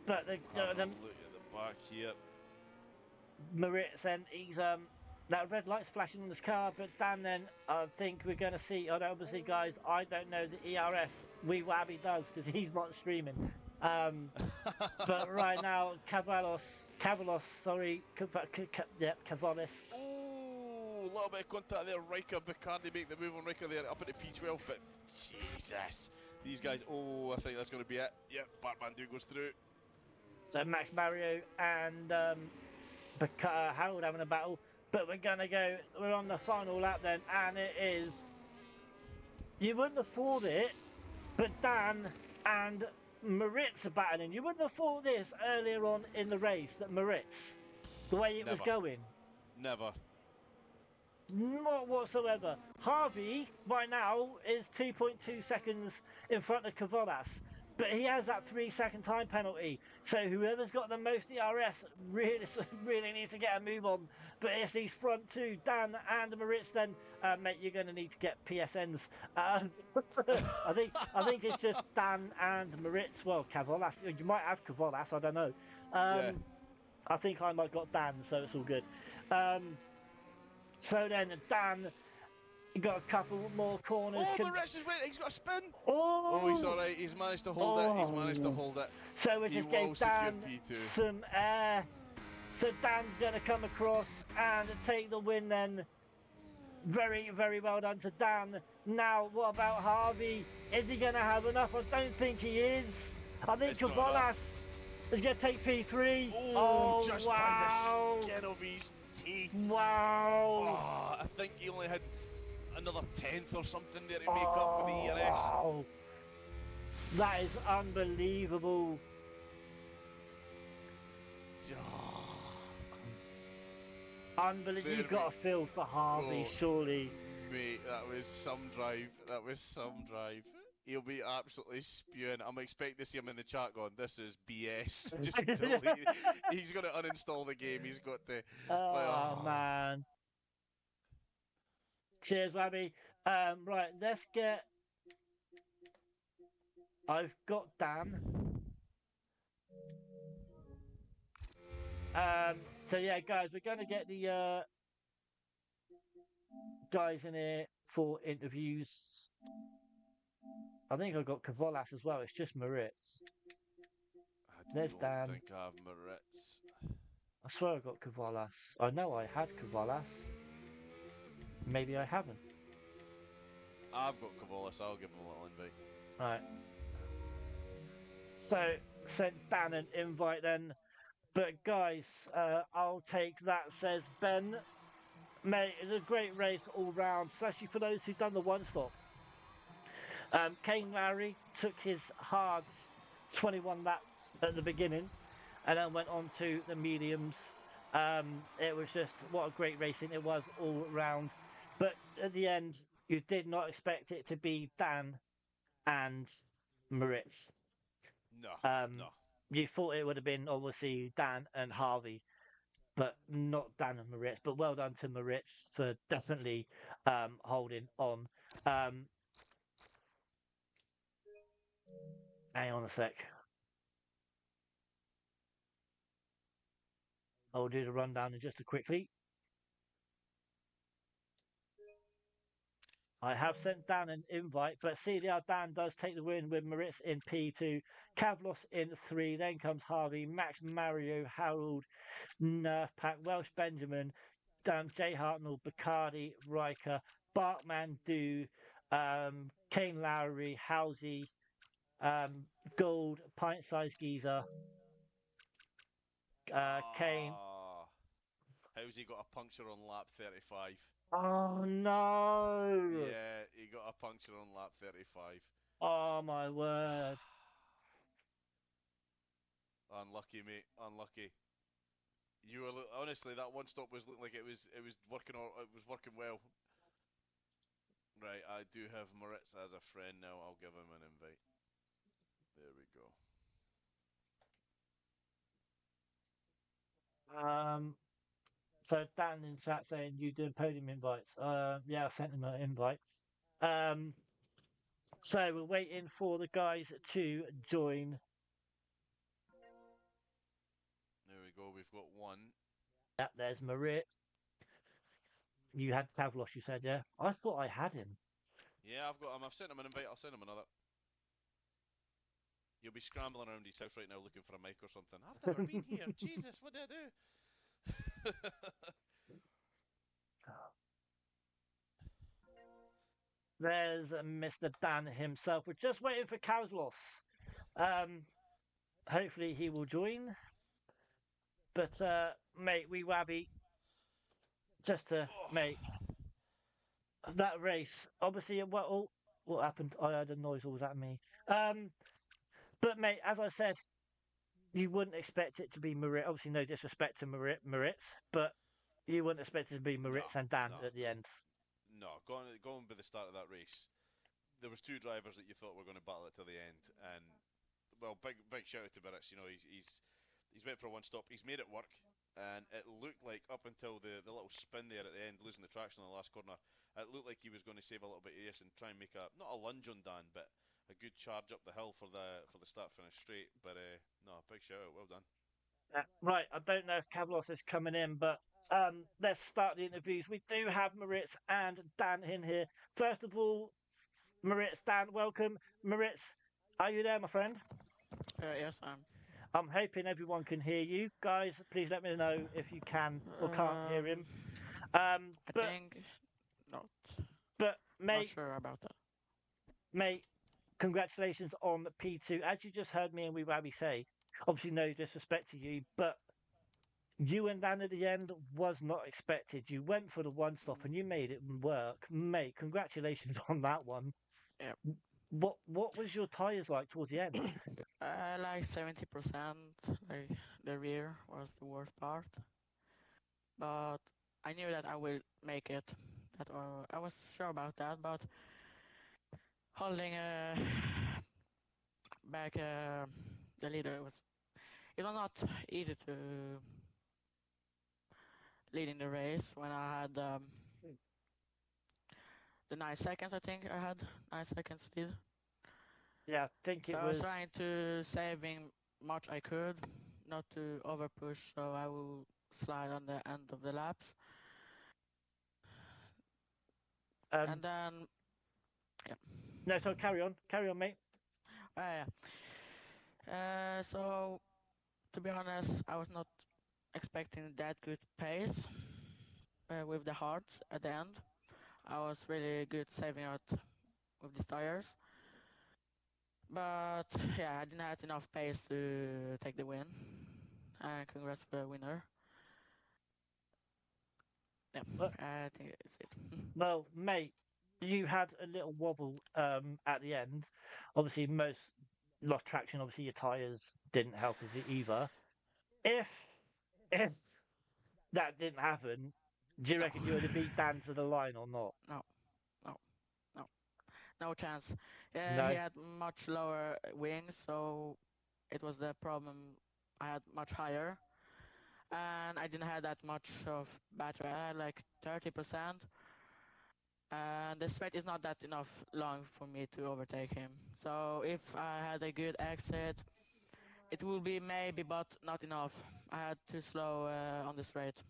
But look at the back here. Moritz, and he's that red light's flashing on his car, but Dan, then I think we're going to see. Obviously, guys, I don't know the ERS. Wee Wabby does, because he's not streaming. But right now, Cavalos. Oh, a little bit of contact there. Riker, Bacardi make the move on Riker there up into P12, but Jesus. These guys, I think that's going to be it. Yep, Bartman goes through. So Max Mario and Harold having a battle. But we're on the final lap then, and it is, you wouldn't have thought it, but Dan and Moritz are battling. You wouldn't have thought this earlier on in the race, that Moritz, the way it was going. Never. Not whatsoever. Harvey, by now, is 2.2 seconds in front of Cavolas, but he has that 3-second time penalty. So whoever's got the most DRS really needs to get a move on. But it's these front two, Dan and Moritz. Then, mate, you're going to need to get PSNs. I think it's just Dan and Moritz. Well, Cavolas. You might have Cavolas. I don't know. Yeah. I think I might got Dan, so it's all good. So then Dan got a couple more corners. Oh, Moritz is waiting. He's got a spin. Oh, he's all right. He's managed to hold it. He's managed to hold it. So we just gave Dan some air. So Dan's going to come across and take the win then. Very, very well done to Dan. Now, what about Harvey? Is he going to have enough? I don't think he is. I think Cavolas is going to take P3. Oh, just by the skin of his teeth. Wow. Oh, I think he only had another 10th or something there to make up with the ERS. Wow. That is unbelievable. Unbelievable. You've got a feel for Harvey, surely. Mate, that was some drive. That was some drive. He'll be absolutely spewing. I'm expecting to see him in the chat going, this is BS. Just delete. He's going to uninstall the game. He's got to. Man. Cheers, Wabby. Right, let's get. I've got Dan. So yeah, guys, we're going to get the guys in here for interviews. I think I've got Cavolas as well. It's just Moritz. There's Dan. I think I have Moritz. I swear I got Cavolas. I know I had Cavolas. Maybe I haven't. I've got Cavolas. I'll give him a little invite. Right. So send Dan an invite then. But guys, I'll take that, says Ben. Mate, it's a great race all round, especially for those who've done the one stop. Kane Lowry took his hards 21 laps at the beginning and then went on to the mediums. It was just, what a great racing it was all round. But at the end, you did not expect it to be Dan and Moritz. No. You thought it would have been, obviously, Dan and Harvey, but not Dan and Moritz. But well done to Moritz for definitely holding on. Hang on a sec. I'll do the rundown in just a quickly. I have sent Dan an invite, but CDR Dan does take the win with Moritz in P2, Kavlos in 3, then comes Harvey, Max Mario, Harold, Nerf Pack, Welsh Benjamin, Jay Hartnell, Bacardi, Riker, Bartman Do, Kane Lowry, Halsey, Gold, Pint Size Geezer, Kane. How's he got a puncture on lap 35? Oh no! Yeah, he got a puncture on lap 35. Oh my word! Unlucky, mate. Unlucky. You were honestly, that one stop was looking like it was working. It was working well. Right, I do have Moritz as a friend now. I'll give him an invite. There we go. So Dan in chat saying you doing podium invites. Yeah, I sent him an invite. So we're waiting for the guys to join. There we go. We've got one. Yeah, there's Moritz. You had Tavlos, you said, yeah? I thought I had him. Yeah, I've got him. I've sent him an invite. I'll send him another. You'll be scrambling around his house right now looking for a mic or something. I've never been here. Jesus, what did I do? there's Mr. Dan himself. We're just waiting for Carlos. Um, hopefully he will join. But mate, we wabby just to mate that race. Obviously, what happened? I heard a noise. Or was that me? Um, but mate, as I said, you wouldn't expect it to be Marit. Obviously, no disrespect to Maritz, but you wouldn't expect it to be No, Maritz and Dan no, at the end. no. Going by the start of that race, there was two drivers that you thought were going to battle it till the end, and well, big shout out to Barrett. You know, he's went for a one stop. He's made it work, and it looked like up until the little spin there at the end, losing the traction on the last corner, it looked like he was going to save a little bit of ace and try and make a not a lunge on Dan, but a good charge up the hill for the start finish straight. But no, big shout out. Well done. Right, I don't know if Cavlos is coming in, but let's start the interviews. We do have Maritz and Dan in here. First of all, Maritz, Dan, welcome. Maritz, are you there, my friend? Yes, I'm. I'm hoping everyone can hear you. Guys, please let me know if you can or can't hear him. Um, Um, I but think not. but Not mate, sure about that. mate, congratulations on P2. As you just heard me and we Wabby say, obviously no disrespect to you, but you and Dan at the end was not expected. You went for the one stop Mm, and you made it work. Mate, congratulations on that one. yeah, What was your tyres like towards the end? like 70%. Like the rear was the worst part, but I knew that I will make it. That I was sure about that, but holding back the leader it was not easy to lead in the race when I had the 9 seconds. I think I had 9 seconds lead. Yeah, I think So it I was was trying to saving much I could, not to over push, so I will slide on the end of the laps. um And then, yeah, no, so carry on, mate. yeah. So to be honest, I was not expecting that good pace with the hards at the end. I was really good saving out with the tires, but yeah, I didn't have enough pace to take the win. And congrats for the winner. Yeah, But, I think it's it. well, mate, you had a little wobble at the end. Obviously, most lost traction. Obviously, your tyres didn't help us either. If if that didn't happen, do you No, reckon you would have beat Dan to the line or not? no, no, no, no chance. He No. had much lower wings, so it was the problem. I had much higher, and I didn't have that much of battery. I had like 30%, and the straight is not that enough long for me to overtake him. So if I had a good exit, it will be maybe, but not enough. I had too slow on the straight.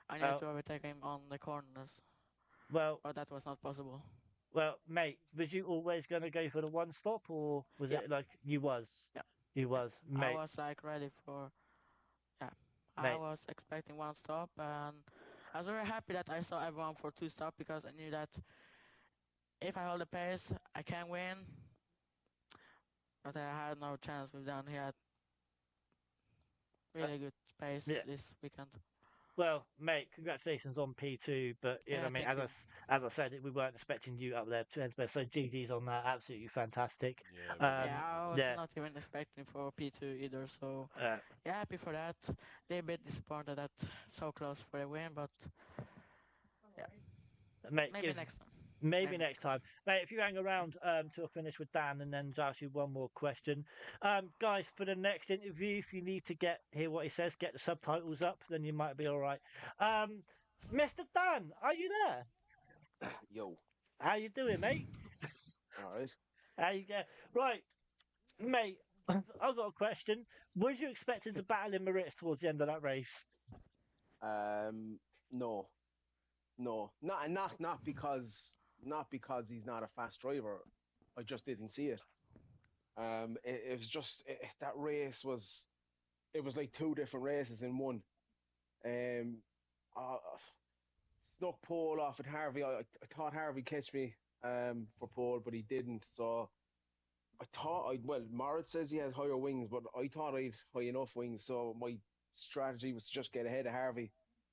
I needed Well, to overtake him on the corners, well, but that was not possible. mate. Was you always going to go for the one stop, or was Yeah, it like you was? yeah, You yeah. was, I mate, was like ready for, yeah. I mate. was expecting one stop, and I was very happy that I saw everyone for two stop because I knew that if I hold the pace, I can win. But I had no chance with Dan. He had Uh, really good pace yeah. this weekend. Well, mate, congratulations on P2. But you know, Yeah, I mean, thank you. as I said, we weren't expecting you up there. So GG's on that. Absolutely fantastic. Yeah, well done, Yeah, Um, well I done. was yeah. not even expecting for P2 either, so Uh, yeah, happy for that. A bit disappointed that so close for a win, but yeah, mate, maybe gives next time. maybe Maybe next next time. time, mate. If you hang around till I finish with Dan, and then just ask you one more question, guys, for the next interview, if you need to hear what he says, get the subtitles up, then you might be all right. Um, Mr. Dan, are you there? Yo, How you doing, mate? all right. How you get right, mate? I've got a question. Was you expecting to battle in Maritz towards the end of that race? Um, no, no, not because he's not a fast driver. I just didn't see it. It was just that race was it was like two different races in one. Um, uh, Snuck pole off at Harvey. I thought Harvey catch me. for pole, but he didn't. So I thought well, Moritz says he has higher wings, but I thought I'd high enough wings. So my strategy was to just get ahead of Harvey,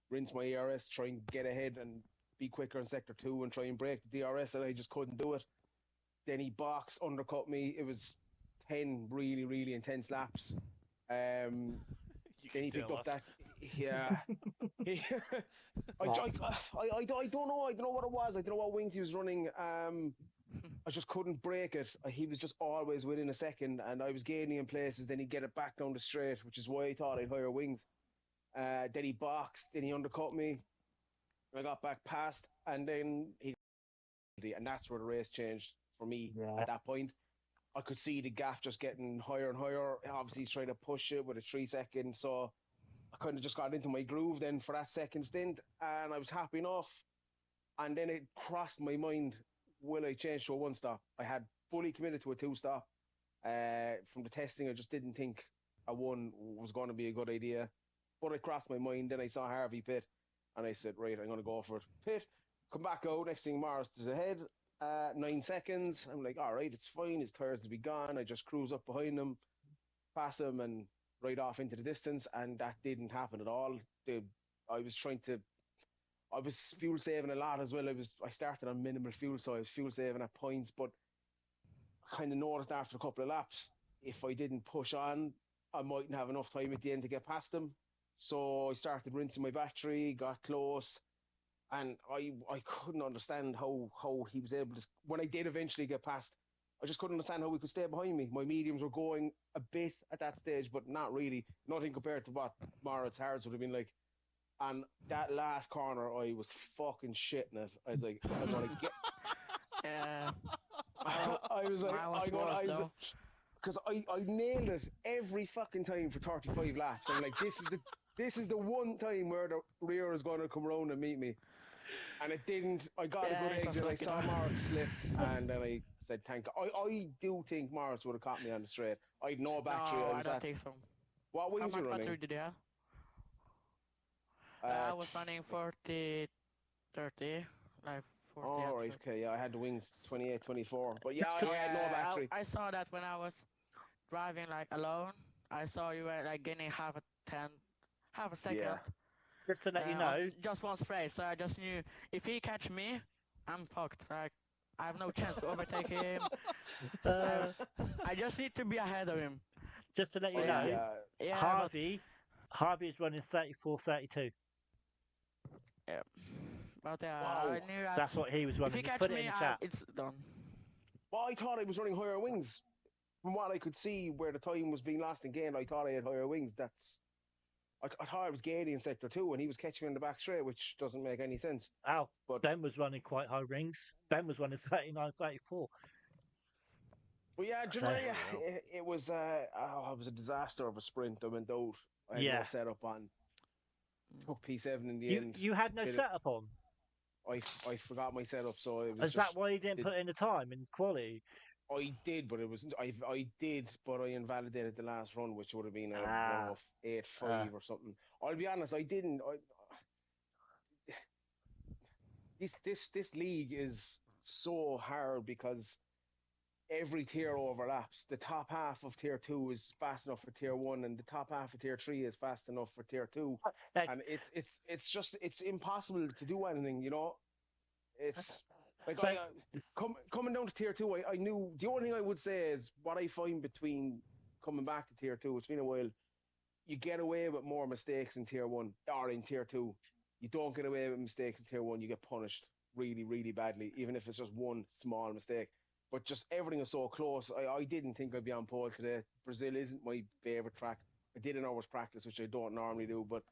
rinse my ERS, try and get ahead and be quicker in sector 2 and try and break the DRS, and I just couldn't do it. Then he boxed, undercut me. It was 10 really, really intense laps. Then he picked up that. Yeah. I don't know. I don't know what it was. I don't know what wings he was running. I just couldn't break it. He was just always within a second, and I was gaining in places. Then he'd get it back down the straight, which is why I thought I'd higher wings. Then he boxed. Then he undercut me. I got back past, and then and that's where the race changed for me. At that point, I could see the gap just getting higher and higher. Obviously, he's trying to push it with a 3 second, so I kind of just got into my groove then for that second stint, and I was happy enough. And then it crossed my mind, will I change to a 1 stop? I had fully committed to a 2 stop. From the testing, I just didn't think a 1 was going to be a good idea. But it crossed my mind. Then I saw Harvey pit, and I said, right, I'm going to go for it. Pit, come back out. Next thing, Morris is ahead. 9 seconds. I'm like, all right, it's fine. His tires will be gone. I just cruise up behind him, pass him, and ride off into the distance. And that didn't happen at all. I was fuel saving a lot as well. I started on minimal fuel, so I was fuel saving at points, but I kind of noticed after a couple of laps, if I didn't push on, I mightn't have enough time at the end to get past him. So I started rinsing my battery, got close, and I couldn't understand how he was able to. When I did eventually get past, I just couldn't understand how he could stay behind me. My mediums were going a bit at that stage, but not really. Nothing compared to what Moritz Hards would have been like. And that last corner, I was fucking shitting it. I was like, I'm gonna get. Yeah. I was like, because I nailed it every fucking time for 35 laps. I'm like, this is the one time where the rear is going to come around and meet me, and it didn't. I got a good exit. I saw Moritz slip, and then I said, "Thank God." I do think Moritz would have caught me on the straight. I had no battery. No, I don't think so. What wings How were much running? battery did you have? I was running 40, 30, like 40. Oh, right, okay, yeah, I had the wings 28, 24, but yeah, I had no battery. I saw that when I was driving like alone. I saw you were like gaining half a second. Yeah. Just to let you know, just one straight. So I just knew if he catch me, I'm fucked. Like I have no chance to overtake him. I just need to be ahead of him. Just to let you know, Harvey is running 34, 32. Yeah. But wow. I knew that that's what he was running. If he catch me, it's done. Well, I thought I was running higher wings. From what I could see where the time was being lost and gained, I thought I had higher wings. I thought I was gaining in sector 2 and he was catching me in the back straight, which doesn't make any sense. But Ben was running quite high rings. Ben was running 39, 34. Well, yeah, it was a disaster of a sprint. I went out. I had no setup on. Took P7 in the end. You had no setup on? I forgot my setup, so it was. Is that why you didn't put in the time in quality? I did, but it was I did, but I invalidated the last run, which would have been a run of 8.5 or something. I'll be honest, I didn't. This league is so hard because every tier overlaps. The top half of tier 2 is fast enough for tier 1, and the top half of tier 3 is fast enough for tier 2. And it's impossible to do anything, you know. It's like coming down to tier 2. I knew the only thing I would say is what I find between coming back to tier 2. It's been a while. You get away with more mistakes in tier 1 or in tier 2. You don't get away with mistakes in tier 1. You get punished really, really badly, even if it's just one small mistake. But just everything is so close. I didn't think I'd be on pole today. Brazil isn't my favourite track. I did an hour's practice, which I don't normally do, but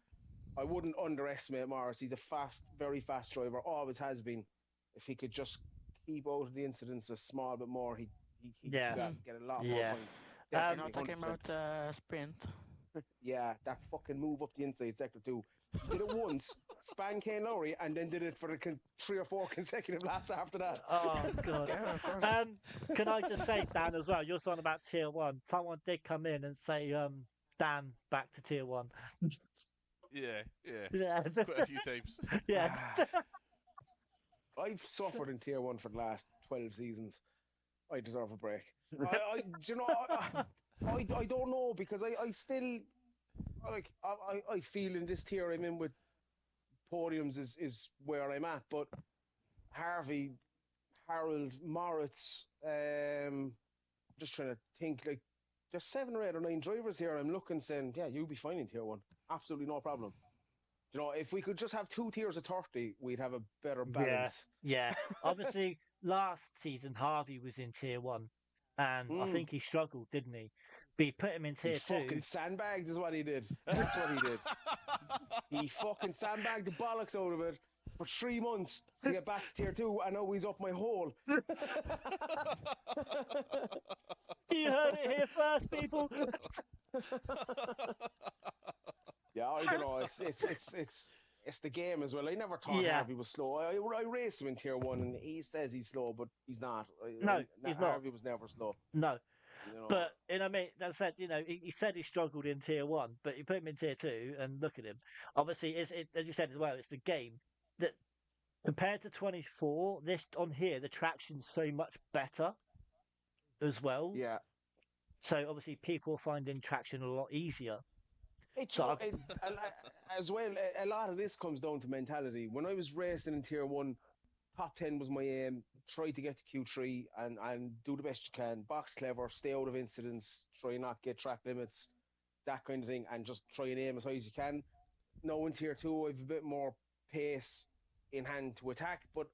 I wouldn't underestimate Morris. He's a very fast driver, always has been. If he could just keep out of the incidents a small bit more, he'd get a lot more points. Now talking about sprint. Yeah, that fucking move up the inside sector 2. He did it once, span Kane Lowry, and then did it for 3 or 4 consecutive laps after that. Oh, God. Can I just say, Dan, as well, you're talking about tier 1. Someone did come in and say, Dan, back to tier 1. Yeah. Quite a few times. Yeah. I've suffered in tier 1 for the last 12 seasons. I deserve a break. You know, I don't know because I still like I feel in this tier I'm in with podiums is where I'm at, but Harvey, Harold, Moritz, just trying to think like there's 7 or 8 or 9 drivers here. I'm looking saying, yeah, you'll be fine in tier 1, absolutely no problem. You know, if we could just have 2 tiers of 30, we'd have a better Yeah, balance. yeah. Obviously, last season Harvey was in tier 1, and I Mm. think he struggled, didn't he? But he put him in He tier fucking 2. sandbagged is what he did. That's what he did. He fucking sandbagged the bollocks out of it for 3 months to get back to tier 2, and now he's up my hole. You heard it here first, people. Yeah, I don't know. It's the game as well. I never thought Yeah, Harvey was slow. I raced him in tier 1, and he says he's slow, but he's not. no, he's not. Harvey was never slow. No, You know. but I mean, that said, he said he struggled in tier 1, but you put him in tier 2, and look at him. Obviously, as you said as well, it's the game that compared to 24, this on here the traction's so much better as well. Yeah. So obviously, people are finding traction a lot easier. So As well, a lot of this comes down to mentality. When I was racing in tier 1, top 10 was my aim. Try to get to Q3 and do the best you can. Box clever, stay out of incidents, try not get track limits, that kind of thing, and just try and aim as high as you can. Now in tier 2, I have a bit more pace in hand to attack, but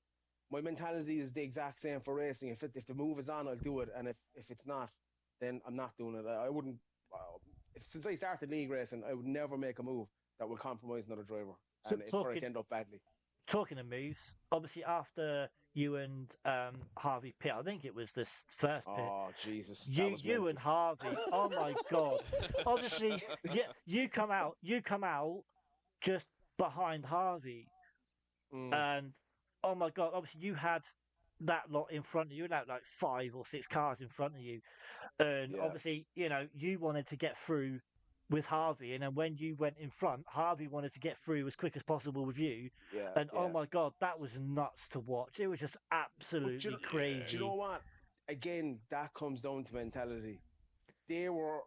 my mentality is the exact same for racing. If the move is on, I'll do it, and if it's not, then I'm not doing it. I wouldn't. Since I started league racing, I would never make a move that will compromise another driver, so and for it to end up badly. Talking of moves, obviously after you and Harvey pit, I think it was this first pit. Oh Jesus! You and Harvey. Oh my God! Obviously, you come out just behind Harvey, and oh my God! Obviously, you had that lot in front of you. You had like 5 or 6 cars in front of you, and Yeah. obviously, you wanted to get through with Harvey, and then when you went in front, Harvey wanted to get through as quick as possible with you, Yeah, and oh yeah. my God, that was nuts to watch. It was just absolutely Do crazy. you know what? Again, that comes down to mentality. They were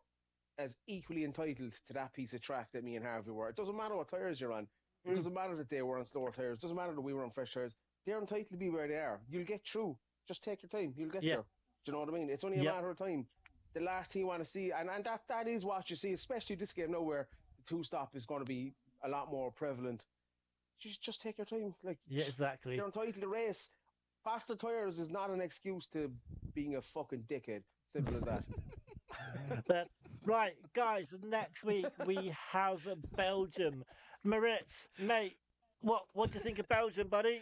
as equally entitled to that piece of track that me and Harvey were. It doesn't matter what tires you're on. It doesn't matter that they were on slower tires. It doesn't matter that we were on fresh tires. They're entitled to be where they are. You'll get through. Just take your time. You'll get there. Do you know what I mean? It's only a matter of time. The last thing you want to see, and that is what you see, especially this game now where the 2-stop is going to be a lot more prevalent. Just take your time. Like, Yeah, exactly. They're entitled to race. Faster tires is not an excuse to being a fucking dickhead. Simple as that. But right, guys, next week we have Belgium. Maritz, mate, what do you think of Belgium, buddy?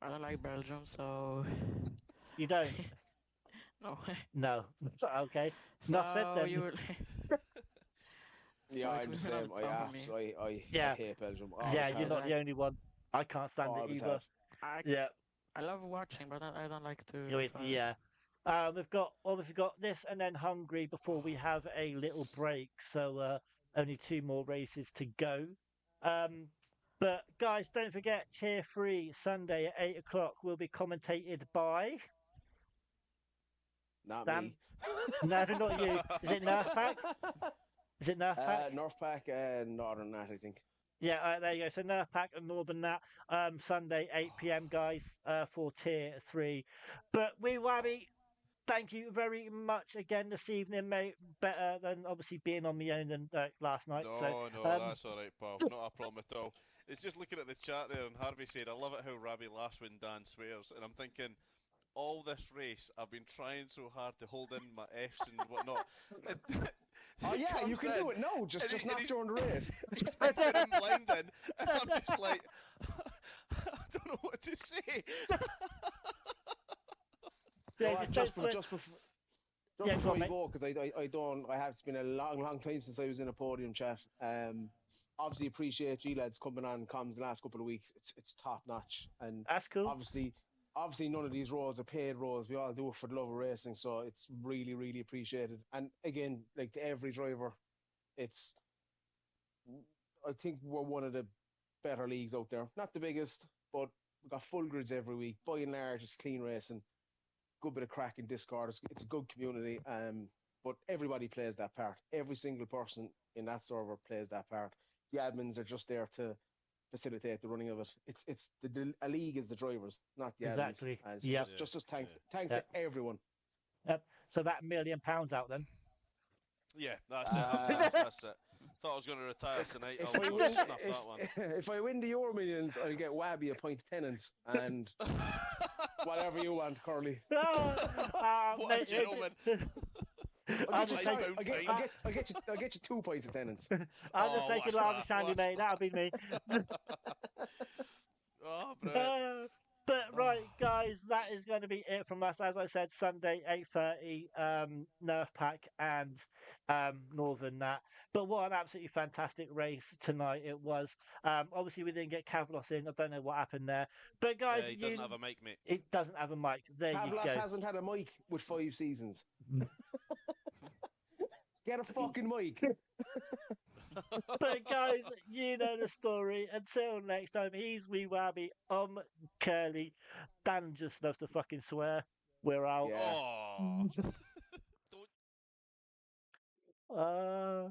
I don't like Belgium, so You don't? no. No. Okay. So Enough said then. you will. Yeah, So it I'm will the not same. come from me. I hate Belgium. Always Yeah, have. you're not the only one. I can't stand it Always either. have. I Yeah. I love watching, but I don't like to drive. Yeah. We've got this and then Hungary before we have a little break. So only 2 more races to go. But guys, don't forget Tier 3 Sunday at 8 o'clock will be commentated by Not Sam. me. No, not you. Is it Nerf Pack? Is it Nerf Pack? North Pack and Northern Nat, I think. Yeah, there you go. So Nerf Pack and Northern Nat, Sunday 8 p.m. guys, for Tier 3. But we Wabby, thank you very much again this evening, mate. Better than obviously being on my own than last night. No, that's all right, pal. Not a problem at all. It's just looking at the chat there, and Harvey said, "I love it how Rabbi laughs when Dan swears," and I'm thinking, all this race, I've been trying so hard to hold in my Fs and whatnot. Oh yeah, you can do it. No, just not during the race. I'm blinding, and I'm just like, I don't know what to say. Yeah, just before on, you go, because I don't. I have. It's been a long time since I was in a podium chat. Obviously appreciate you lads coming on comms the last couple of weeks. It's top notch, and that's cool. Obviously none of these roles are paid roles. We all do it for the love of racing, so it's really appreciated. And again, like to every driver, I think we're one of the better leagues out there. Not the biggest, but we've got full grids every week. By and large, it's clean racing. Good bit of crack in Discord. It's a good community. But everybody plays that part. Every single person in that server plays that part. The admins are just there to facilitate the running of it. A league is the drivers, not the Exactly. admins. So Yep. just thanks to Yep. everyone. Yep. So that £1 million out then. Yeah, that's it. That's it. Thought I was going to retire tonight. I'll snuff that one. If I win the Euro Millions, I'll get Wabby a pint of tenants and whatever you want, Curly. What a gentleman. I'll get you 2 pints of tenants. I'll just take a lava shandy, mate. That'll be me. Oh, brilliant. But right, guys, that is going to be it from us. As I said, Sunday 8:30, Nerf Pack and Northern Nat. But what an absolutely fantastic race tonight it was. Obviously, we didn't get Kavlos in. I don't know what happened there. But guys, he doesn't have a mic, mate. It doesn't have a mic. There you go. Kavlos hasn't had a mic with 5 seasons. Get a fucking mic. But guys, you know the story. Until next time, he's Wee Wabby. Curly. Dan just loves to fucking swear. We're out. Yeah. Oh. Uh...